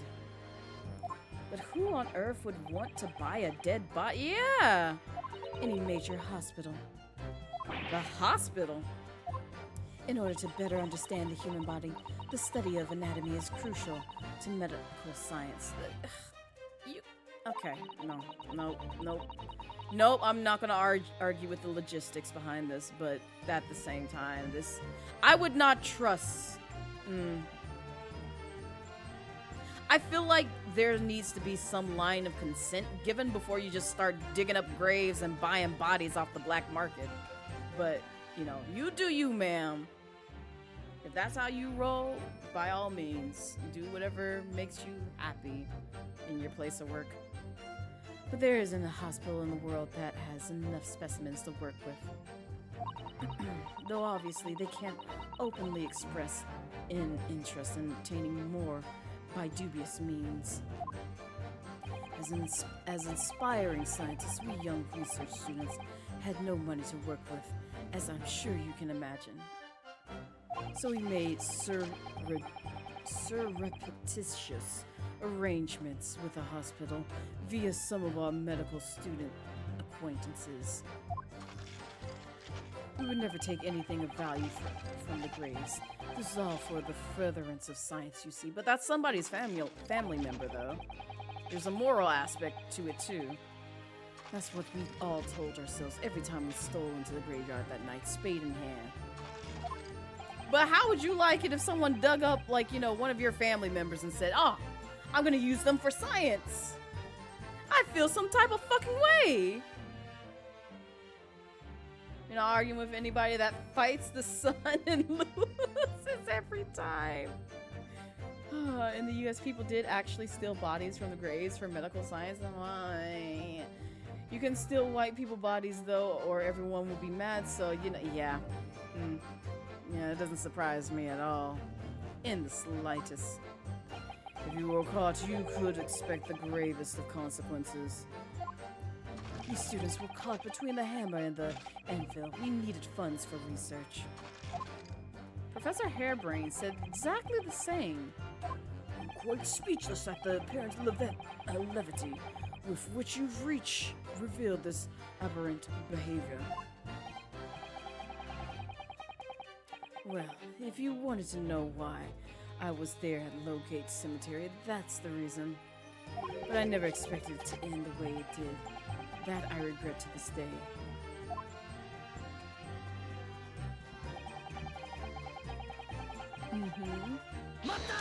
But who on earth would want to buy a dead body? Yeah! Any major hospital. The hospital? In order to better understand the human body, the study of anatomy is crucial to medical science. Okay, Nope, I'm not gonna argue with the logistics behind this, but at the same time, I would not trust. I feel like there needs to be some line of consent given before you just start digging up graves and buying bodies off the black market. But, you know, you do you, ma'am. If that's how you roll, by all means, do whatever makes you happy in your place of work. But there isn't a hospital in the world that has enough specimens to work with. Though obviously they can't openly express an interest in obtaining more by dubious means. As inspiring scientists, we young research students had no money to work with, as I'm sure you can imagine. So we made surreptitious arrangements with the hospital via some of our medical student acquaintances. We would never take anything of value from the graves. This is all for the furtherance of science, you see. But that's somebody's family member, though. There's a moral aspect to it, too. That's what we all told ourselves every time we stole into the graveyard that night, spade in hand. But how would you like it if someone dug up, like, you know, one of your family members and said, "Oh, I'm gonna use them for science"? I'd feel some type of fucking way. You know, arguing with anybody that fights the sun and loses every time. In the US, people did actually steal bodies from the graves for medical science. Why? You can steal white people bodies, though, or everyone will be mad, so, you know, yeah. Yeah, it doesn't surprise me at all. In the slightest. If you were caught, you could expect the gravest of consequences. These students were caught between the hammer and the anvil. We needed funds for research. Professor Hairbrain said exactly the same. I'm quite speechless at the apparent levity with which you've revealed this aberrant behavior. Well, if you wanted to know why I was there at Lowgate Cemetery, that's the reason. But I never expected it to end the way it did. That I regret to this day.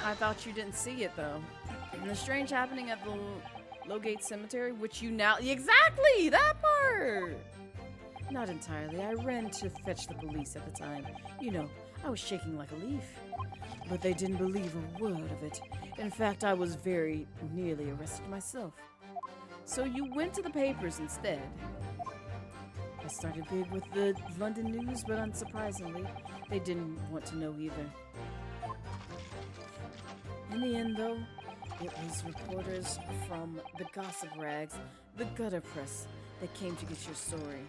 I thought you didn't see it, though. And the strange happening at the Lowgate Cemetery, which you now... Exactly! That part! Not entirely. I ran to fetch the police at the time. You know, I was shaking like a leaf. But they didn't believe a word of it. In fact, I was very nearly arrested myself. So you went to the papers instead. I started big with the London news, but unsurprisingly, they didn't want to know either. In the end, though, it was reporters from the gossip rags, the gutter press, that came to get your story.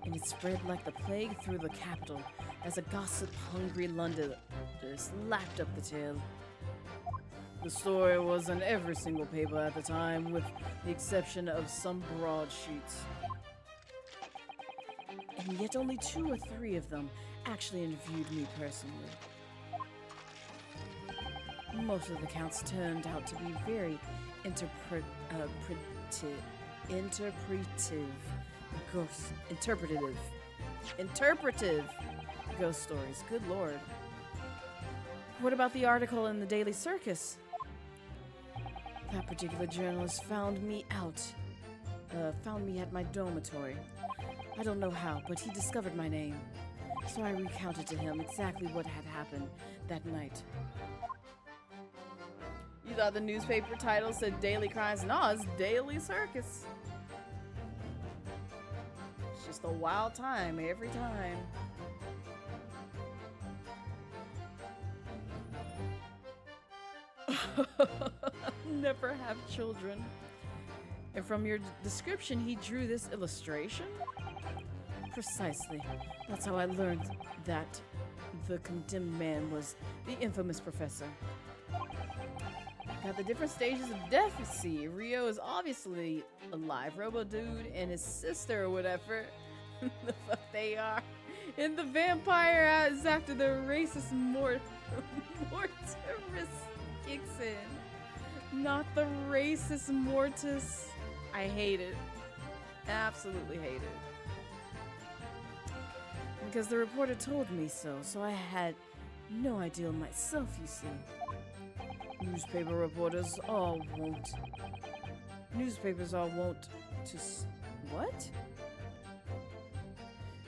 And it spread like the plague through the capital as a gossip-hungry Londoners lapped up the tale. The story was in every single paper at the time, with the exception of some broadsheets. And yet only 2 or 3 of them actually interviewed me personally. Most of the accounts turned out to be very interpretive ghost stories. Good lord. What about the article in the Daily Circus? That particular journalist found me at my dormitory. I don't know how, but he discovered my name. So I recounted to him exactly what had happened that night. You thought the newspaper title said Daily Crimes? No, it's Daily Circus. It's just a wild time every time. Never have children. And from your description, he drew this illustration? Precisely. That's how I learned that the condemned man was the infamous professor. Got the different stages of death, you see. Rio is obviously alive. Robo Dude and his sister or whatever the fuck they are. And the vampire is after the racist Mortimerus kicks in. Not the racist Mortis. I hate it. Absolutely hate it. Because the reporter told me so, so I had no idea myself, you see. Newspapers all won't to... What?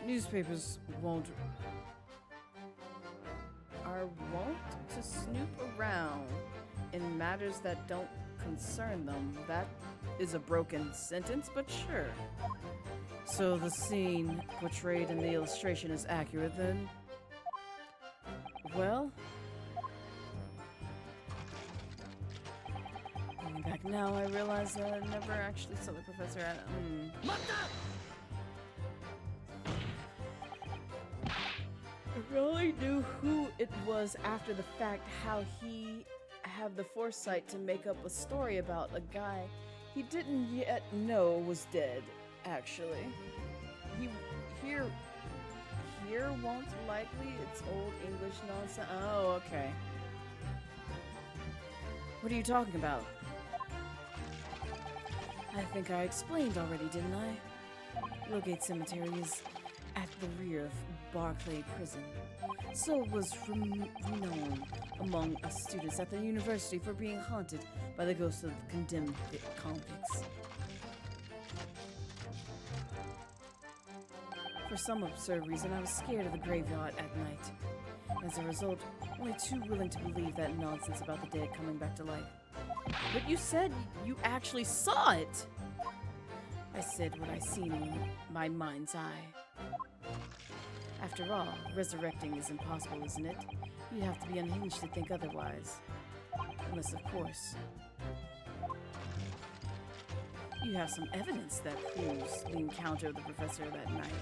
Newspapers won't to snoop around in matters that don't concern them. That is a broken sentence, but sure. So the scene portrayed in the illustration is accurate then? Well... Going back now, I realize that I never actually saw the professor at... I really knew who it was after the fact, how he had the foresight to make up a story about a guy he didn't yet know was dead, actually. Here won't likely, it's old English nonsense. Oh, okay. What are you talking about? I think I explained already, didn't I? Lowgate Cemetery is at the rear of Barclay Prison, so it was renowned among us students at the university for being haunted by the ghosts of condemned convicts. For some absurd reason, I was scared of the graveyard at night. As a result, only too willing to believe that nonsense about the dead coming back to life. But you said you actually saw it! I said what I seen in my mind's eye. After all, resurrecting is impossible, isn't it? You'd have to be unhinged to think otherwise. Unless, of course, you have some evidence that proves the encounter of the professor that night.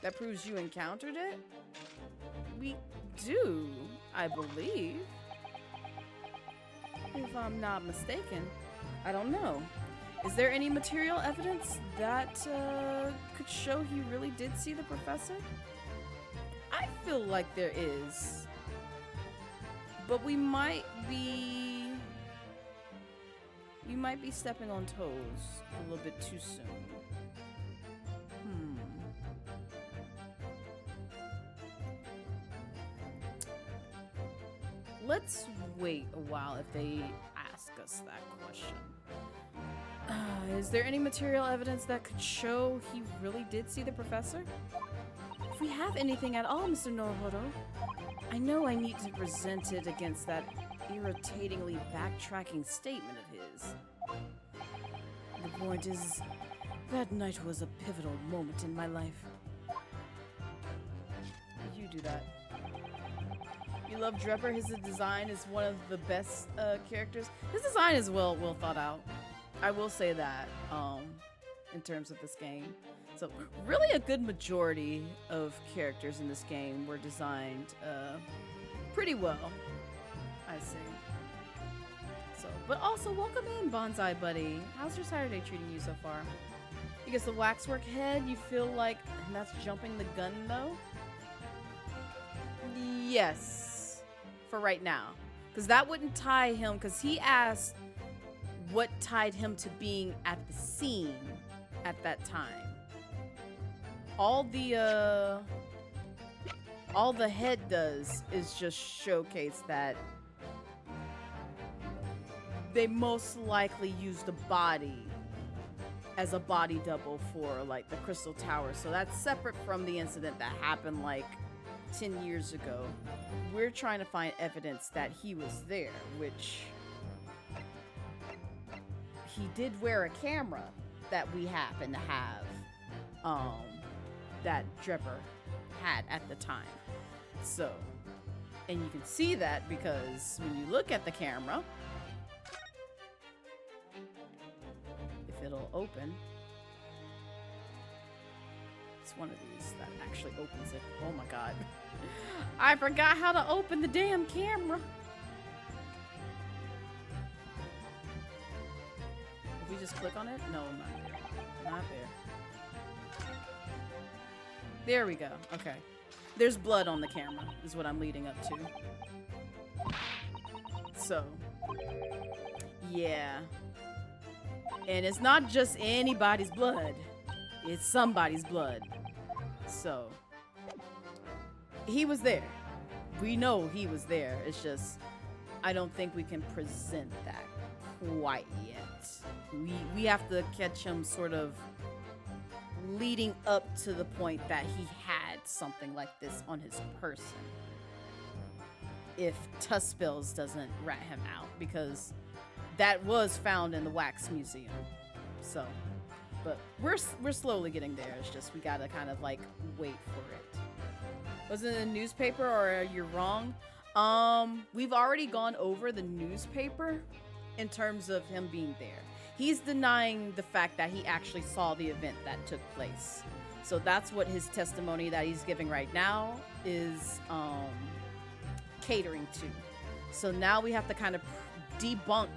That proves you encountered it? We do, I believe. If I'm not mistaken. I don't know. Is there any material evidence that could show he really did see the professor? I feel like there is. But we might be stepping on toes a little bit too soon. Let's wait a while if they ask us that question. Is there any material evidence that could show he really did see the professor? If we have anything at all, Mr. Noruhodo, I know I need to present it against that irritatingly backtracking statement of his. The point is, that night was a pivotal moment in my life. You do that. You love Drepper. His design is one of the best characters. His design is well thought out. I will say that in terms of this game. So really a good majority of characters in this game were designed pretty well, I say. So, but also welcome in, Bonsai Buddy. How's your Saturday treating you so far? You get the waxwork head. You feel like that's jumping the gun though? Yes, for right now. Because that wouldn't tie him, because he asked what tied him to being at the scene at that time. All the head does is just showcase that they most likely used the body as a body double for like the Crystal Tower. So that's separate from the incident that happened like 10 years ago. We're trying to find evidence that he was there, which he did wear a camera that we happen to have that Drepper had at the time. So, and you can see that because when you look at the camera, if it'll open, it's one of these that actually opens it. Oh my god. I forgot how to open the damn camera. If we just click on it? No, not there. Not there. There we go. Okay. There's blood on the camera, is what I'm leading up to. So, yeah. And it's not just anybody's blood. It's somebody's blood. So, he was there. We know he was there. It's just, I don't think we can present that quite yet. We have to catch him sort of leading up to the point that he had something like this on his person. If Tuspills doesn't rat him out, because that was found in the Wax Museum. So, but we're slowly getting there. It's just we gotta kind of like wait for it. Was it in the newspaper or you're wrong? We've already gone over the newspaper in terms of him being there. He's denying the fact that he actually saw the event that took place. So that's what his testimony that he's giving right now is catering to. So now we have to kind of debunk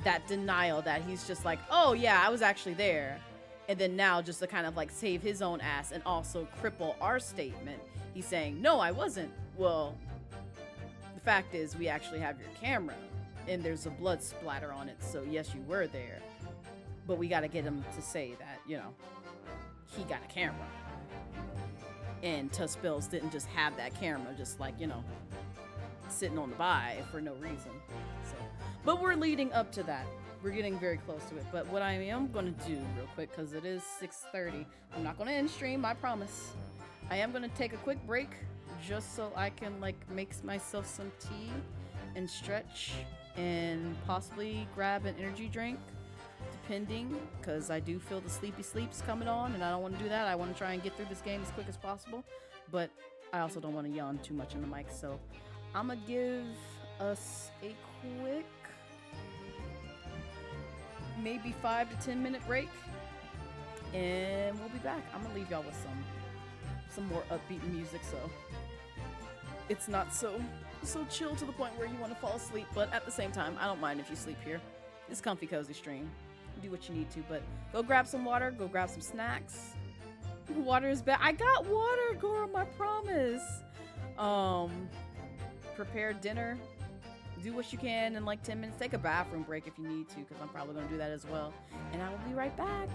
that denial that he's just like, oh yeah, I was actually there. And then now just to kind of like save his own ass and also cripple our statement, he's saying, no, I wasn't. Well, the fact is we actually have your camera. And there's a blood splatter on it, so yes, you were there. But we gotta get him to say that, you know, he got a camera. And Tuspills didn't just have that camera, just like, you know, sitting on the by for no reason. So, but we're leading up to that. We're getting very close to it. But what I am gonna do real quick, because it is 6:30, I'm not gonna end stream, I promise. I am gonna take a quick break, just so I can like make myself some tea and stretch and possibly grab an energy drink, depending, because I do feel the sleepy sleeps coming on and I don't want to do that. I want to try and get through this game as quick as possible, but I also don't want to yawn too much in the mic. So I'm gonna give us a quick maybe 5 to 10 minute break and we'll be back. I'm gonna leave y'all with some more upbeat music, so it's not so chill to the point where you want to fall asleep, but at the same time, I don't mind if you sleep here. It's comfy cozy stream. do what you need to, but go grab some water, go grab some snacks. Water is bad. I got water, Gorum, I promise. Prepare dinner. Do what you can in like 10 minutes. Take a bathroom break if you need to, because I'm probably going to do that as well. And I will be right back.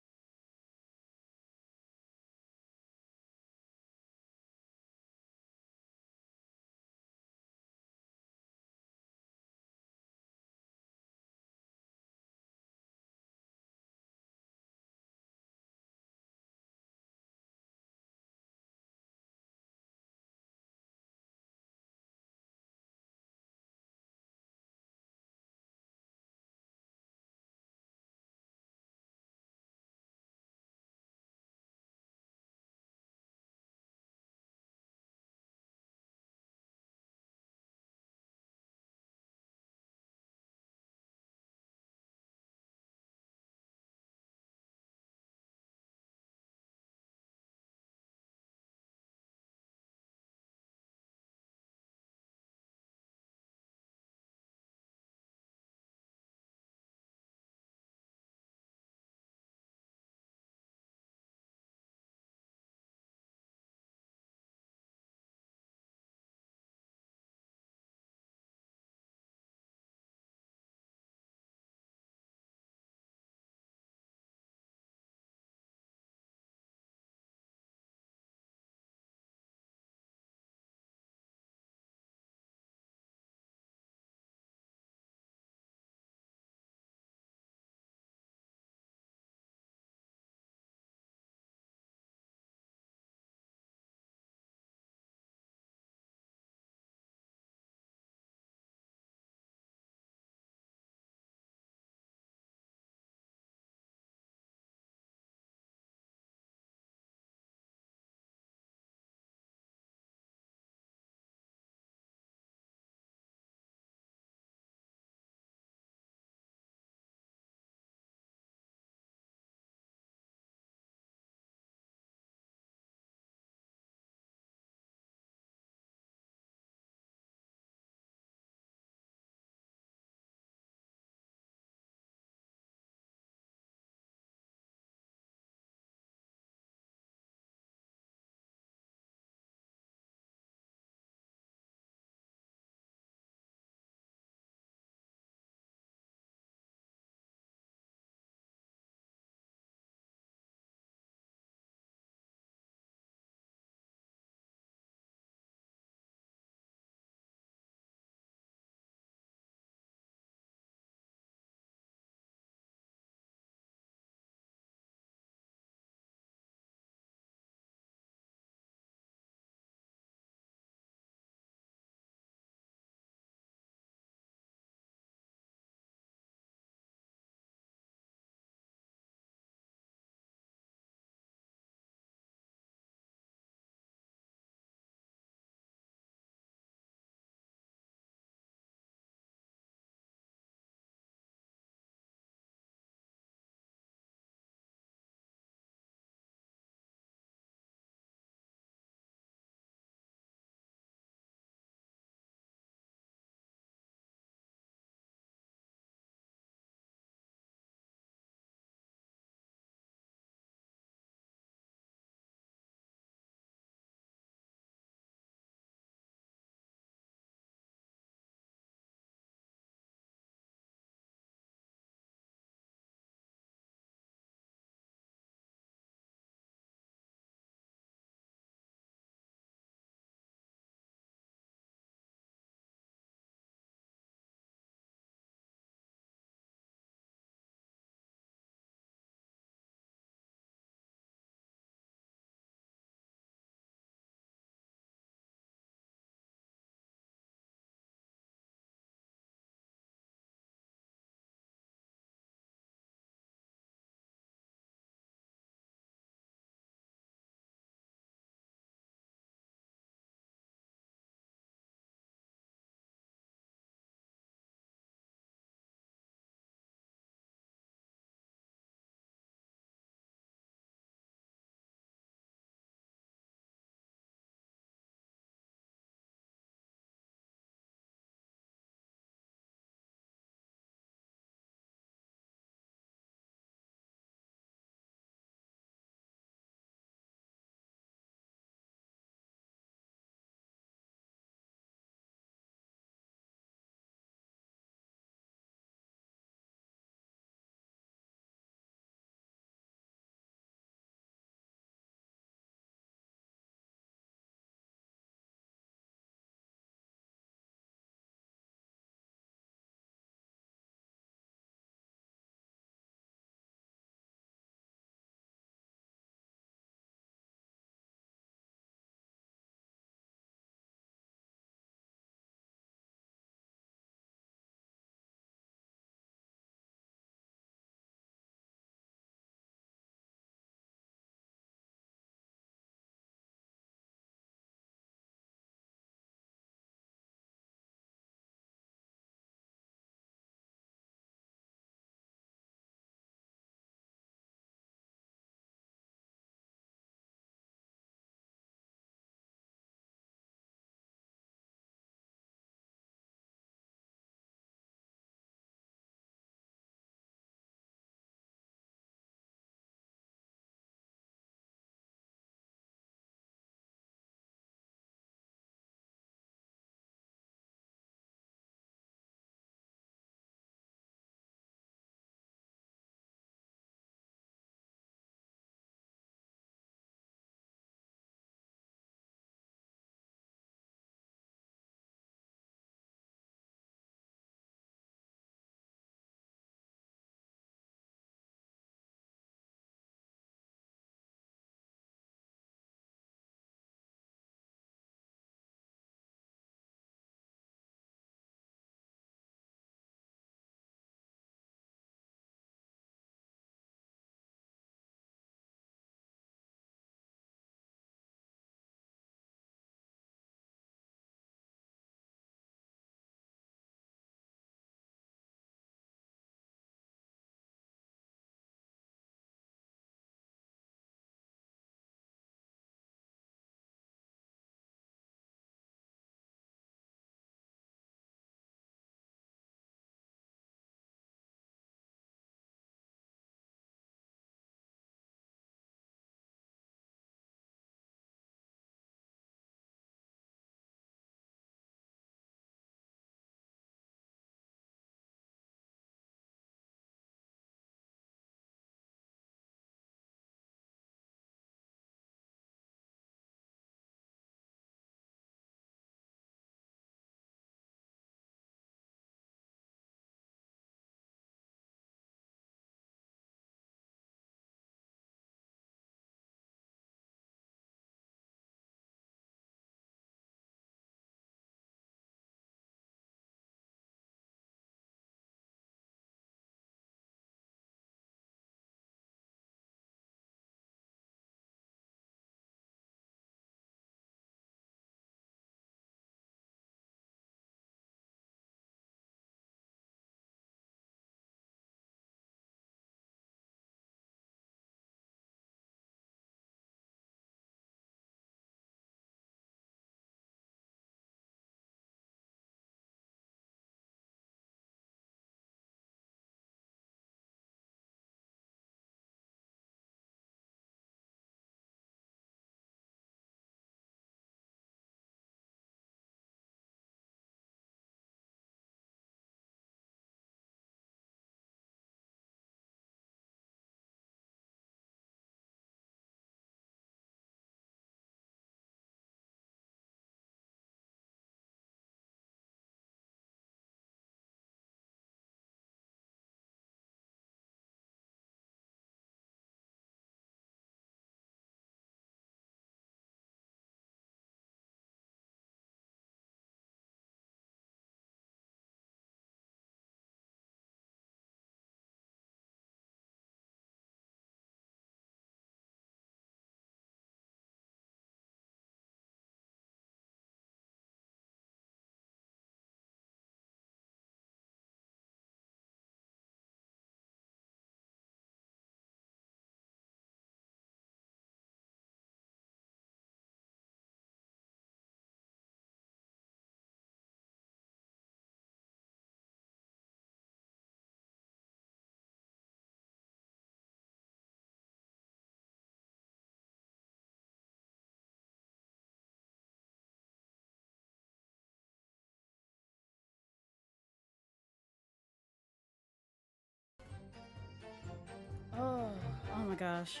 my gosh.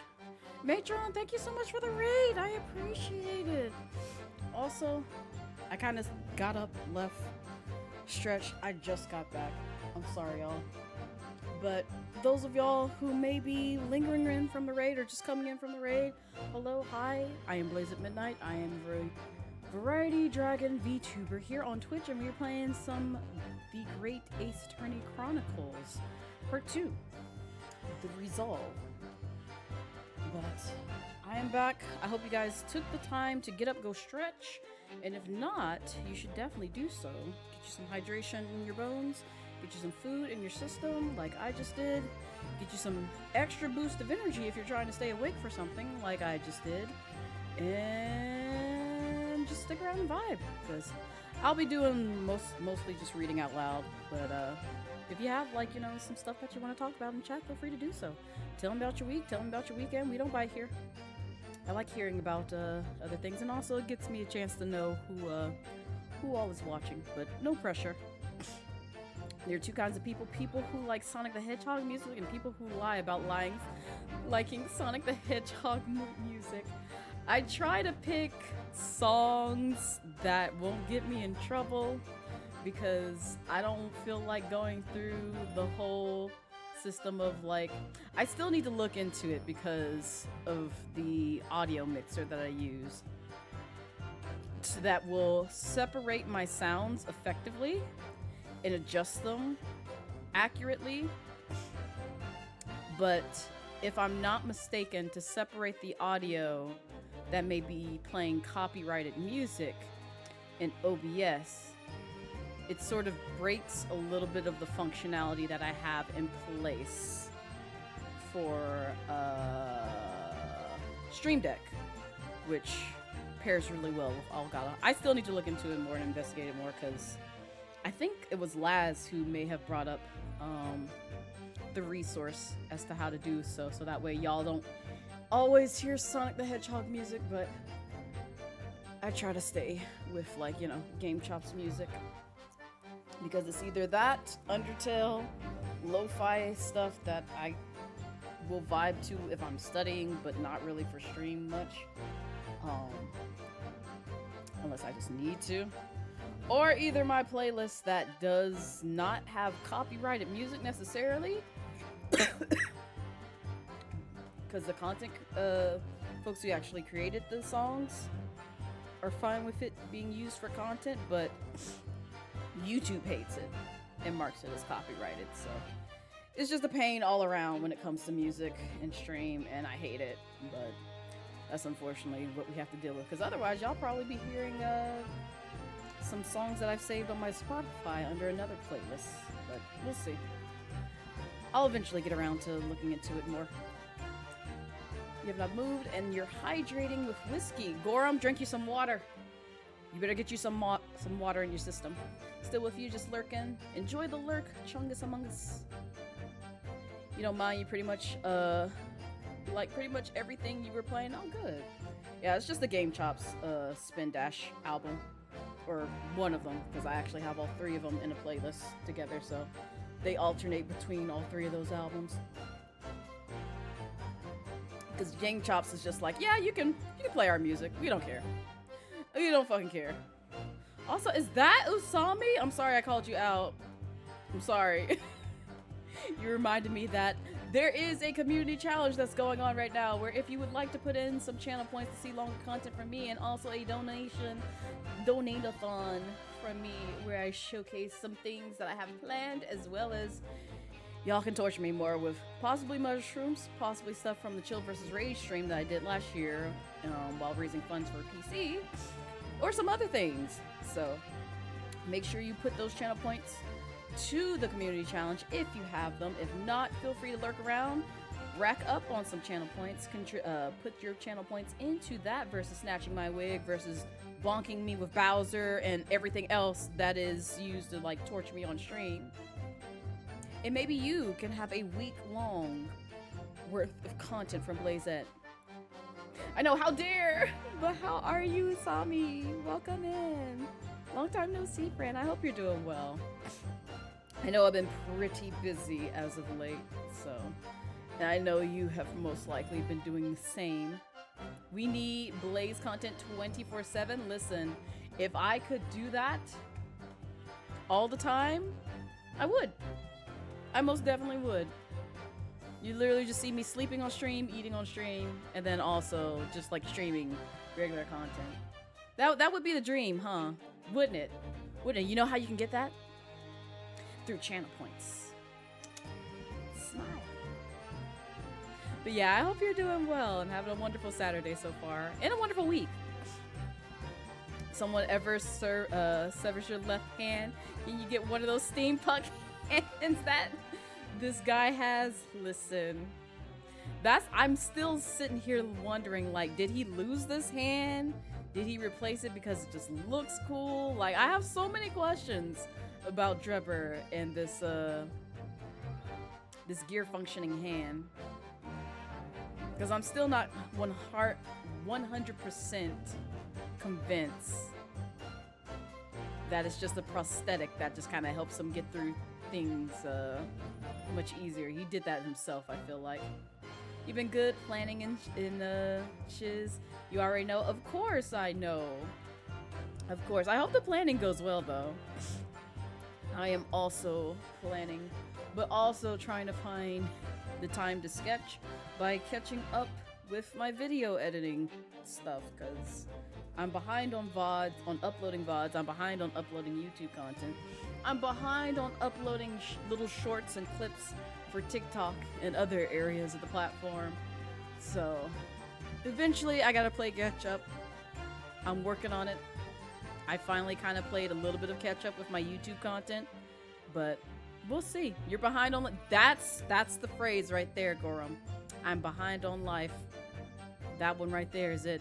Matron, thank you so much for the raid. I appreciate it. Also, I kind of got up, left, stretched. I just got back. I'm sorry, y'all. But those of y'all who may be lingering in from the raid or just coming in from the raid, hello, hi. I am Blazette Midnight. I am Variety Dragon VTuber here on Twitch, and we're playing some The Great Ace Attorney Chronicles Part 2, The Resolve. But I am back. I hope you guys took the time to get up, go stretch, and if not, you should definitely do so. Get you some hydration in your bones, get you some food in your system like I just did, get you some extra boost of energy if you're trying to stay awake for something like I just did, and just stick around and vibe, because I'll be doing mostly just reading out loud, but if you have, like, you know, some stuff that you want to talk about in chat, feel free to do so. Tell them about your week, tell them about your weekend. We don't bite here. I like hearing about other things, and also it gets me a chance to know who all is watching, but no pressure. There are two kinds of people who like Sonic the Hedgehog music and people who lie about liking Sonic the Hedgehog music. I try to pick songs that won't get me in trouble, because I don't feel like going through the whole system of, like, I still need to look into it because of the audio mixer that I use that will separate my sounds effectively and adjust them accurately. But if I'm not mistaken, to separate the audio that may be playing copyrighted music in OBS, it sort of breaks a little bit of the functionality that I have in place for Stream Deck, which pairs really well with Elgato. I still need to look into it more and investigate it more, because I think it was Laz who may have brought up the resource as to how to do so that way y'all don't always hear Sonic the Hedgehog music, but I try to stay with, like, you know, Game Chop's music, because it's either that, Undertale, lo-fi stuff that I will vibe to if I'm studying, but not really for stream much, unless I just need to, or either my playlist that does not have copyrighted music necessarily, because the content folks who actually created the songs are fine with it being used for content, but YouTube hates it and marks it as copyrighted. So it's just a pain all around when it comes to music and stream, and I hate it, but that's unfortunately what we have to deal with, because otherwise y'all probably be hearing some songs that I've saved on my Spotify under another playlist, but we'll see. I'll eventually get around to looking into it more. You have not moved, and you're hydrating with whiskey. Gorum, drink you some water. You better get you some water in your system. Still with you, just lurking. Enjoy the lurk, Chungus Among Us. You don't mind, you pretty much, like pretty much everything you were playing? Oh, good. Yeah, it's just the Game Chops Spin Dash album. Or one of them, because I actually have all three of them in a playlist together, so they alternate between all three of those albums. Because Game Chops is just like, yeah, you can play our music. We don't care. We don't fucking care. Also, is that Usami? I'm sorry I called you out. I'm sorry. You reminded me that there is a community challenge that's going on right now, where if you would like to put in some channel points to see longer content from me, and also a donate-a-thon from me, where I showcase some things that I have planned, as well as y'all can torture me more with possibly mushrooms, possibly stuff from the Chill vs. Rage stream that I did last year while raising funds for PC, or some other things. So make sure you put those channel points to the community challenge if you have them. If not, feel free to lurk around, rack up on some channel points, put your channel points into that versus snatching my wig versus bonking me with Bowser and everything else that is used to, like, torture me on stream. And maybe you can have a week-long worth of content from Blazette. I know, how dare! But how are you, Sami? Welcome in. Long time no see, friend. I hope you're doing well. I know I've been pretty busy as of late, so And I know you have most likely been doing the same. We need Blaze content 24/7. Listen, if I could do that all the time, I would. I most definitely would. You literally just see me sleeping on stream, eating on stream, and then also just like streaming regular content. That would be the dream, huh? Wouldn't it? Wouldn't it? You know how you can get that? Through channel points. Smile. But yeah, I hope you're doing well and having a wonderful Saturday so far. And a wonderful week. Someone ever severs your left hand? Can you get one of those steampunk hands that this guy has? Listen. I'm still sitting here wondering, like, did he lose this hand? Did he replace it because it just looks cool? Like, I have so many questions about Drebber and this gear functioning hand. Because I'm still not 100% convinced that it's just a prosthetic that just kind of helps him get through things much easier. He did that himself, I feel like. You've been good planning in Shiz. You already know? Of course I know. Of course. I hope the planning goes well, though. I am also planning, but also trying to find the time to sketch by catching up with my video editing stuff, because I'm behind on VODs, on uploading VODs. I'm behind on uploading YouTube content. I'm behind on uploading little shorts and clips for TikTok and other areas of the platform. So eventually I gotta play catch up. I'm working on it. I finally kind of played a little bit of catch up with my YouTube content, but we'll see. You're behind on that's the phrase right there, Gorum. I'm behind on life. That one right there is it.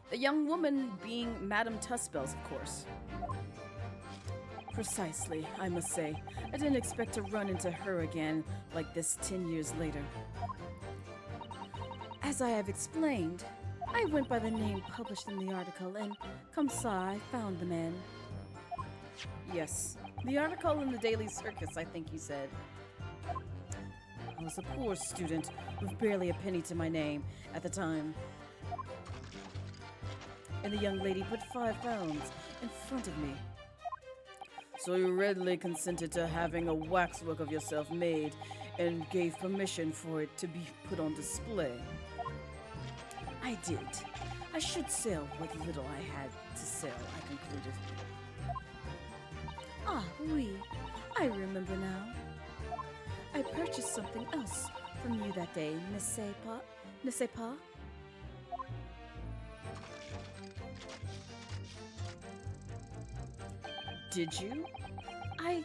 The young woman being Madame Tussbells, of course. Precisely, I must say. I didn't expect to run into her again like this 10 years later. As I have explained, I went by the name published in the article, and comme ça, I found the man. Yes, the article in the Daily Circus, I think you said. I was a poor student with barely a penny to my name at the time. And the young lady put £5 in front of me. So you readily consented to having a waxwork of yourself made and gave permission for it to be put on display. I did. I should sell what little I had to sell, I concluded. Ah, oui. I remember now. I purchased something else from you that day, n'est-ce pas? N'est-ce pas? Did you? I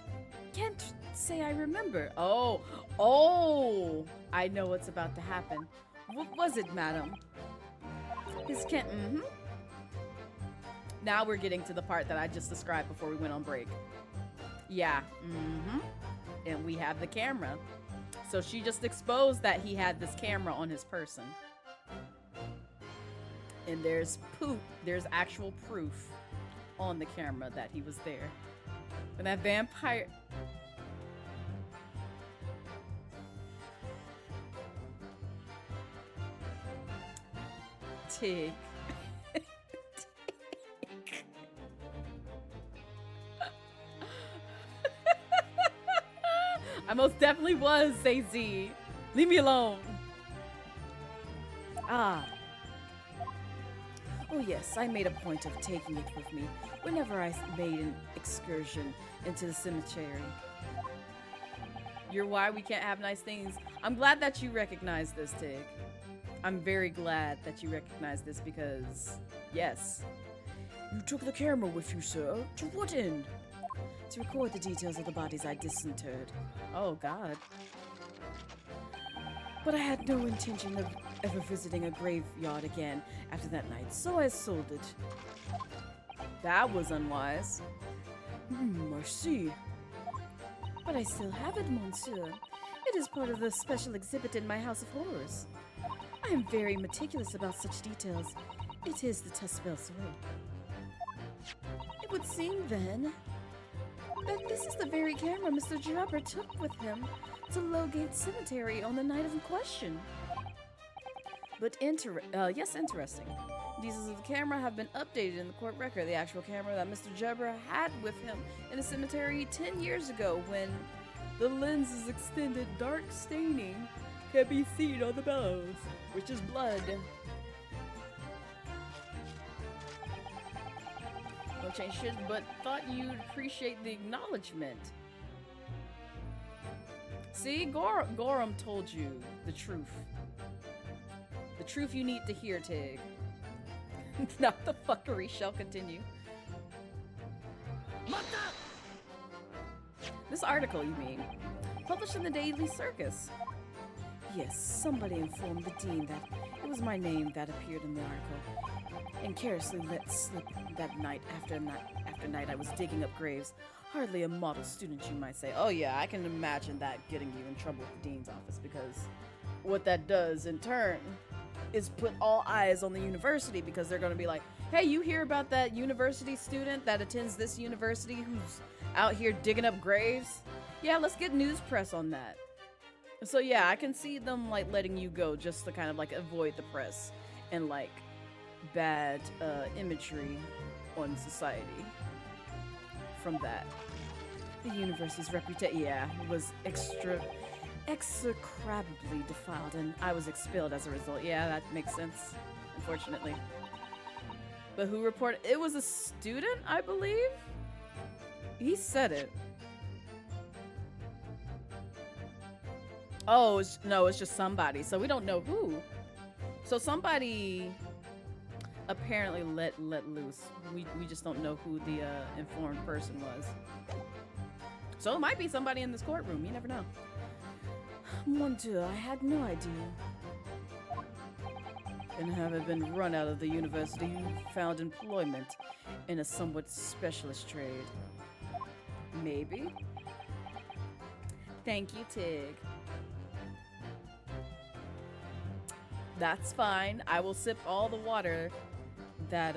can't say I remember. Oh! I know what's about to happen. What was it, madam? His Now we're getting to the part that I just described before we went on break. Yeah, And we have the camera. So she just exposed that he had this camera on his person. And there's actual proof on the camera that he was there. And that vampire... Tig. I most definitely was, Z. Leave me alone. Ah. Oh yes, I made a point of taking it with me whenever I made an excursion into the cemetery. You're why we can't have nice things. I'm glad that you recognize this, Tig. I'm very glad that you recognize this because, yes. You took the camera with you, sir. To what end? To record the details of the bodies I disinterred. Oh, God. But I had no intention of ever visiting a graveyard again after that night, so I sold it. That was unwise. Merci. But I still have it, monsieur. It is part of the special exhibit in my House of Horrors. I am very meticulous about such details. It is the Tussbells way. It would seem, then, But this is the very camera Mr. Jabber took with him to Lowgate Cemetery on the night of question. But yes, interesting. Details of the camera have been updated in the court record. The actual camera that Mr. Jabber had with him in the cemetery 10 years ago, when the lens is extended, dark staining can be seen on the bellows, which is blood. No change shit, but thought you'd appreciate the acknowledgement. See, Gorham told you the truth. The truth you need to hear, Tig. Not the fuckery shall continue. This article, you mean? Published in the Daily Circus. Yes, somebody informed the dean that it was my name that appeared in the article, and carelessly let slip that night after night I was digging up graves. Hardly a model student, you might say. Oh yeah, I can imagine that getting you in trouble with the dean's office, because what that does in turn is put all eyes on the university, because they're going to be like, hey, you hear about that university student that attends this university who's out here digging up graves? Yeah, let's get news press on that. So yeah, I can see them like letting you go just to kind of like avoid the press and like bad imagery on society from that. The university's reputation, yeah, was execrably defiled, and I was expelled as a result. Yeah, that makes sense, unfortunately. But who reported? It was a student, I believe? He said it. Oh, no, it's just somebody. So we don't know who. So somebody apparently let loose. We just don't know who the informed person was. So it might be somebody in this courtroom. You never know. Mon Dieu, I had no idea. And having been run out of the university, you found employment in a somewhat specialist trade. Maybe? Thank you, Tig. That's fine. I will sip all the water that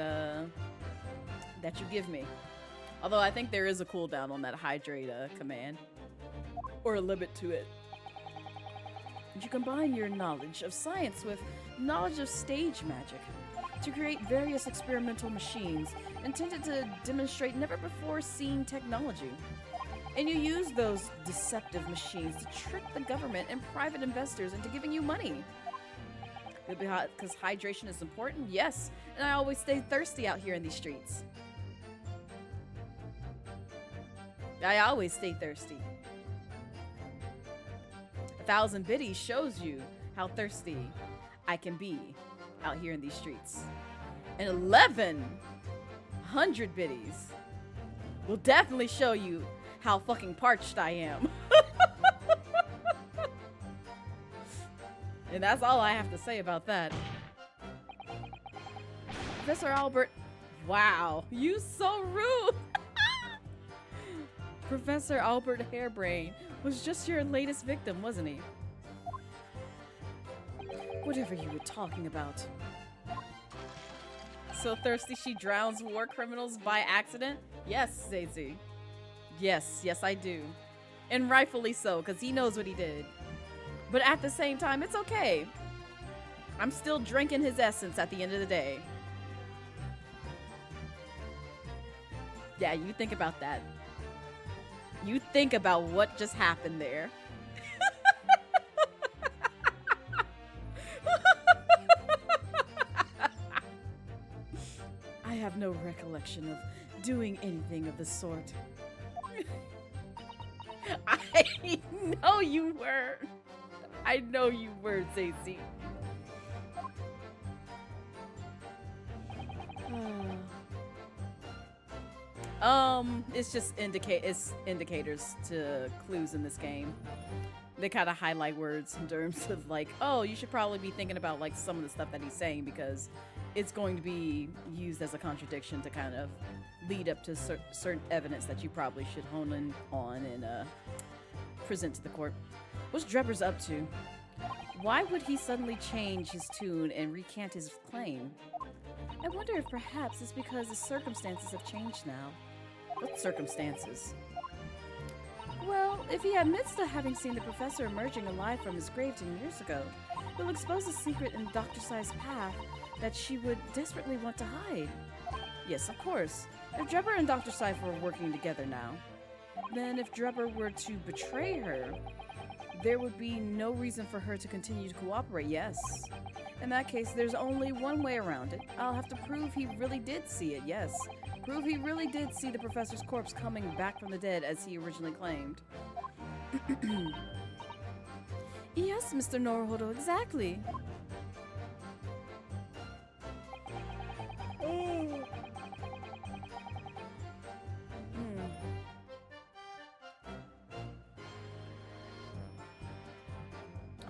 you give me. Although I think there is a cooldown on that hydrate command. Or a limit to it. You combine your knowledge of science with knowledge of stage magic to create various experimental machines intended to demonstrate never-before-seen technology. And you use those deceptive machines to trick the government and private investors into giving you money. Because hydration is important? Yes, and I always stay thirsty out here in these streets. I always stay thirsty. 1,000 biddies shows you how thirsty I can be out here in these streets. And 1,100 biddies will definitely show you how fucking parched I am. And that's all I have to say about that. Professor Albert, wow, you so rude. Professor Albert Hairbrain was just your latest victim, wasn't he? Whatever you were talking about. So thirsty she drowns war criminals by accident? Yes, Zazy. Yes, I do. And rightfully so, because he knows what he did. But at the same time, it's okay. I'm still drinking his essence at the end of the day. Yeah, you think about that. You think about what just happened there. I have no recollection of doing anything of the sort. I know you were. I know you were, Zazy. It's just indicators to clues in this game. They kind of highlight words in terms of like, oh, you should probably be thinking about like some of the stuff that he's saying, because it's going to be used as a contradiction to kind of lead up to certain evidence that you probably should hone in on and present to the court. What's Drebber's up to? Why would he suddenly change his tune and recant his claim? I wonder if perhaps it's because the circumstances have changed now. What circumstances? if he admits to having seen the professor emerging alive from his grave 10 years ago, he'll expose a secret in Dr. Sai's path that she would desperately want to hide. Yes, of course. If Drebber and Dr. Sai were working together now, then if Drebber were to betray her, there would be no reason for her to continue to cooperate, yes. In that case, there's only one way around it. I'll have to prove he really did see it, yes. Prove he really did see the professor's corpse coming back from the dead as he originally claimed. Yes, Mr. Naruhodo, exactly.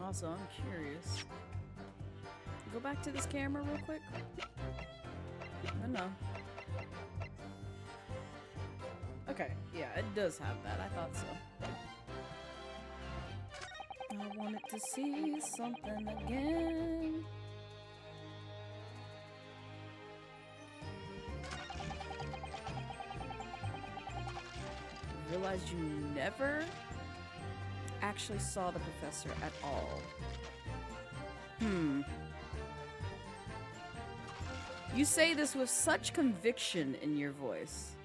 Also, I'm curious. Go back to this camera real quick. No. Okay, yeah, it does have that. I thought so. I wanted to see something again. Realized you never actually saw the professor at all. You say this with such conviction in your voice,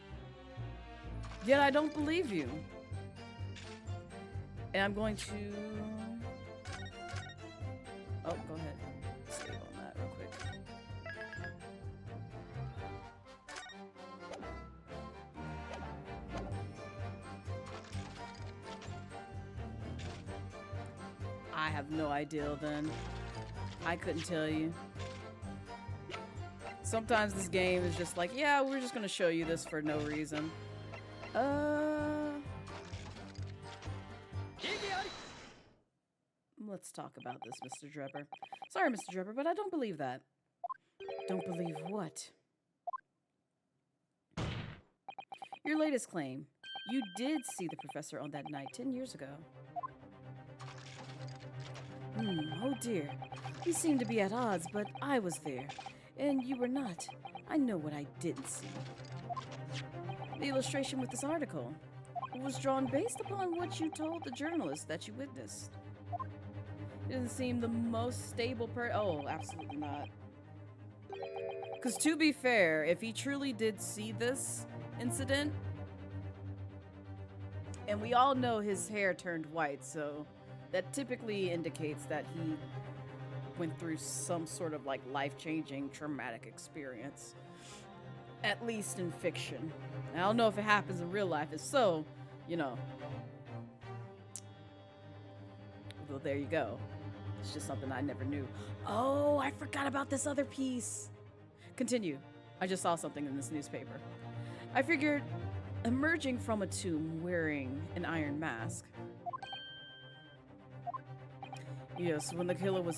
yet I don't believe you. And I'm going to... Oh, go ahead. Save on that real quick. I have no idea then. I couldn't tell you. Sometimes this game is just like, yeah, we're just gonna show you this for no reason. Let's talk about this, Mr. Drebber. Sorry, Mr. Drebber, but I don't believe that. Don't believe what? Your latest claim. You did see the professor on that night 10 years ago. Oh dear. We seem to be at odds, but I was there. And you were not. I know what I didn't see. The illustration with this article was drawn based upon what you told the journalist that you witnessed. It doesn't seem the most stable Oh, absolutely not. Because to be fair, if he truly did see this incident, and we all know his hair turned white, so that typically indicates that he went through some sort of like life-changing traumatic experience. At least in fiction. I don't know if it happens in real life. If so, you know. Well, there you go. It's just something I never knew. Oh, I forgot about this other piece. Continue. I just saw something in this newspaper. I figured emerging from a tomb wearing an iron mask. Yes, when the killer was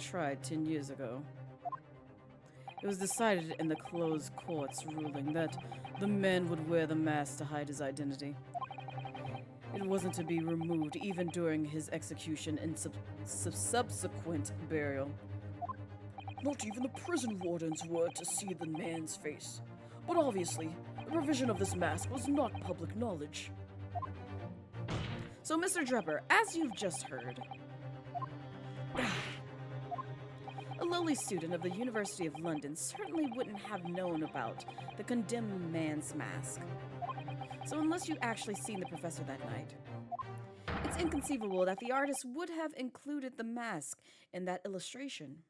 tried 10 years ago, it was decided in the closed court's ruling that the man would wear the mask to hide his identity. It wasn't to be removed even during his execution and subsequent burial. Not even the prison wardens were to see the man's face. But obviously, the provision of this mask was not public knowledge. So, Mr. Drebber, as you've just heard, a lowly student of the University of London certainly wouldn't have known about the condemned man's mask. So unless you actually seen the professor that night, it's inconceivable that the artist would have included the mask in that illustration.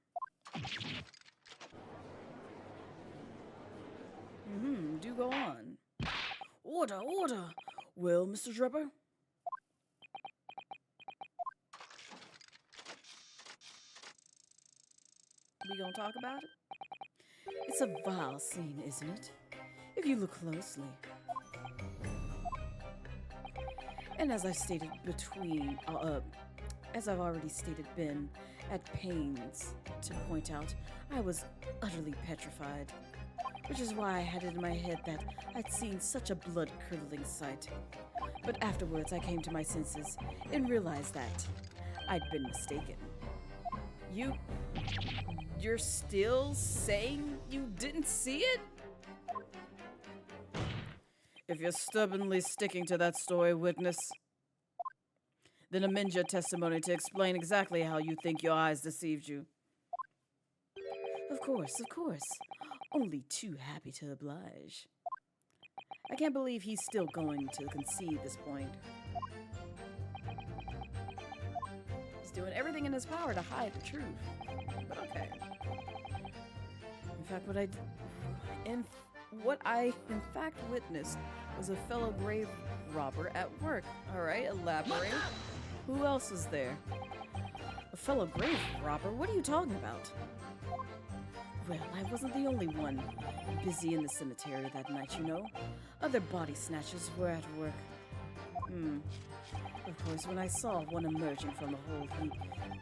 Do go on. Order, order! Well, Mr. Drebber? We gonna talk about it? It's a vile scene, isn't it? If you look closely. And as I've stated as I've already stated, been at pains to point out, I was utterly petrified. Which is why I had it in my head that I'd seen such a blood-curdling sight. But afterwards I came to my senses and realized that I'd been mistaken. You're still saying you didn't see it? If you're stubbornly sticking to that story, witness, then amend your testimony to explain exactly how you think your eyes deceived you. Of course, of course. Only too happy to oblige. I can't believe he's still going to concede this point. He's doing everything in his power to hide the truth. But okay. In fact, what I in fact witnessed was a fellow grave robber at work. Alright, elaborate. Who else was there? A fellow grave robber? What are you talking about? Well, I wasn't the only one busy in the cemetery that night, you know. Other body snatchers were at work. Of course, when I saw one emerging from the hole, he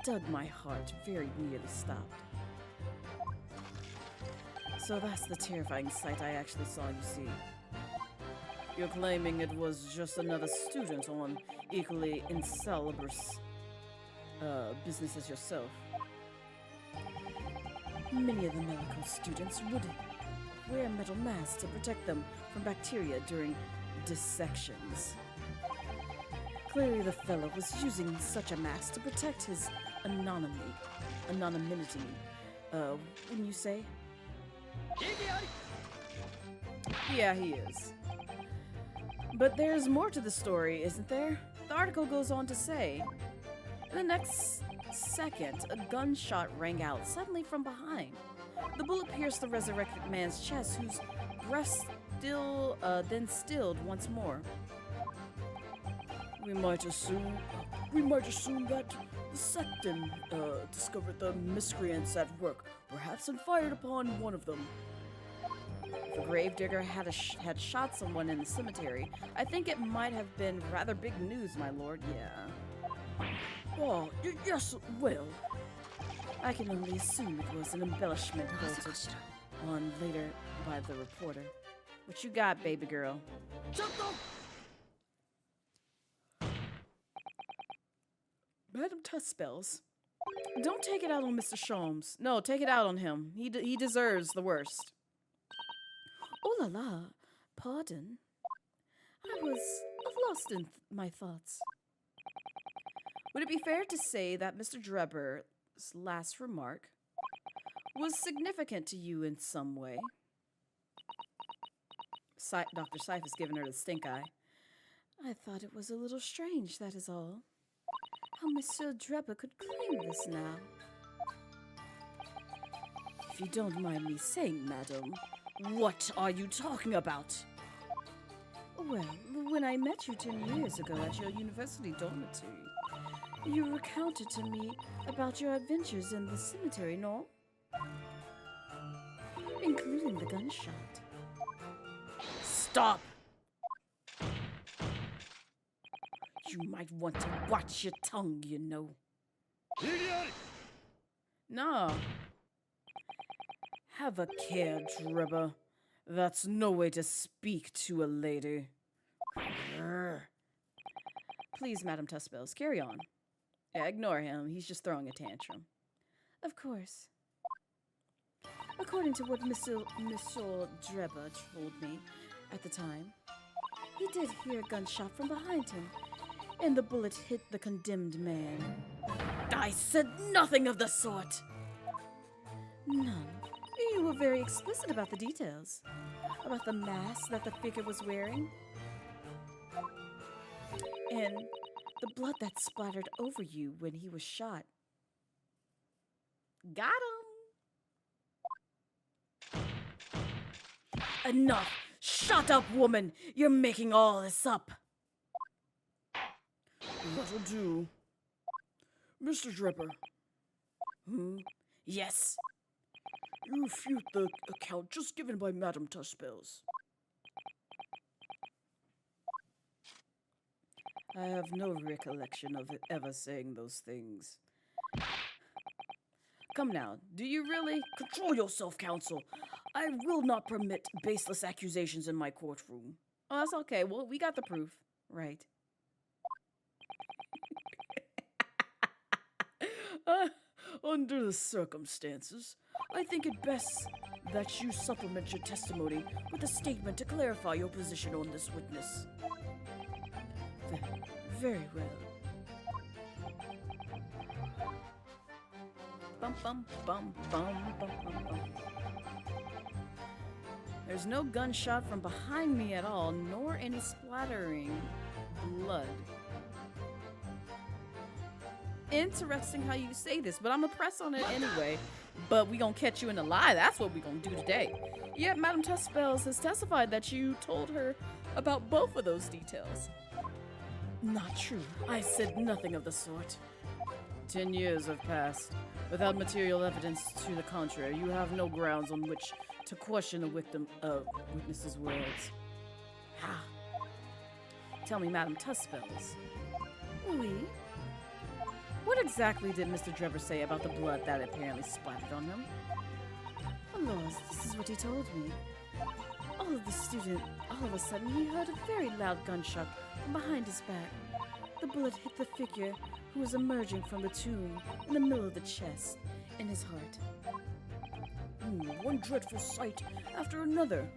dug my heart, very nearly stopped. So that's the terrifying sight I actually saw, you see. You're claiming it was just another student on equally insalubrious business as yourself. Many of the medical students would wear metal masks to protect them from bacteria during dissections. Clearly the fellow was using such a mask to protect his anonymity. Wouldn't you say? Yeah, he is. But there's more to the story, isn't there? The article goes on to say, in the next second, a gunshot rang out suddenly from behind. The bullet pierced the resurrected man's chest, whose breast then stilled once more. We might assume that the Secton discovered the miscreants at work, perhaps, and fired upon one of them. If a gravedigger had shot someone in the cemetery, I think it might have been rather big news, my lord. Yeah. Oh, yes, well, I can only assume it was an embellishment bolted on later by the reporter. What you got, baby girl? Madam Tuspells, don't take it out on Mr. Sholmes. No, take it out on him. He deserves the worst. Oh la la, pardon. I was lost in my thoughts. Would it be fair to say that Mr. Drebber's last remark was significant to you in some way? Dr. Syph has given her the stink eye. I thought it was a little strange, that is all. How Monsieur Drebber could claim this now. If you don't mind me saying, madam, what are you talking about? Well, when I met you 10 years ago at your university dormitory, you recounted to me about your adventures in the cemetery, no? Including the gunshot. Stop! You might want to watch your tongue, you know. No. Have a care, Drebber. That's no way to speak to a lady. Please, Madam Tuspells, carry on. Yeah, ignore him. He's just throwing a tantrum. Of course. According to what Monsieur Drebber told me at the time, he did hear a gunshot from behind him, and the bullet hit the condemned man. I said nothing of the sort! None. You were very explicit about the details. About the mask that the figure was wearing. And the blood that splattered over you when he was shot. Got him! Enough! Shut up, woman! You're making all this up! That'll do. Mr. Drebber. Yes? You refute the account just given by Madam Tuspells. I have no recollection of it ever saying those things. Come now, do you really? Control yourself, counsel. I will not permit baseless accusations in my courtroom. Oh, that's okay. Well, we got the proof. Right. Under the circumstances, I think it best that you supplement your testimony with a statement to clarify your position on this witness. Very well. Bum bum bum bum bum bum bum. There's no gunshot from behind me at all, nor any splattering blood. Interesting how you say this, but I'm gonna press on it anyway. But we gonna catch you in a lie. That's what we gonna do today. Yet Madame Tuspels has testified that you told her about both of those details. Not true. I said nothing of the sort. 10 years have passed. Without material evidence to the contrary, you have no grounds on which to question the witness's words. Ha! Tell me, Madame Tuspels. Oui? What exactly did Mr. Drebber say about the blood that apparently splattered on him? Alas, this is what he told me. All of a sudden he heard a very loud gunshot from behind his back. The bullet hit the figure who was emerging from the tomb in the middle of the chest, in his heart. One dreadful sight after another.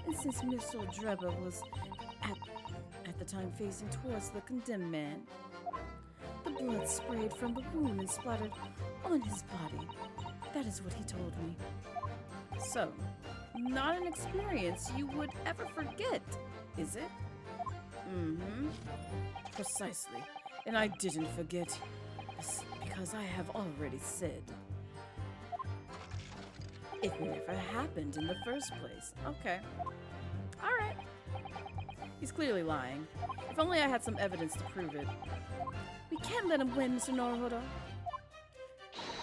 And since Mr. Drebber was at the time facing towards the condemned man, the blood sprayed from the wound and splattered on his body. That is what he told me. So, not an experience you would ever forget, is it? Mm-hmm. Precisely. And I didn't forget, because I have already said. It never happened in the first place. Okay. Alright. He's clearly lying. If only I had some evidence to prove it. We can't let him win, Mr. Naruhodo.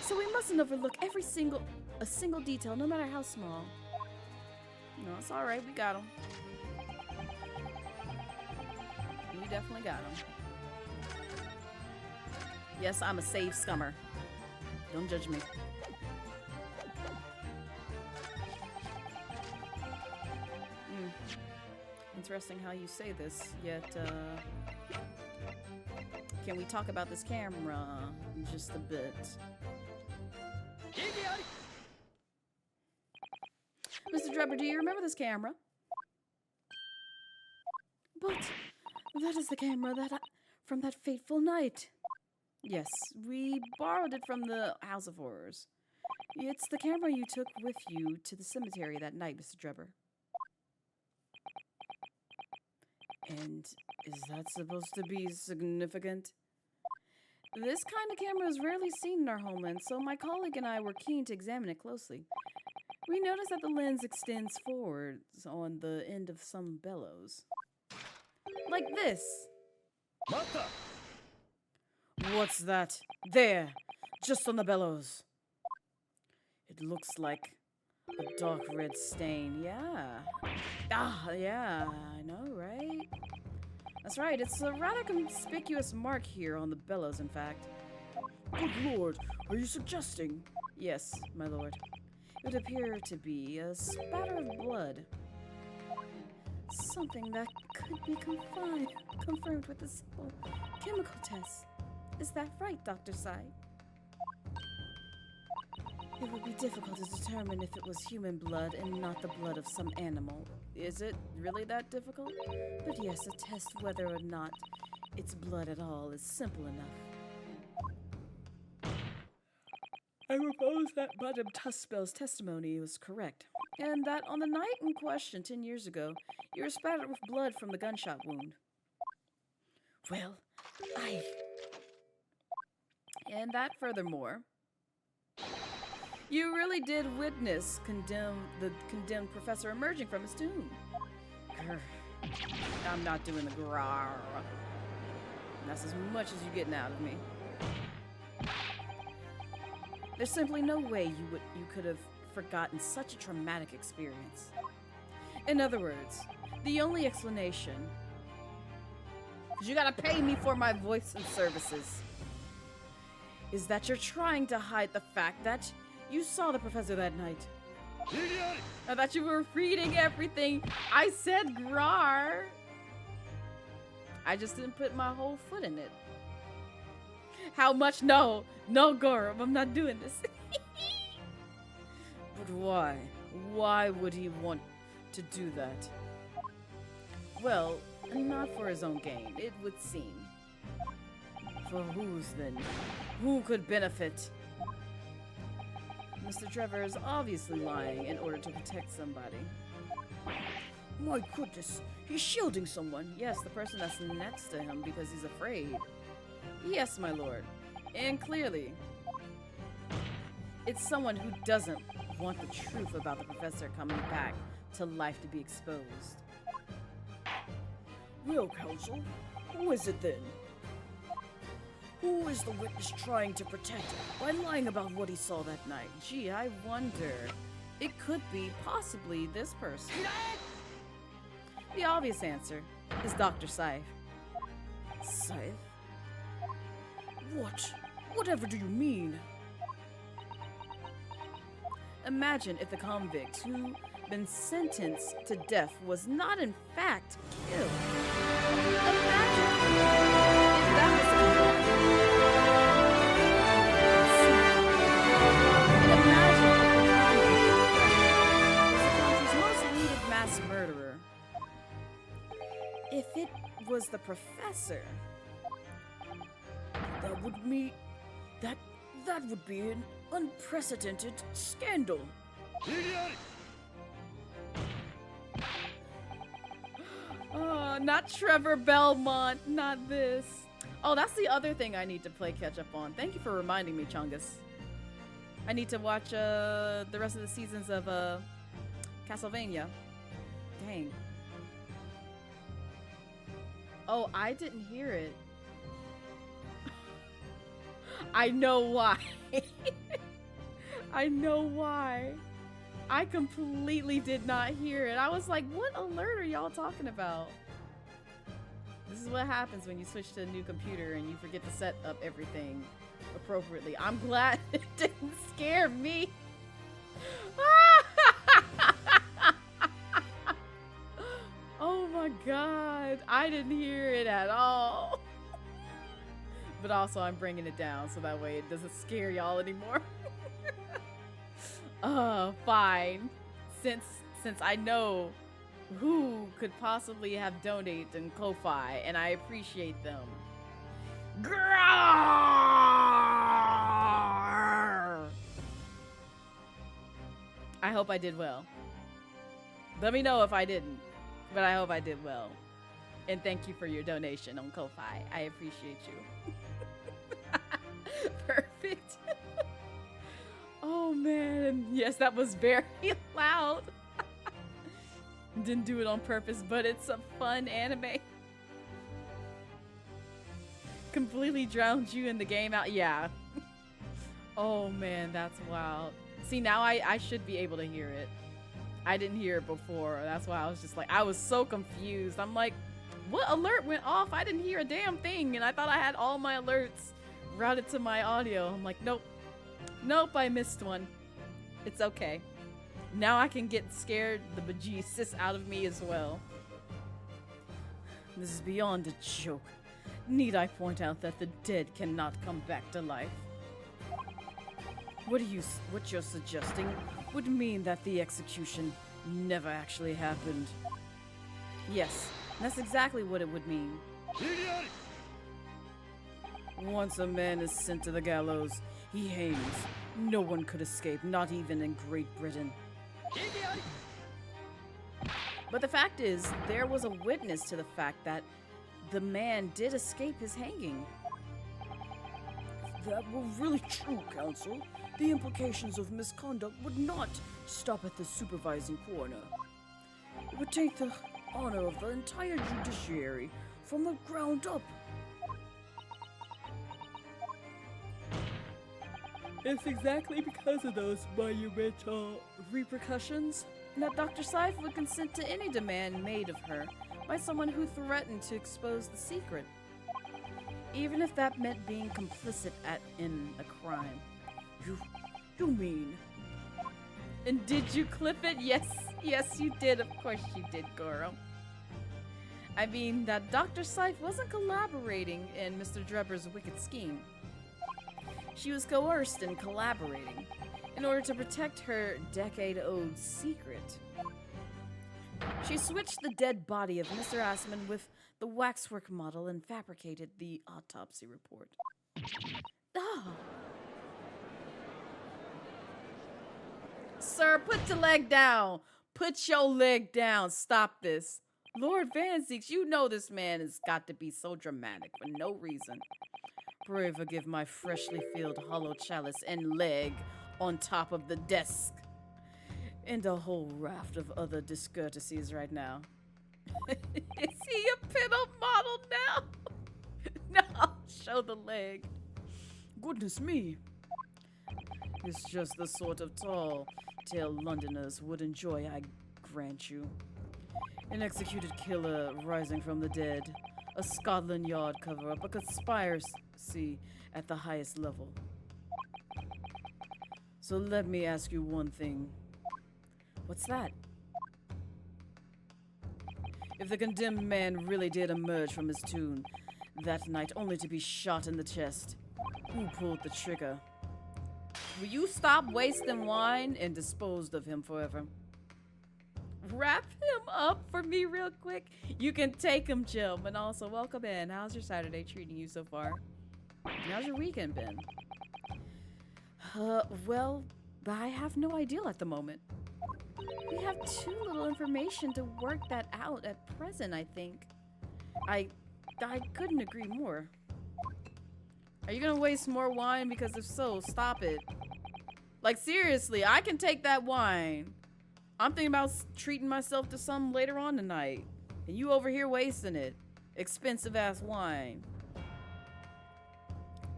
So we mustn't overlook a single detail, no matter how small. No, it's alright, we got him. We definitely got him. Yes, I'm a save scummer. Don't judge me. Interesting how you say this, yet, can we talk about this camera just a bit? Mr. Drebber, do you remember this camera? But that is the camera from that fateful night. Yes, we borrowed it from the House of Horrors. It's the camera you took with you to the cemetery that night, Mr. Drebber. And is that supposed to be significant? This kind of camera is rarely seen in our homeland, so my colleague and I were keen to examine it closely. We noticed that the lens extends forwards on the end of some bellows. Like this. Mata! What's that? There! Just on the bellows. It looks like a dark red stain, yeah. Ah, yeah, I know, right? That's right, it's a rather conspicuous mark here on the bellows, in fact. Good lord, are you suggesting? Yes, my lord. It would appear to be a spatter of blood. Something that could be confirmed with a simple chemical test. Is that right, Dr. Sai? It would be difficult to determine if it was human blood and not the blood of some animal. Is it really that difficult? But yes, a test whether or not it's blood at all is simple enough. I propose that Madame Tuspel's testimony was correct, and that on the night in question 10 years ago, you were spattered with blood from the gunshot wound. Well, And that furthermore, you really did witness the condemned professor emerging from his tomb. Grr. I'm not doing the grrr. That's as much as you're getting out of me. There's simply no way you could have forgotten such a traumatic experience. In other words, the only explanation, because you gotta pay me for my voice and services, is that you're trying to hide the fact that you saw the professor that night. I thought you were reading everything. I said grar. I just didn't put my whole foot in it. How much? No, Gorum, I'm not doing this. But But why? Why would he want to do that? Well, not for his own gain, it would seem. For whose then? Who could benefit? Mr. Trevor is obviously lying in order to protect somebody. My goodness, he's shielding someone. Yes, the person that's next to him because he's afraid. Yes, my lord. And clearly, it's someone who doesn't want the truth about the professor coming back to life to be exposed. Well, Counsel, who is it then? Who is the witness trying to protect by lying about what he saw that night? Gee, I wonder. It could be possibly this person. The obvious answer is Dr. Scythe. Scythe? What? Whatever do you mean? Imagine if the convict who been sentenced to death was not in fact killed. Imagine if that was the mass murderer. If it was the professor, that would mean that would be an unprecedented scandal. Oh, not Trevor Belmont, not this. Oh, that's the other thing I need to play catch up on. Thank you for reminding me, Chungus. I need to watch the rest of the seasons of Castlevania. Dang. Oh, I didn't hear it. I know why. I know why. I completely did not hear it. I was like, what alert are y'all talking about? This is what happens when you switch to a new computer and you forget to set up everything appropriately. I'm glad it didn't scare me. Oh my god. I didn't hear it at all. But also I'm bringing it down so that way it doesn't scare y'all anymore. Fine. Since I know who could possibly have donated in Ko-Fi, and I appreciate them. Grrr! I hope I did well. Let me know if I didn't, but I hope I did well. And thank you for your donation on Ko-Fi. I appreciate you. Perfect. Oh man, yes, that was very loud. Didn't do it on purpose, but it's a fun anime. Completely drowned you in the game out. Yeah. Oh man, that's wild. See, now I should be able to hear it. I didn't hear it before. That's why I was just like, I was so confused. I'm like, what alert went off? I didn't hear a damn thing, and I thought I had all my alerts routed to my audio. I'm like, nope. Nope, I missed one. It's okay. Now I can get scared the bejesus out of me as well. This is beyond a joke. Need I point out that the dead cannot come back to life? What you're suggesting would mean that the execution never actually happened. Yes, that's exactly what it would mean. Once a man is sent to the gallows, he hangs. No one could escape, not even in Great Britain. But the fact is, there was a witness to the fact that the man did escape his hanging. If that were really true, Counsel, the implications of misconduct would not stop at the supervising coroner. It would take the honor of the entire judiciary from the ground up. It's exactly because of those monumental repercussions that Dr. Scythe would consent to any demand made of her by someone who threatened to expose the secret, even if that meant being complicit in a crime. You mean? And did you clip it? Yes, you did. Of course you did, Goro. I mean that Dr. Scythe wasn't collaborating in Mr. Drebber's wicked scheme. She was coerced in collaborating, in order to protect her decade-old secret. She switched the dead body of Mr. Assman with the waxwork model and fabricated the autopsy report. Ah! Sir, put your leg down! Put your leg down! Stop this. Lord Van Zeeks, you know this man has got to be so dramatic for no reason. Pray forgive my freshly filled hollow chalice and leg on top of the desk. And a whole raft of other discourtesies right now. Is he a pin-up model now? No, show the leg. Goodness me. It's just the sort of tall-tale Londoners would enjoy, I grant you. An executed killer rising from the dead. A Scotland Yard cover-up. A conspiracy at the highest level. So let me ask you one thing. What's that? If the condemned man really did emerge from his tomb that night only to be shot in the chest, who pulled the trigger? Will you stop wasting wine and disposed of him forever? Wrap him up for me real quick. You can take him, Jim. And also, welcome in. How's your Saturday treating you so far? How's your weekend been? Well, I have no idea at the moment. We have too little information to work that out at present, I think. I couldn't agree more. Are you gonna waste more wine? Because if so, stop it. Like, seriously, I can take that wine. I'm thinking about treating myself to some later on tonight. And you over here wasting it. Expensive ass wine.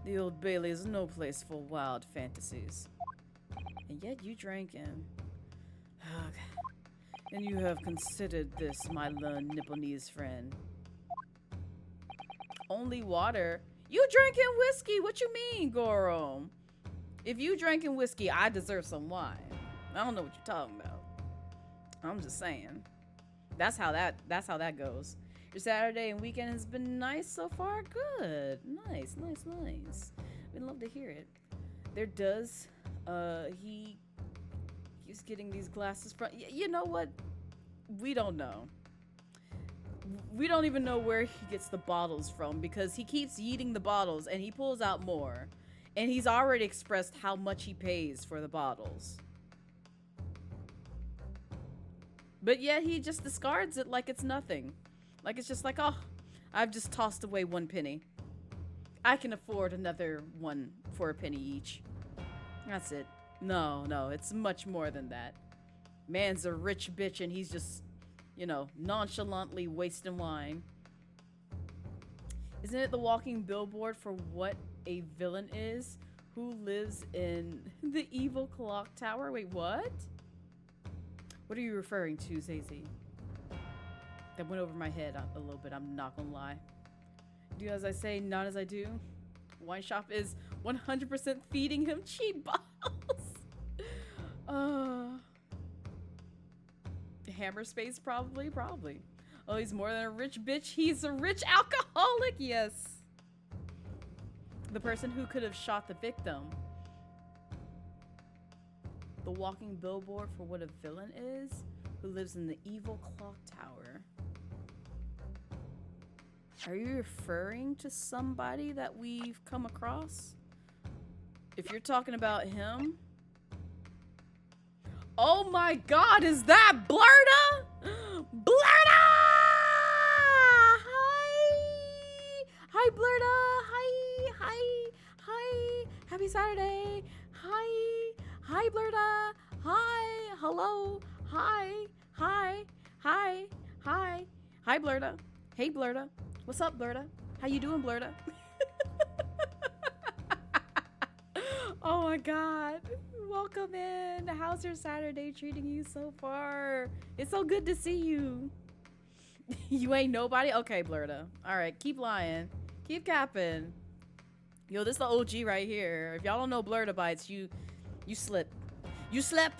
The Old Bailey is no place for wild fantasies. And yet you drinking. Ugh. And you have considered this, my learned Nipponese friend. Only water? You drinking whiskey? What you mean, Gorom? If you drinking whiskey, I deserve some wine. I don't know what you're talking about. I'm just saying. That's how that goes. Your Saturday and weekend has been nice so far? Good. Nice. We'd love to hear it. There does, he's getting these glasses from, you know what? We don't know. We don't even know where he gets the bottles from because he keeps yeeting the bottles and he pulls out more. And he's already expressed how much he pays for the bottles. But yet he just discards it like it's nothing. Like it's just like, oh, I've just tossed away 1 penny. I can afford another one for a penny each. That's it. No, it's much more than that. Man's a rich bitch and he's just, you know, nonchalantly wasting wine. Isn't it the walking billboard for what a villain is? Who lives in the evil clock tower? Wait, what? What are you referring to, Zazie? That went over my head a little bit, I'm not gonna lie. Do as I say, not as I do. Wine shop is 100% feeding him cheap bottles. Hammer space, probably. Oh, he's more than a rich bitch. He's a rich alcoholic. Yes. The person who could have shot the victim. The walking billboard for what a villain is, who lives in the evil clock tower. Are you referring to somebody that we've come across? If you're talking about him. Oh my god, is that Blurda? Blurda! Hi, Blurda! Hi! Happy Saturday! Hi, Blurda! Hi! Hello! Hi, Blurda! Hey, Blurda! What's up, Blurda? How you doing, Blurda? Oh my god. Welcome in. How's your Saturday treating you so far? It's so good to see you. You ain't nobody? Okay, Blurda. Alright, keep lying. Keep capping. Yo, this is the OG right here. If y'all don't know Blurda bites, you slip. You slip!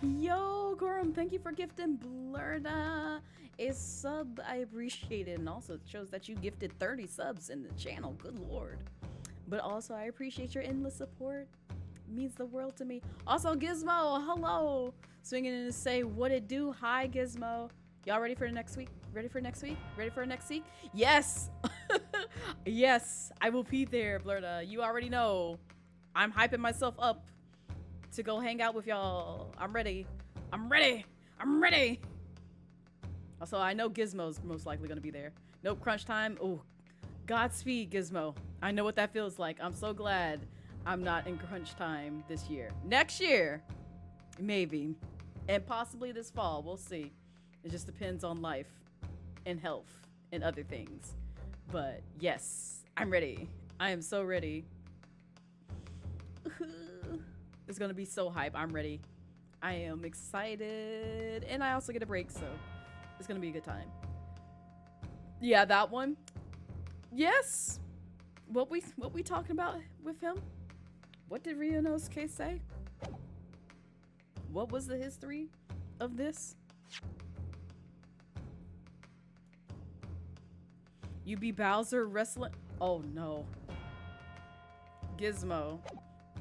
Yo, Gorum, thank you for gifting Blurda a sub. I appreciate it. And also it shows that you gifted 30 subs in the channel. Good lord. But also I appreciate your endless support. It means the world to me. Also, Gizmo, hello. Swinging in to say what it do. Hi, Gizmo. Y'all ready for the next week? Ready for next week? Ready for next week? Yes. Yes, I will be there, Blurda. You already know. I'm hyping myself up to go hang out with y'all. I'm ready. I'm ready. I'm ready. Also, I know Gizmo's most likely gonna be there. Nope, crunch time. Oh, Godspeed, Gizmo. I know what that feels like. I'm so glad I'm not in crunch time this year. Next year, maybe. And possibly this fall. We'll see. It just depends on life and health and other things. But yes, I'm ready. I am so ready. It's gonna be so hype. I'm ready. I am excited. And I also get a break, so it's gonna be a good time. Yeah, that one. Yes. What we talking about with him? What did Ryunosuke say? What was the history of this? You be Bowser wrestling? Oh no. Gizmo,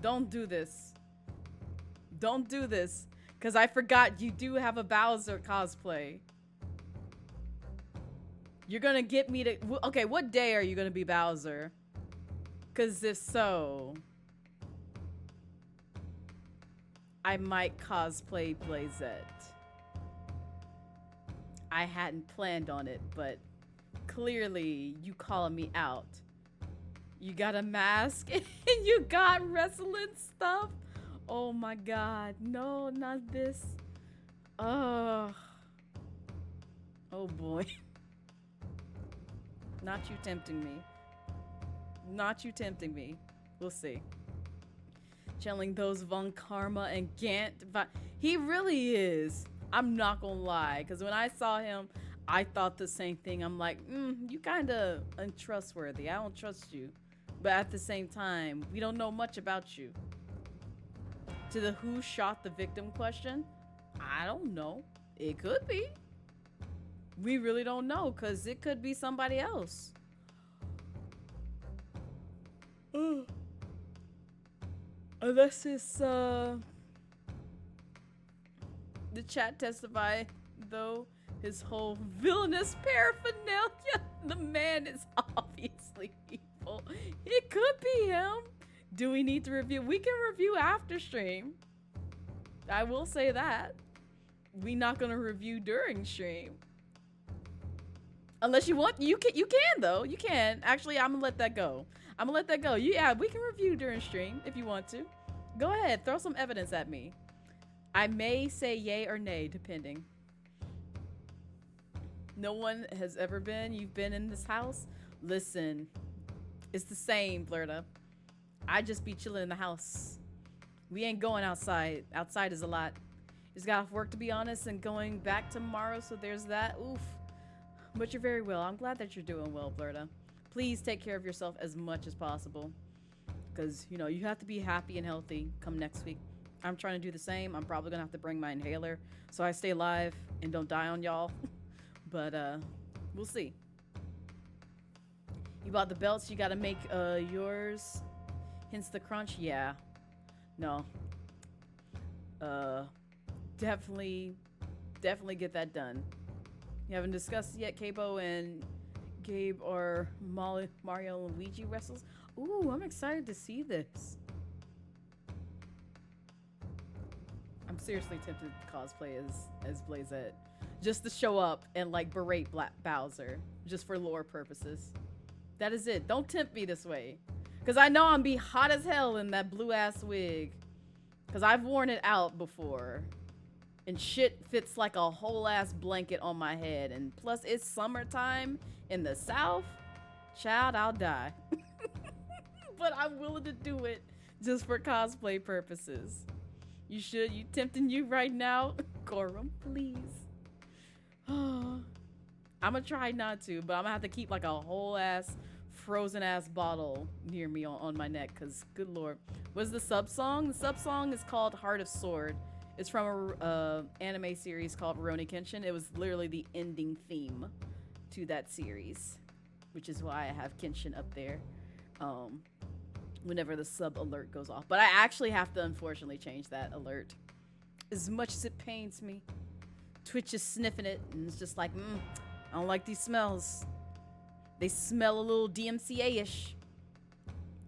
don't do this. Don't do this, because I forgot you do have a Bowser cosplay. You're gonna get me to... Okay, what day are you gonna be Bowser? Because if so... I might cosplay Blazette. I hadn't planned on it, but clearly you calling me out. You got a mask and you got wrestling stuff? Oh my god, no, not this. Oh boy. Not you tempting me. Not you tempting me. We'll see. Channeling those Von Karma and Gant. He really is. I'm not gonna lie, because when I saw him, I thought the same thing. I'm like, you kind of untrustworthy. I don't trust you. But at the same time, we don't know much about you. To the who shot the victim question, I don't know. It could be. We really don't know, because it could be somebody else. Unless it's, the chat testify, though, his whole villainous paraphernalia. The man is obviously evil. It could be him. Do we need to review? We can review after stream. I will say that. We not gonna review during stream. Unless you want, you can though. You can. Actually, I'm gonna let that go. I'm gonna let that go. Yeah, we can review during stream if you want to. Go ahead, throw some evidence at me. I may say yay or nay, depending. No one has ever been. You've been in this house. Listen, it's the same, Blurda. I just be chilling in the house. We ain't going outside. Outside is a lot. Just got off work, to be honest, and going back tomorrow, so there's that. Oof. But you're very well. I'm glad that you're doing well, Blurda. Please take care of yourself as much as possible. Because, you know, you have to be happy and healthy come next week. I'm trying to do the same. I'm probably going to have to bring my inhaler so I stay alive and don't die on y'all. But, we'll see. You bought the belts. You got to make, yours. Hence the crunch. Yeah. No. Definitely get that done. You haven't discussed yet, Cabo and Gabe or Mario and Luigi wrestles? Ooh, I'm excited to see this. I'm seriously tempted to cosplay as Blazette. Just to show up and like berate Bowser. Just for lore purposes. That is it. Don't tempt me this way. Because I know I'm be hot as hell in that blue ass wig. Because I've worn it out before. And shit fits like a whole ass blanket on my head. And plus it's summertime in the South. Child, I'll die. But I'm willing to do it just for cosplay purposes. You should. You tempting you right now? Gorum, please. I'm gonna try not to, but I'm gonna have to keep like a whole ass frozen ass bottle near me on my neck, because good lord. What's the sub song? The sub song is called Heart of Sword. It's from a anime series called Rurouni Kenshin. It was literally the ending theme to that series, which is why I have Kenshin up there whenever the sub alert goes off. But I actually have to unfortunately change that alert. As much as it pains me. Twitch is sniffing it and it's just like, I don't like these smells. They smell a little DMCA-ish.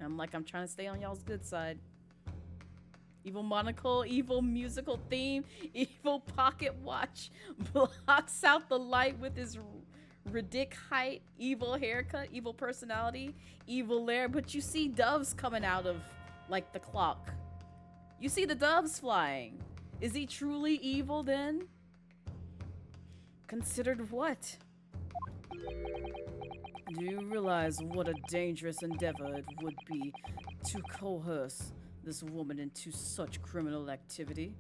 I'm like, I'm trying to stay on y'all's good side. Evil monocle, evil musical theme, evil pocket watch, blocks out the light with his ridic height, evil haircut, evil personality, evil lair. But you see doves coming out of, like, the clock. You see the doves flying. Is he truly evil then? Considered what? Do you realize what a dangerous endeavor it would be to coerce this woman into such criminal activity?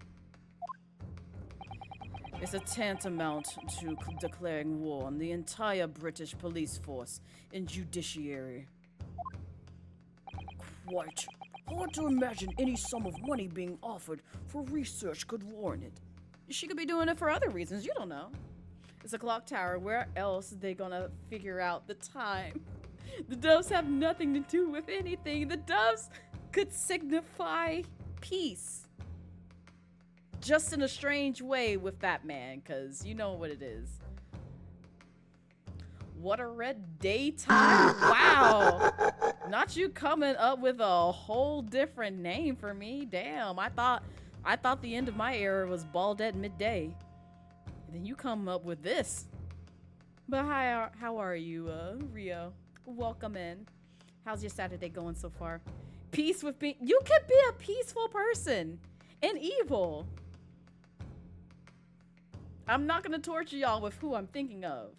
It's a tantamount to declaring war on the entire British police force and judiciary. Quite hard to imagine any sum of money being offered for research could warrant it. She could be doing it for other reasons, you don't know. It's a clock tower. Where else are they gonna figure out the time? The doves have nothing to do with anything. The doves could signify peace. Just in a strange way with Batman, because you know what it is. What a red daytime. Wow. Not you coming up with a whole different name for me. Damn, I thought the end of my era was bald at midday. And then you come up with this. But hi, how are you, Rio? Welcome in. How's your Saturday going so far? Peace with me. You can be a peaceful person and evil. I'm not gonna torture y'all with who I'm thinking of.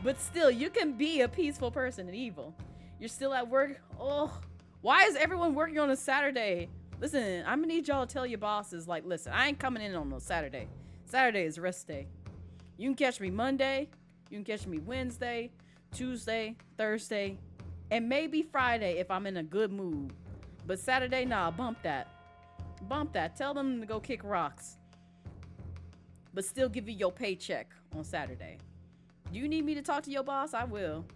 But still, you can be a peaceful person and evil. You're still at work. Oh, why is everyone working on a Saturday? Listen, I'm gonna need y'all to tell your bosses, like, listen, I ain't coming in on no Saturday. Saturday is rest day. You can catch me Monday, you can catch me Wednesday, Tuesday, Thursday, and maybe Friday if I'm in a good mood. But Saturday, nah, bump that. Bump that. Tell them to go kick rocks. But still give you your paycheck on Saturday. Do you need me to talk to your boss? I will.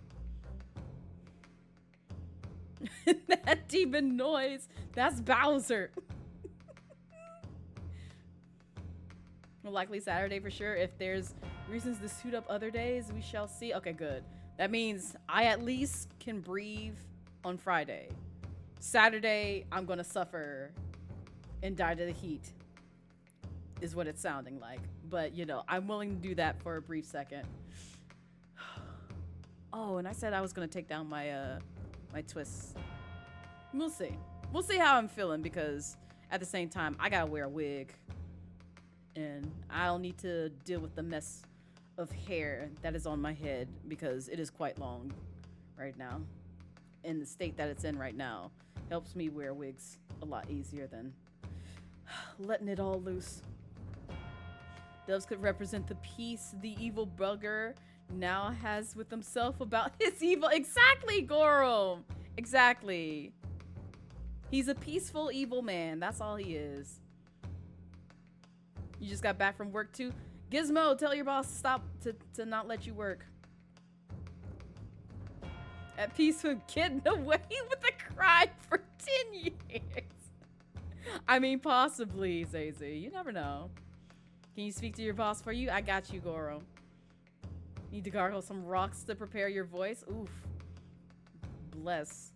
That demon noise. That's Bowser. Well, likely Saturday for sure. If there's reasons to suit up other days, we shall see. Okay, good. That means I at least can breathe on Friday. Saturday, I'm gonna suffer and die to the heat, is what it's sounding like. But, you know, I'm willing to do that for a brief second. Oh, and I said I was gonna take down my my twists. We'll see. We'll see how I'm feeling, because at the same time, I gotta wear a wig. And I'll need to deal with the mess of hair that is on my head, because it is quite long right now. In the state that it's in right now, helps me wear wigs a lot easier than letting it all loose. Doves could represent the peace the evil bugger now has with himself about his evil. Exactly, Gorum! Exactly. He's a peaceful evil man. That's all he is. You just got back from work too? Gizmo, tell your boss to stop to not let you work. At peace with getting away with a crime for 10 years. I mean, possibly, Zazy. You never know. Can you speak to your boss for you? I got you, Goro. Need to gargle some rocks to prepare your voice? Oof. Bless.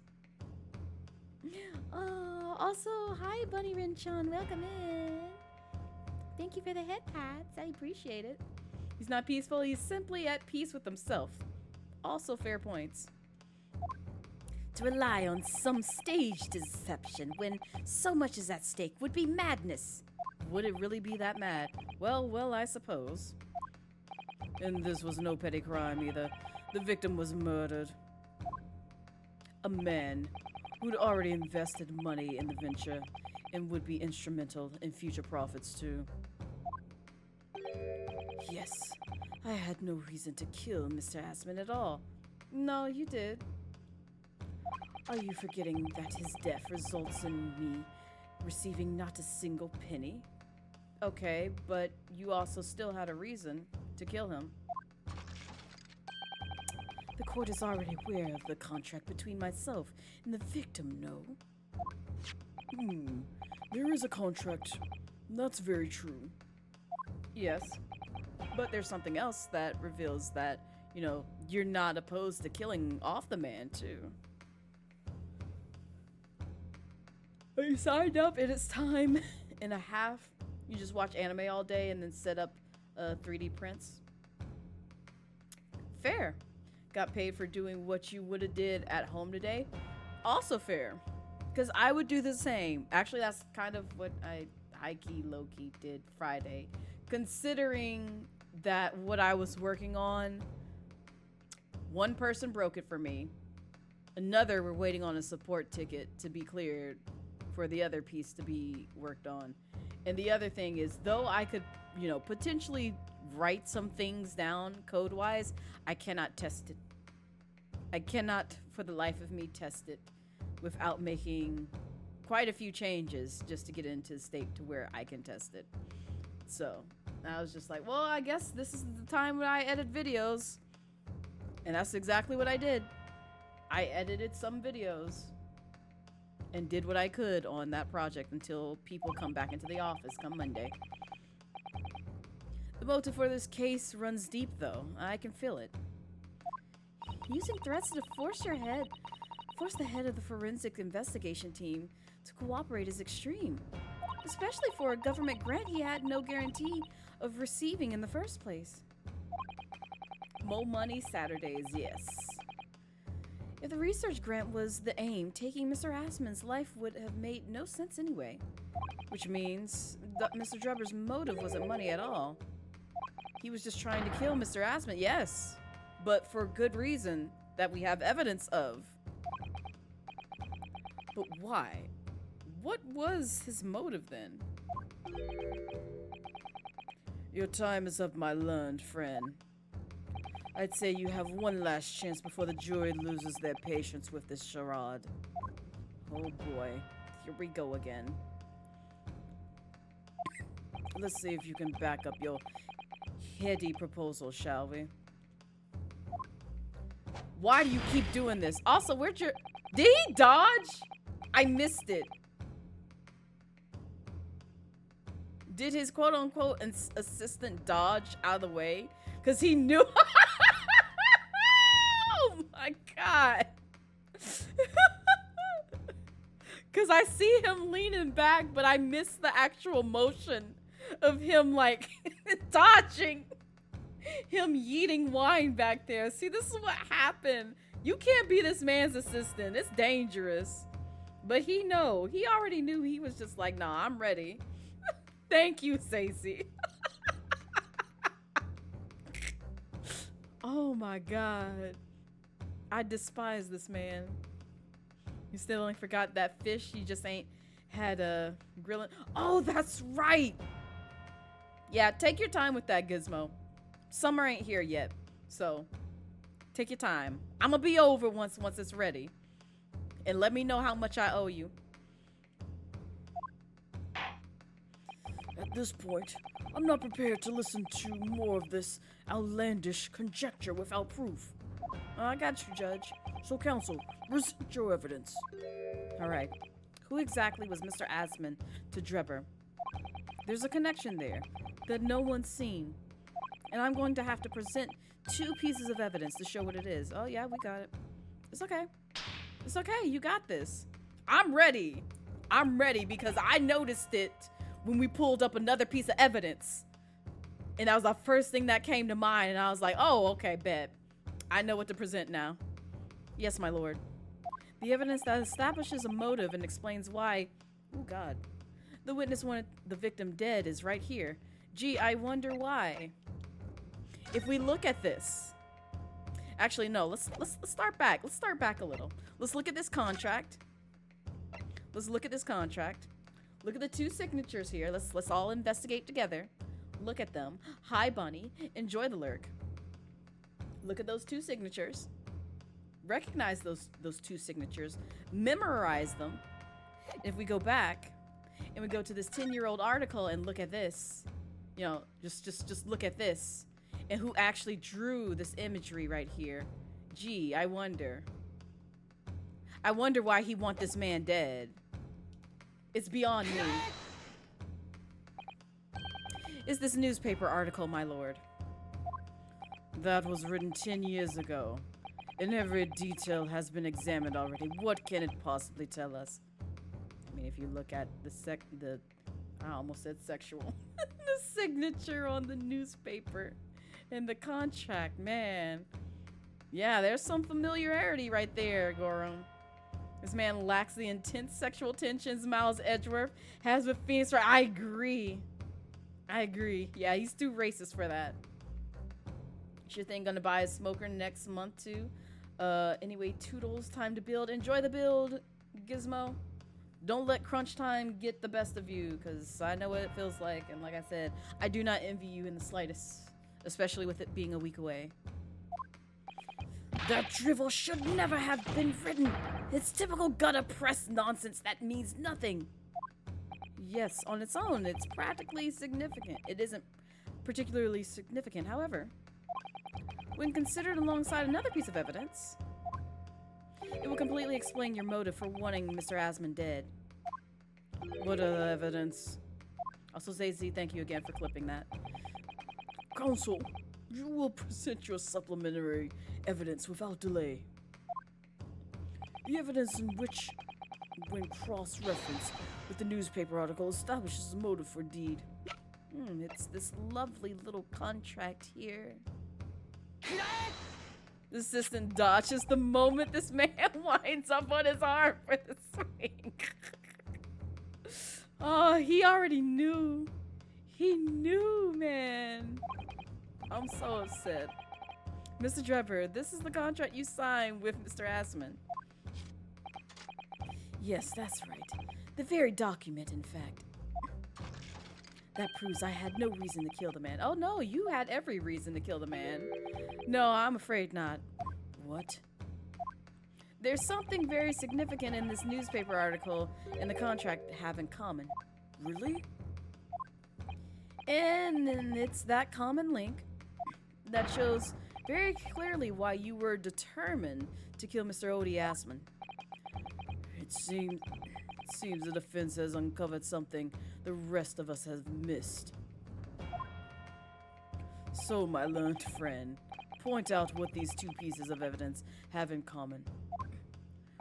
Also, hi, Bunny Rinchan. Welcome in. Thank you for the head pats. I appreciate it. He's not peaceful. He's simply at peace with himself. Also fair points. To rely on some stage deception when so much is at stake would be madness. Would it really be that mad? Well, I suppose. And this was no petty crime either. The victim was murdered. A man who'd already invested money in the venture and would be instrumental in future profits too. Yes, I had no reason to kill Mr. Asman at all. No, you did. Are you forgetting that his death results in me receiving not a single penny? Okay, but you also still had a reason to kill him. The court is already aware of the contract between myself and the victim, no? There is a contract. That's very true. Yes, but there's something else that reveals that, you know, you're not opposed to killing off the man, too. You signed up and it's time and a half. You just watch anime all day and then set up 3D prints. Fair. Got paid for doing what you would have did at home today. Also fair. Because I would do the same. Actually, that's kind of what I high-key, low-key did Friday. Considering that what I was working on, one person broke it for me. Another, we're waiting on a support ticket to be cleared for the other piece to be worked on. And the other thing is, though I could, you know, potentially write some things down code-wise, I cannot test it. I cannot, for the life of me, test it without making quite a few changes just to get into the state to where I can test it. So I was just like, well, I guess this is the time when I edit videos. And that's exactly what I did. I edited some videos and did what I could on that project until people come back into the office come Monday. The motive for this case runs deep, though. I can feel it. Using threats to force the head of the forensic investigation team to cooperate is extreme. Especially for a government grant he had no guarantee of receiving in the first place. More money Saturdays, yes. If the research grant was the aim, taking Mr. Asman's life would have made no sense anyway. Which means that Mr. Drebber's motive wasn't money at all. He was just trying to kill Mr. Asman, yes. But for good reason that we have evidence of. But why? What was his motive then? Your time is up, my learned friend. I'd say you have one last chance before the jury loses their patience with this charade. Oh boy, here we go again. Let's see if you can back up your heady proposal, shall we? Why do you keep doing this? Also, where'd your... Did he dodge? I missed it. Did his quote-unquote assistant dodge out of the way? Because he knew... Oh my god. Because I see him leaning back, but I missed the actual motion of him, like, dodging. Him yeeting wine back there. See, this is what happened. You can't be this man's assistant. It's dangerous. But he already knew. He was just like, nah, I'm ready. Thank you, Stacey. Oh my god. I despise this man. You still only forgot that fish. You just ain't had a grilling. Oh, that's right. Yeah, take your time with that, Gizmo. Summer ain't here yet, so take your time. I'm gonna be over once it's ready. And let me know how much I owe you. At this point, I'm not prepared to listen to more of this outlandish conjecture without proof. I got you, Judge. So, counsel, present your evidence. All right. Who exactly was Mr. Asman to Drebber? There's a connection there that no one's seen. And I'm going to have to present 2 pieces of evidence to show what it is. Oh, yeah, we got it. It's okay. It's okay. You got this. I'm ready. I'm ready because I noticed it when we pulled up another piece of evidence. And that was the first thing that came to mind. And I was like, oh, okay, bet. I know what to present now. Yes, my lord. The evidence that establishes a motive and explains why, oh God, the witness wanted the victim dead is right here. Gee, I wonder why. If we look at this, actually no, let's start back. Let's start back a little. Let's look at this contract. Let's look at this contract. Look at the 2 signatures here. Let's all investigate together. Look at them. Hi, Bunny. Enjoy the lurk. Look at those 2 signatures. Recognize those 2 signatures. Memorize them. If we go back, and we go to this 10-year-old article and look at this, you know, just look at this, and who actually drew this imagery right here. Gee, I wonder why he want this man dead. It's beyond me. Is this newspaper article, my lord? That was written 10 years ago, and every detail has been examined already. What can it possibly tell us? I mean, if you look at I almost said sexual, the signature on the newspaper and the contract, man. Yeah, there's some familiarity right there, Gorum. This man lacks the intense sexual tensions Miles Edgeworth has with Phoenix Wright. I agree. Yeah, he's too racist for that. Sure thing, gonna buy a smoker next month too. Anyway, toodles, time to build. Enjoy the build, Gizmo. Don't let crunch time get the best of you, because I know what it feels like. And like I said, I do not envy you in the slightest, especially with it being a week away. That drivel should never have been written. It's typical gutter press nonsense that means nothing. Yes, on its own, it's practically significant. It isn't particularly significant, however. When considered alongside another piece of evidence, it will completely explain your motive for wanting Mr. Asman dead. What other evidence? Also, Zazie, thank you again for clipping that. Counsel, you will present your supplementary evidence without delay. The evidence in which, when cross-referenced with the newspaper article, establishes a motive for deed. It's this lovely little contract here. The assistant dodges the moment this man winds up on his arm for the swing. Oh, he already knew. He knew, man. I'm so upset. Mr. Drebber, this is the contract you signed with Mr. Asman. Yes, that's right. The very document, in fact. That proves I had no reason to kill the man. Oh no, you had every reason to kill the man. No, I'm afraid not. What? There's something very significant in this newspaper article and the contract have in common. Really? And then it's that common link that shows very clearly why you were determined to kill Mr. Odie Asman. It seems the defense has uncovered something the rest of us have missed. So, my learned friend, point out what these two pieces of evidence have in common.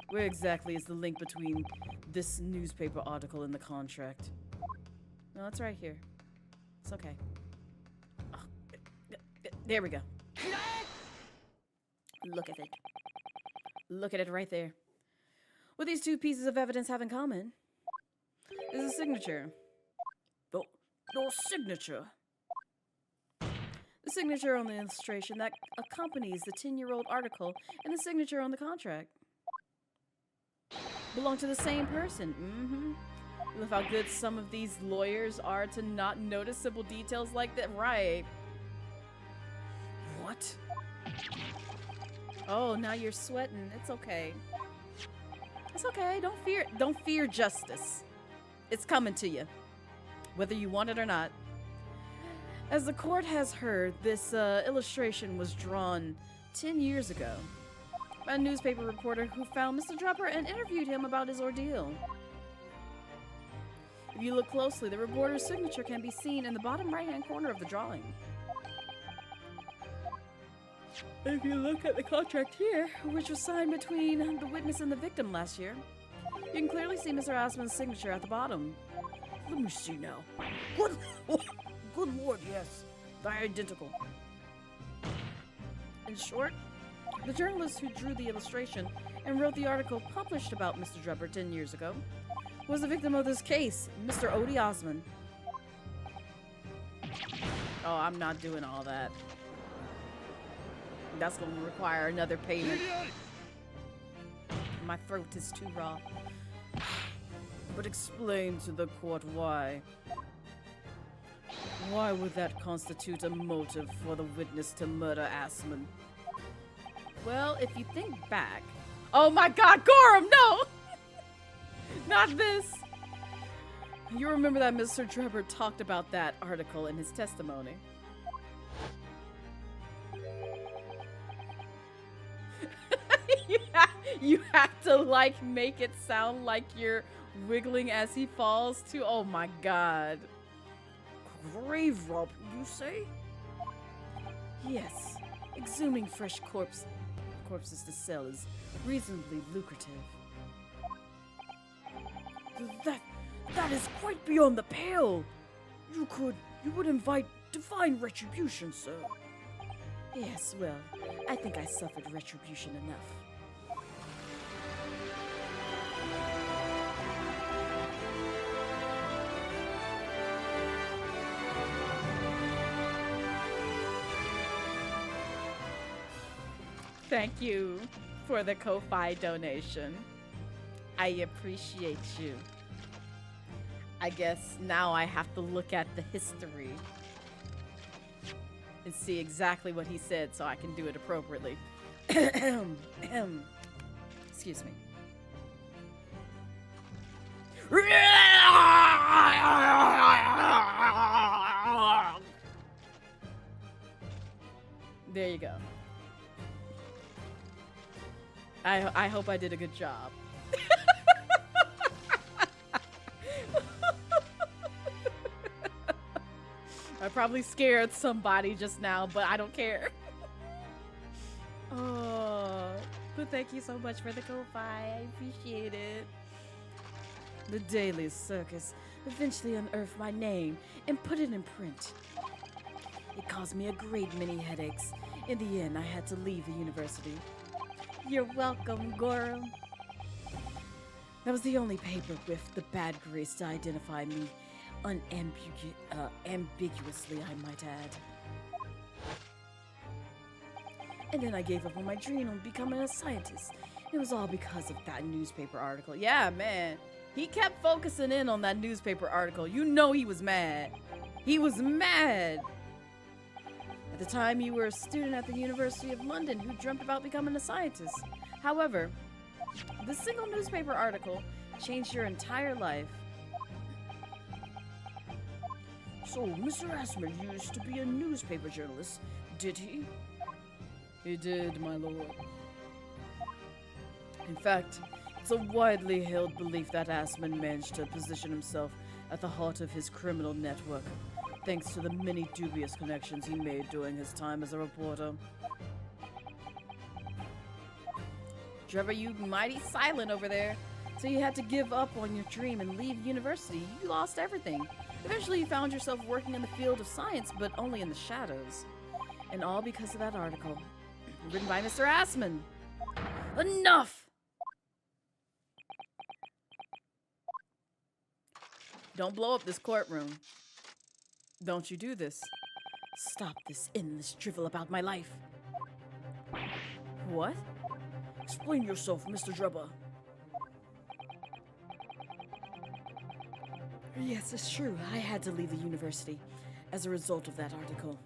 Where exactly is the link between this newspaper article and the contract? No, it's right here. It's okay. Oh, there we go. Look at it. Look at it right there. What these two pieces of evidence have in common is a signature. Your signature. The signature on the illustration that accompanies the 10-year-old article and the signature on the contract belong to the same person. Look how good some of these lawyers are to not notice simple details like that. Right. What? Oh, now you're sweating. It's okay. It's okay. Don't fear justice. It's coming to you, whether you want it or not. As the court has heard, this illustration was drawn 10 years ago by a newspaper reporter who found Mr. Dropper and interviewed him about his ordeal. If you look closely, the reporter's signature can be seen in the bottom right-hand corner of the drawing. If you look at the contract here, which was signed between the witness and the victim last year, you can clearly see Mr. Osman's signature at the bottom. Let me see now. Good lord, yes. They're identical. In short, the journalist who drew the illustration and wrote the article published about Mr. Drebber 10 years ago was the victim of this case, Mr. Odie Osman. Oh, I'm not doing all that. That's going to require another payment. My throat is too raw. But explain to the court why. Why would that constitute a motive for the witness to murder Asman? Well, if you think back... Oh my god, Gorham, no! Not this! You remember that Mr. Trevor talked about that article in his testimony. You have to like make it sound like you're wiggling as he falls too. Oh my god. Grave rob, you say? Yes. Exhuming fresh corpses to sell is reasonably lucrative. That is quite beyond the pale. You would invite divine retribution, sir. Yes, well, I think I suffered retribution enough. Thank you for the Ko-Fi donation. I appreciate you. I guess now I have to look at the history and see exactly what he said so I can do it appropriately. Excuse me. There you go. I hope I did a good job. I probably scared somebody just now, but I don't care. Oh, but thank you so much for the Ko-Fi. I appreciate it. The Daily Circus eventually unearthed my name and put it in print. It caused me a great many headaches. In the end, I had to leave the university. You're welcome, Gorham. That was the only paper with the bad grace to identify me ambiguously, I might add. And then I gave up on my dream of becoming a scientist. It was all because of that newspaper article. Yeah, man. He kept focusing in on that newspaper article. You know he was mad. He was mad. At the time, you were a student at the University of London who dreamt about becoming a scientist. However, the single newspaper article changed your entire life. So, Mr. Asman used to be a newspaper journalist, did he? He did, my lord. In fact, it's a widely held belief that Asman managed to position himself at the heart of his criminal network, thanks to the many dubious connections he made during his time as a reporter. Trevor, you mighty silent over there. So you had to give up on your dream and leave university. You lost everything. Eventually you found yourself working in the field of science, but only in the shadows. And all because of that article. Written by Mr. Asman. Enough! Don't blow up this courtroom. Don't you do this. Stop this endless drivel about my life. What? Explain yourself, Mr. Drebber. Yes, it's true. I had to leave the university as a result of that article.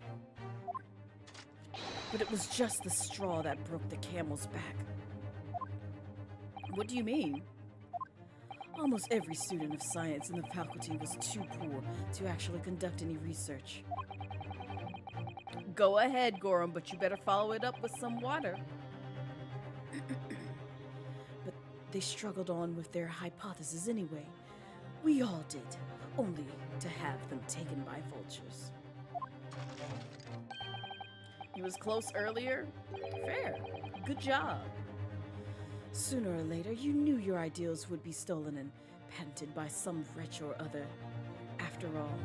But it was just the straw that broke the camel's back. What do you mean? Almost every student of science in the faculty was too poor to actually conduct any research. Go ahead, Gorham, but you better follow it up with some water. But they struggled on with their hypothesis anyway. We all did, only to have them taken by vultures. He was close earlier? Fair. Good job. Sooner or later, you knew your ideals would be stolen and patented by some wretch or other. After all.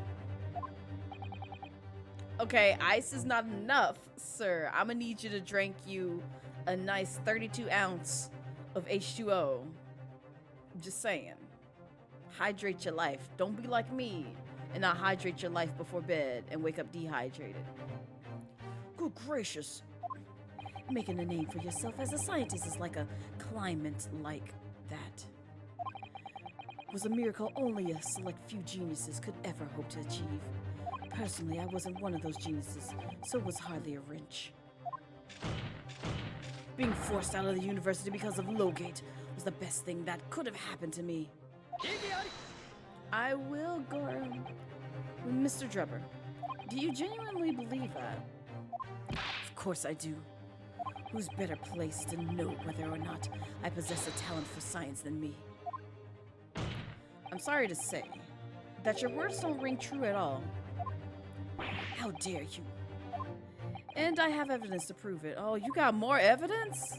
Okay, ice is not enough, sir. I'm gonna need you to drink you a nice 32 ounce of H2O. Just saying. Hydrate your life. Don't be like me and not hydrate your life before bed and wake up dehydrated. Good gracious. Making a name for yourself as a scientist is like a climate like that. It was a miracle only a select few geniuses could ever hope to achieve. Personally, I wasn't one of those geniuses, so it was hardly a wrench. Being forced out of the university because of Logate was the best thing that could have happened to me. I will go. Mr. Drebber, do you genuinely believe that? Of course I do. Who's better placed to know whether or not I possess a talent for science than me? I'm sorry to say that your words don't ring true at all. How dare you? And I have evidence to prove it. Oh, you got more evidence?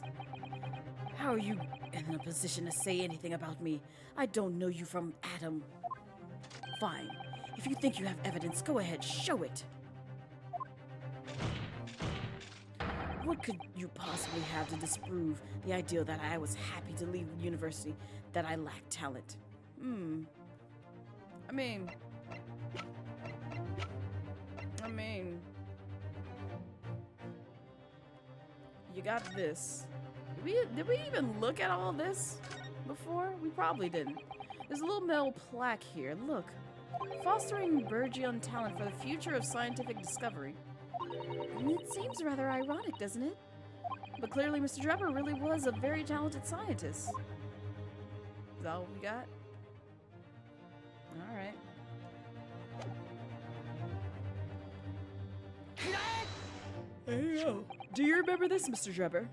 How are you in a position to say anything about me? I don't know you from Adam. Fine. If you think you have evidence, go ahead, show it. What could you possibly have to disprove the idea that I was happy to leave the university, that I lacked talent? I mean, you got this. Did we even look at all this before? We probably didn't. There's a little metal plaque here. Look. Fostering burgeoning talent for the future of scientific discovery. It seems rather ironic, doesn't it? But clearly Mr. Drebber really was a very talented scientist. Is that all we got? Alright. Hey, yo. Do you remember this, Mr. Drebber?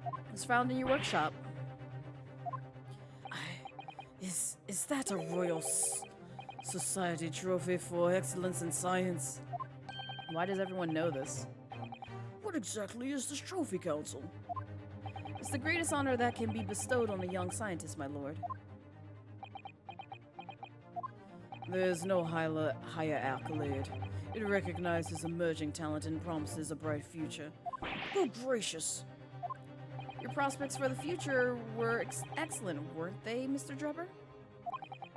It was found in your workshop. Is that a Royal Society trophy for excellence in science? Why does everyone know this? What exactly is this trophy, Council? It's the greatest honor that can be bestowed on a young scientist, my lord. There's no higher accolade. It recognizes emerging talent and promises a bright future. Good gracious! Your prospects for the future were excellent, weren't they, Mr. Drebber?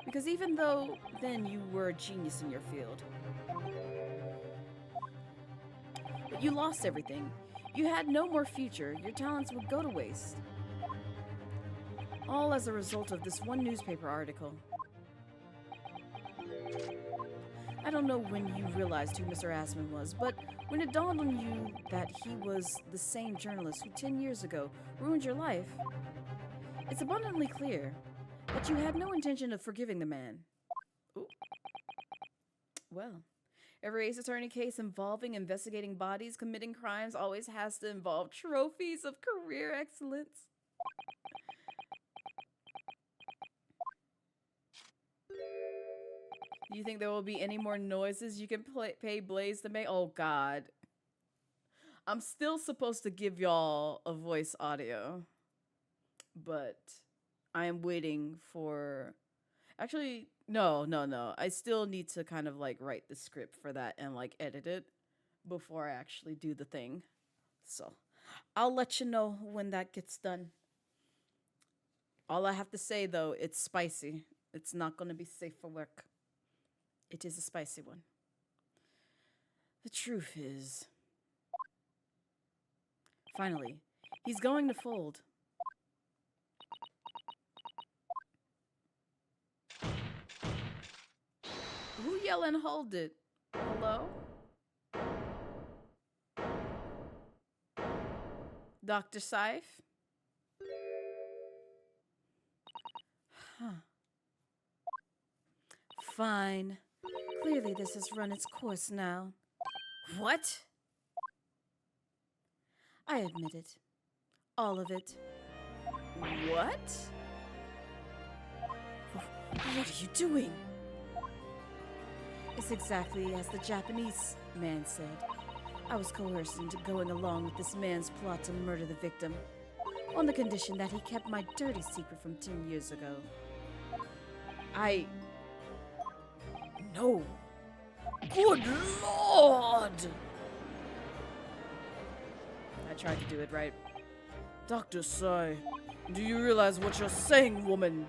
Because even though then you were a genius in your field. But you lost everything. You had no more future. Your talents would go to waste. All as a result of this one newspaper article. I don't know when you realized who Mr. Asman was, but when it dawned on you that he was the same journalist who 10 years ago ruined your life, it's abundantly clear that you had no intention of forgiving the man. Ooh. Well, every Ace Attorney case involving investigating bodies committing crimes always has to involve trophies of career excellence. Do you think there will be any more noises you can pay Blaze to make? Oh, God. I'm still supposed to give y'all a voice audio, but I am waiting for... Actually, no. I still need to kind of like write the script for that and like edit it before I actually do the thing. So I'll let you know when that gets done. All I have to say, though, it's spicy. It's not going to be safe for work. It is a spicy one. The truth is... Finally, he's going to fold. Who yelling hold it? Hello? Dr. Seif? Huh. Fine. Clearly this has run its course now. What? I admit it. All of it. What? What are you doing? It's exactly as the Japanese man said. I was coerced into going along with this man's plot to murder the victim, on the condition that he kept my dirty secret from 10 years ago. No. Good Lord! I tried to do it right. Dr. Sai, do you realize what you're saying, woman?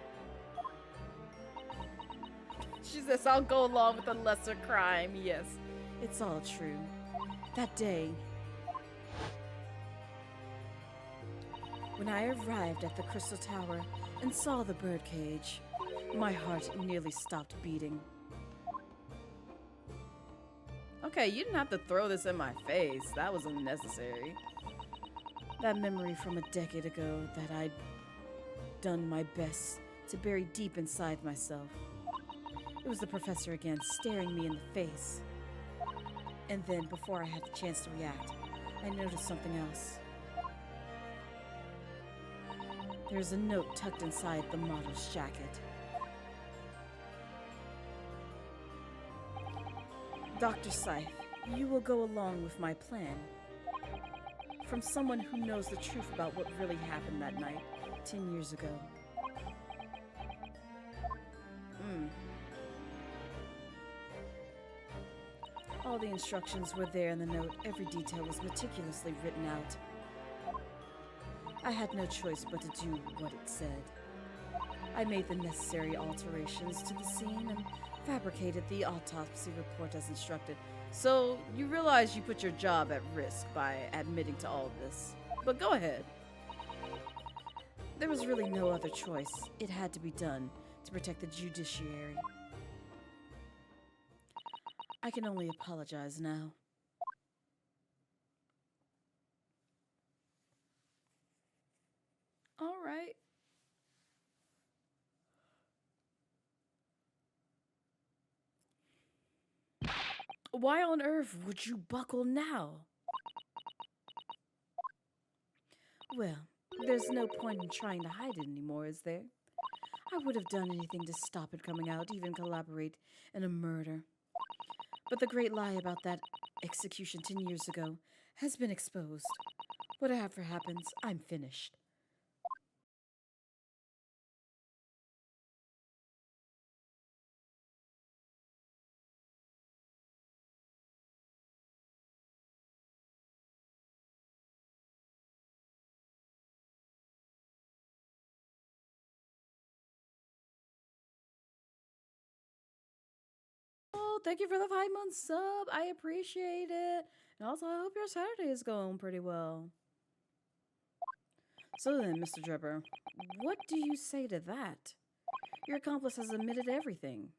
She says, I'll go along with a lesser crime. Yes, it's all true. That day, when I arrived at the Crystal Tower and saw the birdcage, my heart nearly stopped beating. Okay, you didn't have to throw this in my face. That was unnecessary. That memory from a decade ago that I'd done my best to bury deep inside myself. It was the professor again, staring me in the face. And then, before I had the chance to react, I noticed something else. There's a note tucked inside the model's jacket. Dr. Scythe, you will go along with my plan. From someone who knows the truth about what really happened that night, 10 years ago. All the instructions were there in the note. Every detail was meticulously written out. I had no choice but to do what it said. I made the necessary alterations to the scene and fabricated the autopsy report as instructed. So, you realize you put your job at risk by admitting to all of this. But go ahead. There was really no other choice. It had to be done to protect the judiciary. I can only apologize now. All right. Why on earth would you buckle now? Well, there's no point in trying to hide it anymore, is there? I would have done anything to stop it coming out, even collaborate in a murder. But the great lie about that execution 10 years ago has been exposed. Whatever happens, I'm finished. Oh, thank you for the 5-month sub. I appreciate it. And also, I hope your Saturday is going pretty well. So then, Mr. Drebber, what do you say to that? Your accomplice has admitted everything.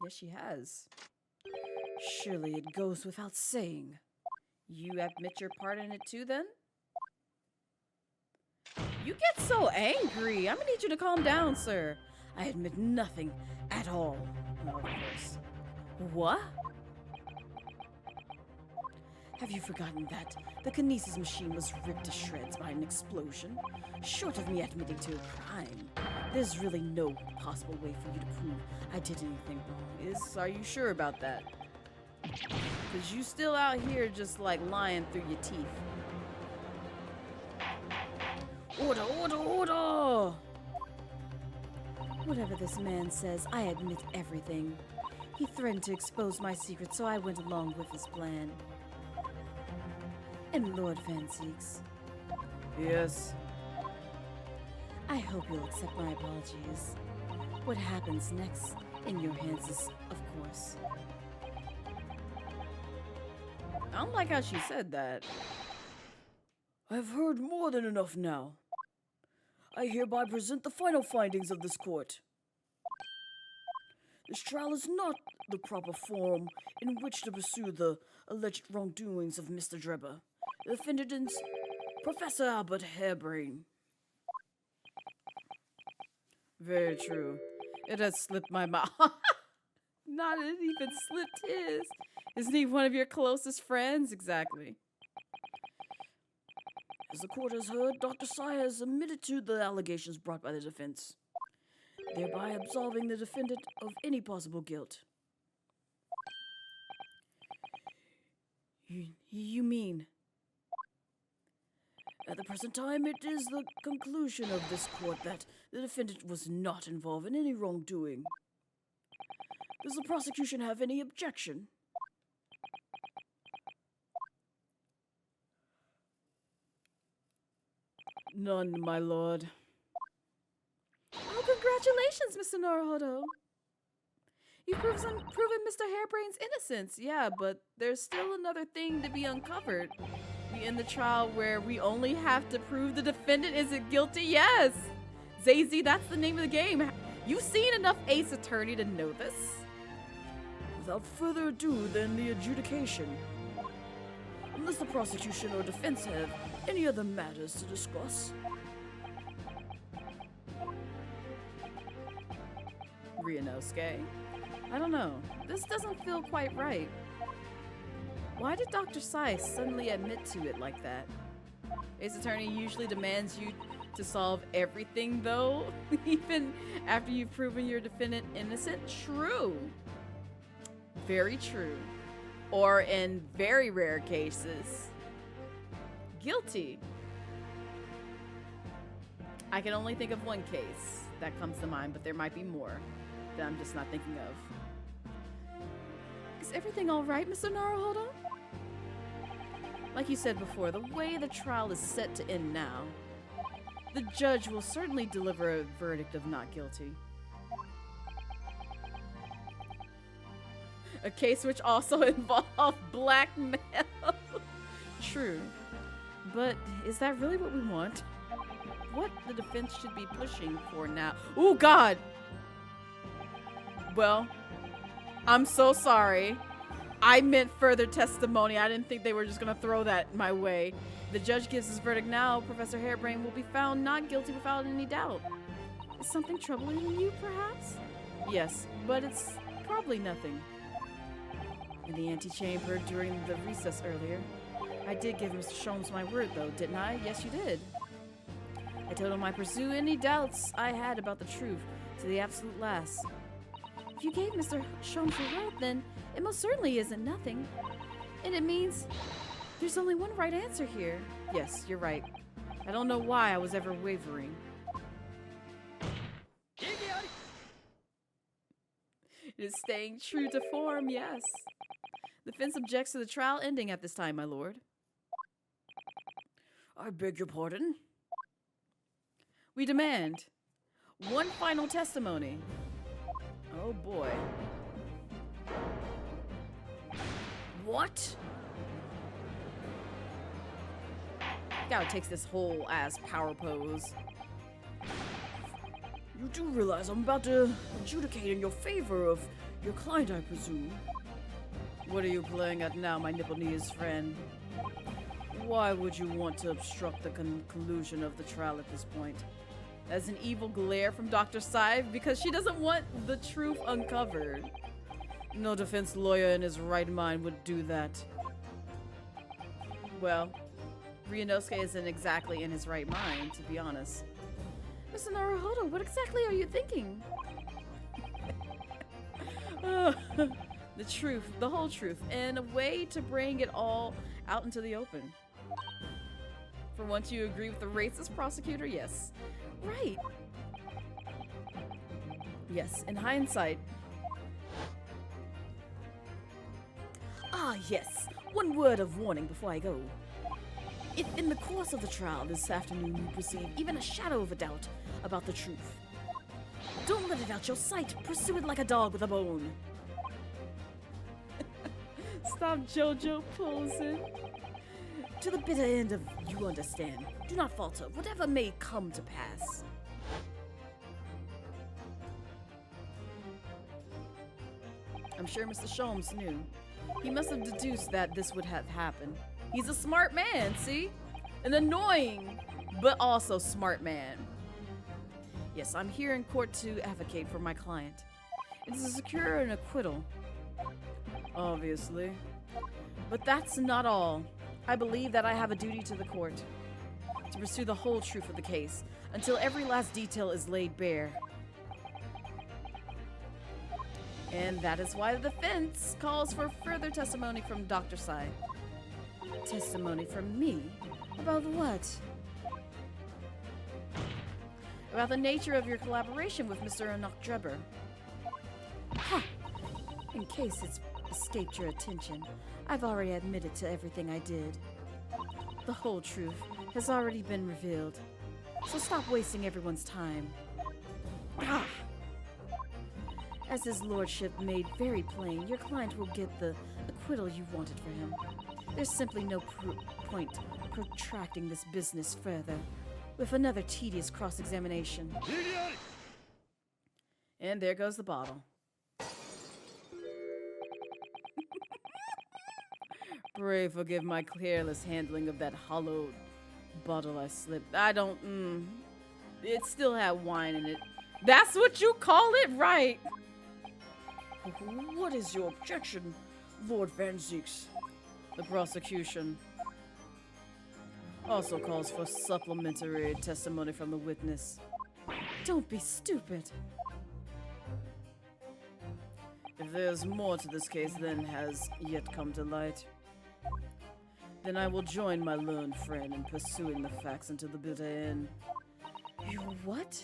Yes, she has. Surely it goes without saying. You admit your part in it too, then? You get so angry. I'm gonna need you to calm down, sir. I admit nothing at all. Oh, of course. What? Have you forgotten that the kinesis machine was ripped to shreds by an explosion? Short of me admitting to a crime, there's really no possible way for you to prove I did anything wrong. Are you sure about that? Because you still out here just like lying through your teeth. Order, order, order! Whatever this man says, I admit everything. He threatened to expose my secret, so I went along with his plan. And Lord Van Zieks. Yes. I hope you'll accept my apologies. What happens next in your hands is, of course. I don't like how she said that. I've heard more than enough now. I hereby present the final findings of this court. This trial is not the proper form in which to pursue the alleged wrongdoings of Mr. Drebber, the defendant, Professor Albert Harebrain. Very true. It has slipped my mind. Not even slipped his. Isn't he one of your closest friends? Exactly. As the court has heard, Dr. Scythe has admitted to the allegations brought by the defense, thereby absolving the defendant of any possible guilt. You mean? At the present time, it is the conclusion of this court that the defendant was not involved in any wrongdoing. Does the prosecution have any objection? None, my lord. Oh, congratulations, Mr. Naruhodo. You've proven Mr. Harebrain's innocence. Yeah, but there's still another thing to be uncovered. We end the trial where we only have to prove the defendant isn't guilty. Yes! Zazie, that's the name of the game. You've seen enough Ace Attorney to know this. Without further ado, then the adjudication. Unless the prosecution or defense have any other matters to discuss. Ryunosuke. I don't know. This doesn't feel quite right. Why did Dr. Sai suddenly admit to it like that? Ace Attorney usually demands you to solve everything, though, even after you've proven your defendant innocent. True. Very true. Or in very rare cases, guilty. I can only think of one case that comes to mind, but there might be more that I'm just not thinking of. Is everything all right, Mr. Naruhodo? Like you said before, the way the trial is set to end now, the judge will certainly deliver a verdict of not guilty. A case which also involved blackmail. True. But is that really what we want? What the defense should be pushing for now? Oh, God! Well, I'm so sorry. I meant further testimony. I didn't think they were just gonna throw that my way. The judge gives his verdict now. Professor Hairbrain will be found not guilty without any doubt. Is something troubling you, perhaps? Yes, but it's probably nothing. In the antechamber during the recess earlier, I did give Mr. Sholmes my word, though, didn't I? Yes, you did. I told him I pursue any doubts I had about the truth to the absolute last. If you gave Mr. Sholmes your word, then it most certainly isn't nothing. And it means there's only one right answer here. Yes, you're right. I don't know why I was ever wavering. It is staying true to form, yes. The defense objects to the trial ending at this time, my lord. I beg your pardon? We demand one final testimony. Oh boy. What? Gotta takes this whole ass power pose. You do realize I'm about to adjudicate in your favor of your client, I presume. What are you playing at now, my nipple-knees friend? Why would you want to obstruct the conclusion of the trial at this point? As an evil glare from Dr. Sai, because she doesn't want the truth uncovered. No defense lawyer in his right mind would do that. Well, Ryunosuke isn't exactly in his right mind, to be honest. Mr. Naruhodo, what exactly are you thinking? The truth, the whole truth, and a way to bring it all out into the open. For once you agree with the racist prosecutor, yes. Right. Yes, in hindsight. Ah, yes. One word of warning before I go. If in the course of the trial this afternoon you perceive even a shadow of a doubt about the truth, don't let it out your sight. Pursue it like a dog with a bone. Stop JoJo posing. To the bitter end of you understand. Do not falter, whatever may come to pass. I'm sure Mr. Sholmes knew. He must have deduced that this would have happened. He's a smart man, see? An annoying, but also smart man. Yes, I'm here in court to advocate for my client. It is to secure an acquittal. Obviously. But that's not all. I believe that I have a duty to the court. To pursue the whole truth of the case, until every last detail is laid bare. And that is why the defense calls for further testimony from Dr. Sai. Testimony from me? About what? About the nature of your collaboration with Mr. Anokdreber. Ha! In case it's escaped your attention, I've already admitted to everything I did. The whole truth has already been revealed, so stop wasting everyone's time. Ah! As his lordship made very plain, your client will get the acquittal you wanted for him. There's simply no point protracting this business further with another tedious cross-examination. And there goes the bottle. Pray forgive my careless handling of that hollowed bottle I slipped. I don't, It still had wine in it. That's what you call it, right? What is your objection, Lord Van Zieks? The prosecution also calls for supplementary testimony from the witness. Don't be stupid. If there's more to this case than has yet come to light, then I will join my learned friend in pursuing the facts until the bitter end. Your what?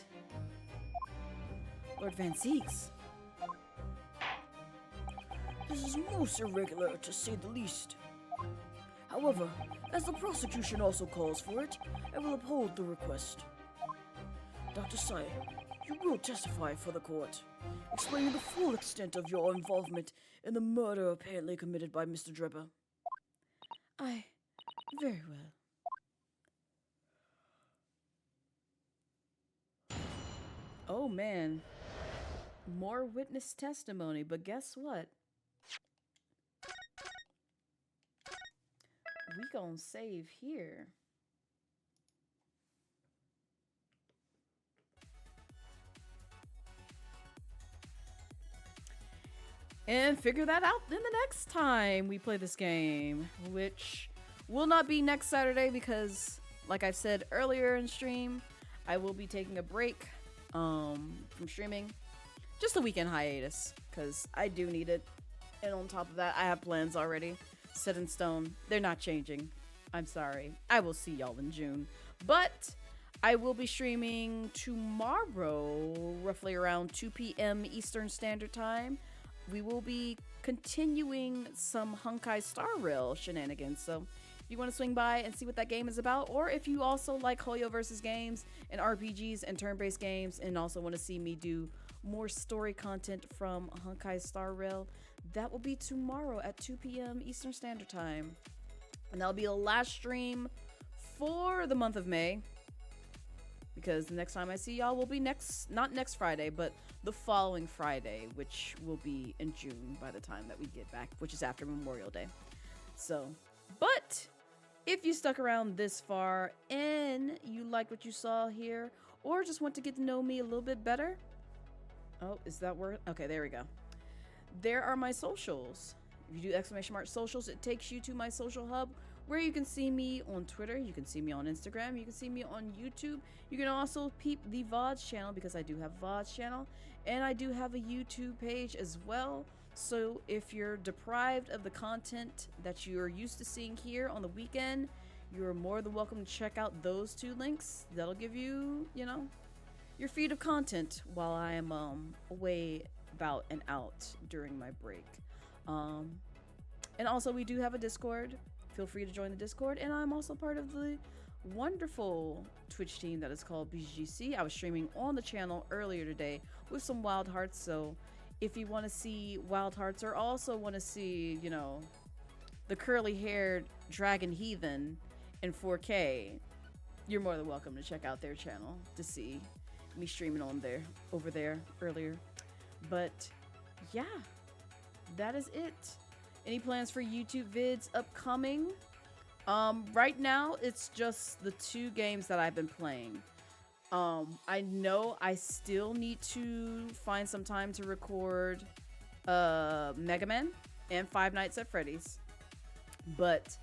Lord Van Zieks. This is most irregular, to say the least. However, as the prosecution also calls for it, I will uphold the request. Dr. Sai, you will testify for the court, explaining the full extent of your involvement in the murder apparently committed by Mr. Drebber. Very well. Oh man. More witness testimony, but guess what? We gonna save here. And figure that out in the next time we play this game, which will not be next Saturday because, like I said earlier in stream, I will be taking a break from streaming. Just a weekend hiatus, because I do need it. And on top of that, I have plans already set in stone. They're not changing. I'm sorry. I will see y'all in June. But I will be streaming tomorrow, roughly around 2 p.m. Eastern Standard Time. We will be continuing some Honkai Star Rail shenanigans. So if you want to swing by and see what that game is about, or if you also like Hoyo versus games and RPGs and turn-based games and also want to see me do more story content from Honkai Star Rail, that will be tomorrow at 2 p.m. Eastern Standard Time. And that'll be the last stream for the month of May. Because the next time I see y'all will be not next Friday, but the following Friday, which will be in June by the time that we get back, which is after Memorial Day. So, but if you stuck around this far and you like what you saw here, or just want to get to know me a little bit better, oh, is that word? Okay, there we go. There are my socials. If you do ! Socials, it takes you to my social hub where you can see me on Twitter, you can see me on Instagram, you can see me on YouTube. You can also peep the VODs channel because I do have a VODs channel, and I do have a YouTube page as well. So if you're deprived of the content that you're used to seeing here on the weekend, you're more than welcome to check out those two links. That'll give you, you know, your feed of content while I am away about and out during my break. And also we do have a Discord. Feel free to join the Discord, and I'm also part of the wonderful Twitch team that is called BGC. I was streaming on the channel earlier today with some Wild Hearts, so if you want to see Wild Hearts or also want to see, you know, the curly-haired dragon heathen in 4K, you're more than welcome to check out their channel to see me streaming over there earlier. But yeah, that is it. Any plans for YouTube vids upcoming? Right now, it's just the 2 games that I've been playing. I know I still need to find some time to record Mega Man and Five Nights at Freddy's. But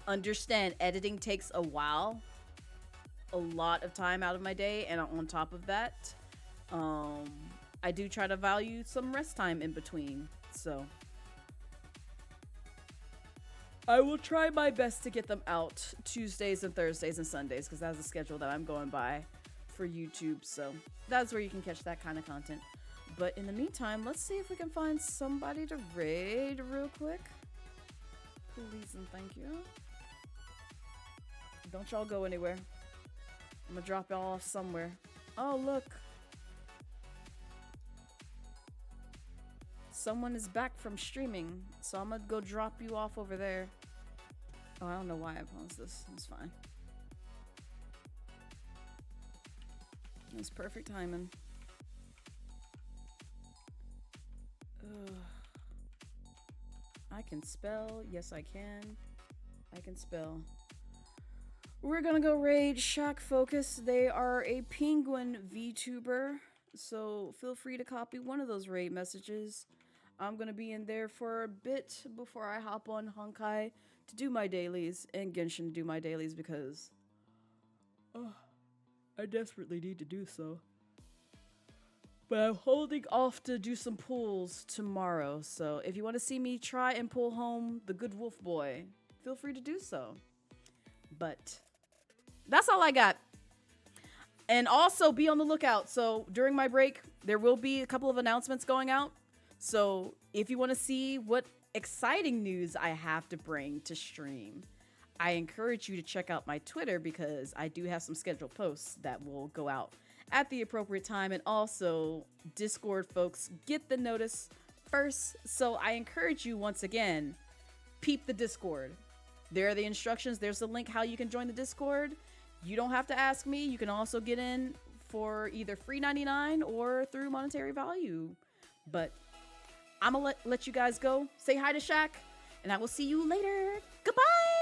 understand, editing takes a while. A lot of time out of my day, and on top of that, I do try to value some rest time in between. So I will try my best to get them out Tuesdays and Thursdays and Sundays, because that's the schedule that I'm going by for YouTube. So that's where you can catch that kind of content. But in the meantime, let's see if we can find somebody to raid real quick. Please and thank you. Don't y'all go anywhere. I'm gonna drop y'all off somewhere. Oh, look. Someone is back from streaming, so I'm gonna go drop you off over there. Oh, I don't know why I paused this. It's fine. It's perfect timing. Ugh. I can spell. Yes, I can. I can spell. We're gonna go raid Shack Focus. They are a penguin VTuber. So feel free to copy one of those raid messages. I'm gonna be in there for a bit before I hop on Honkai to do my dailies and Genshin to do my dailies because I desperately need to do so. But I'm holding off to do some pulls tomorrow. So if you want to see me try and pull home the good wolf boy, feel free to do so. But that's all I got. And also be on the lookout. So during my break, there will be a couple of announcements going out. So if you want to see what exciting news I have to bring to stream, I encourage you to check out my Twitter because I do have some scheduled posts that will go out at the appropriate time. And also Discord folks get the notice first. So I encourage you once again, peep the Discord. There are the instructions. There's the link how you can join the Discord. You don't have to ask me. You can also get in for either free 99 or through monetary value. But I'm gonna let you guys go. Say hi to Shaq, and I will see you later. Goodbye.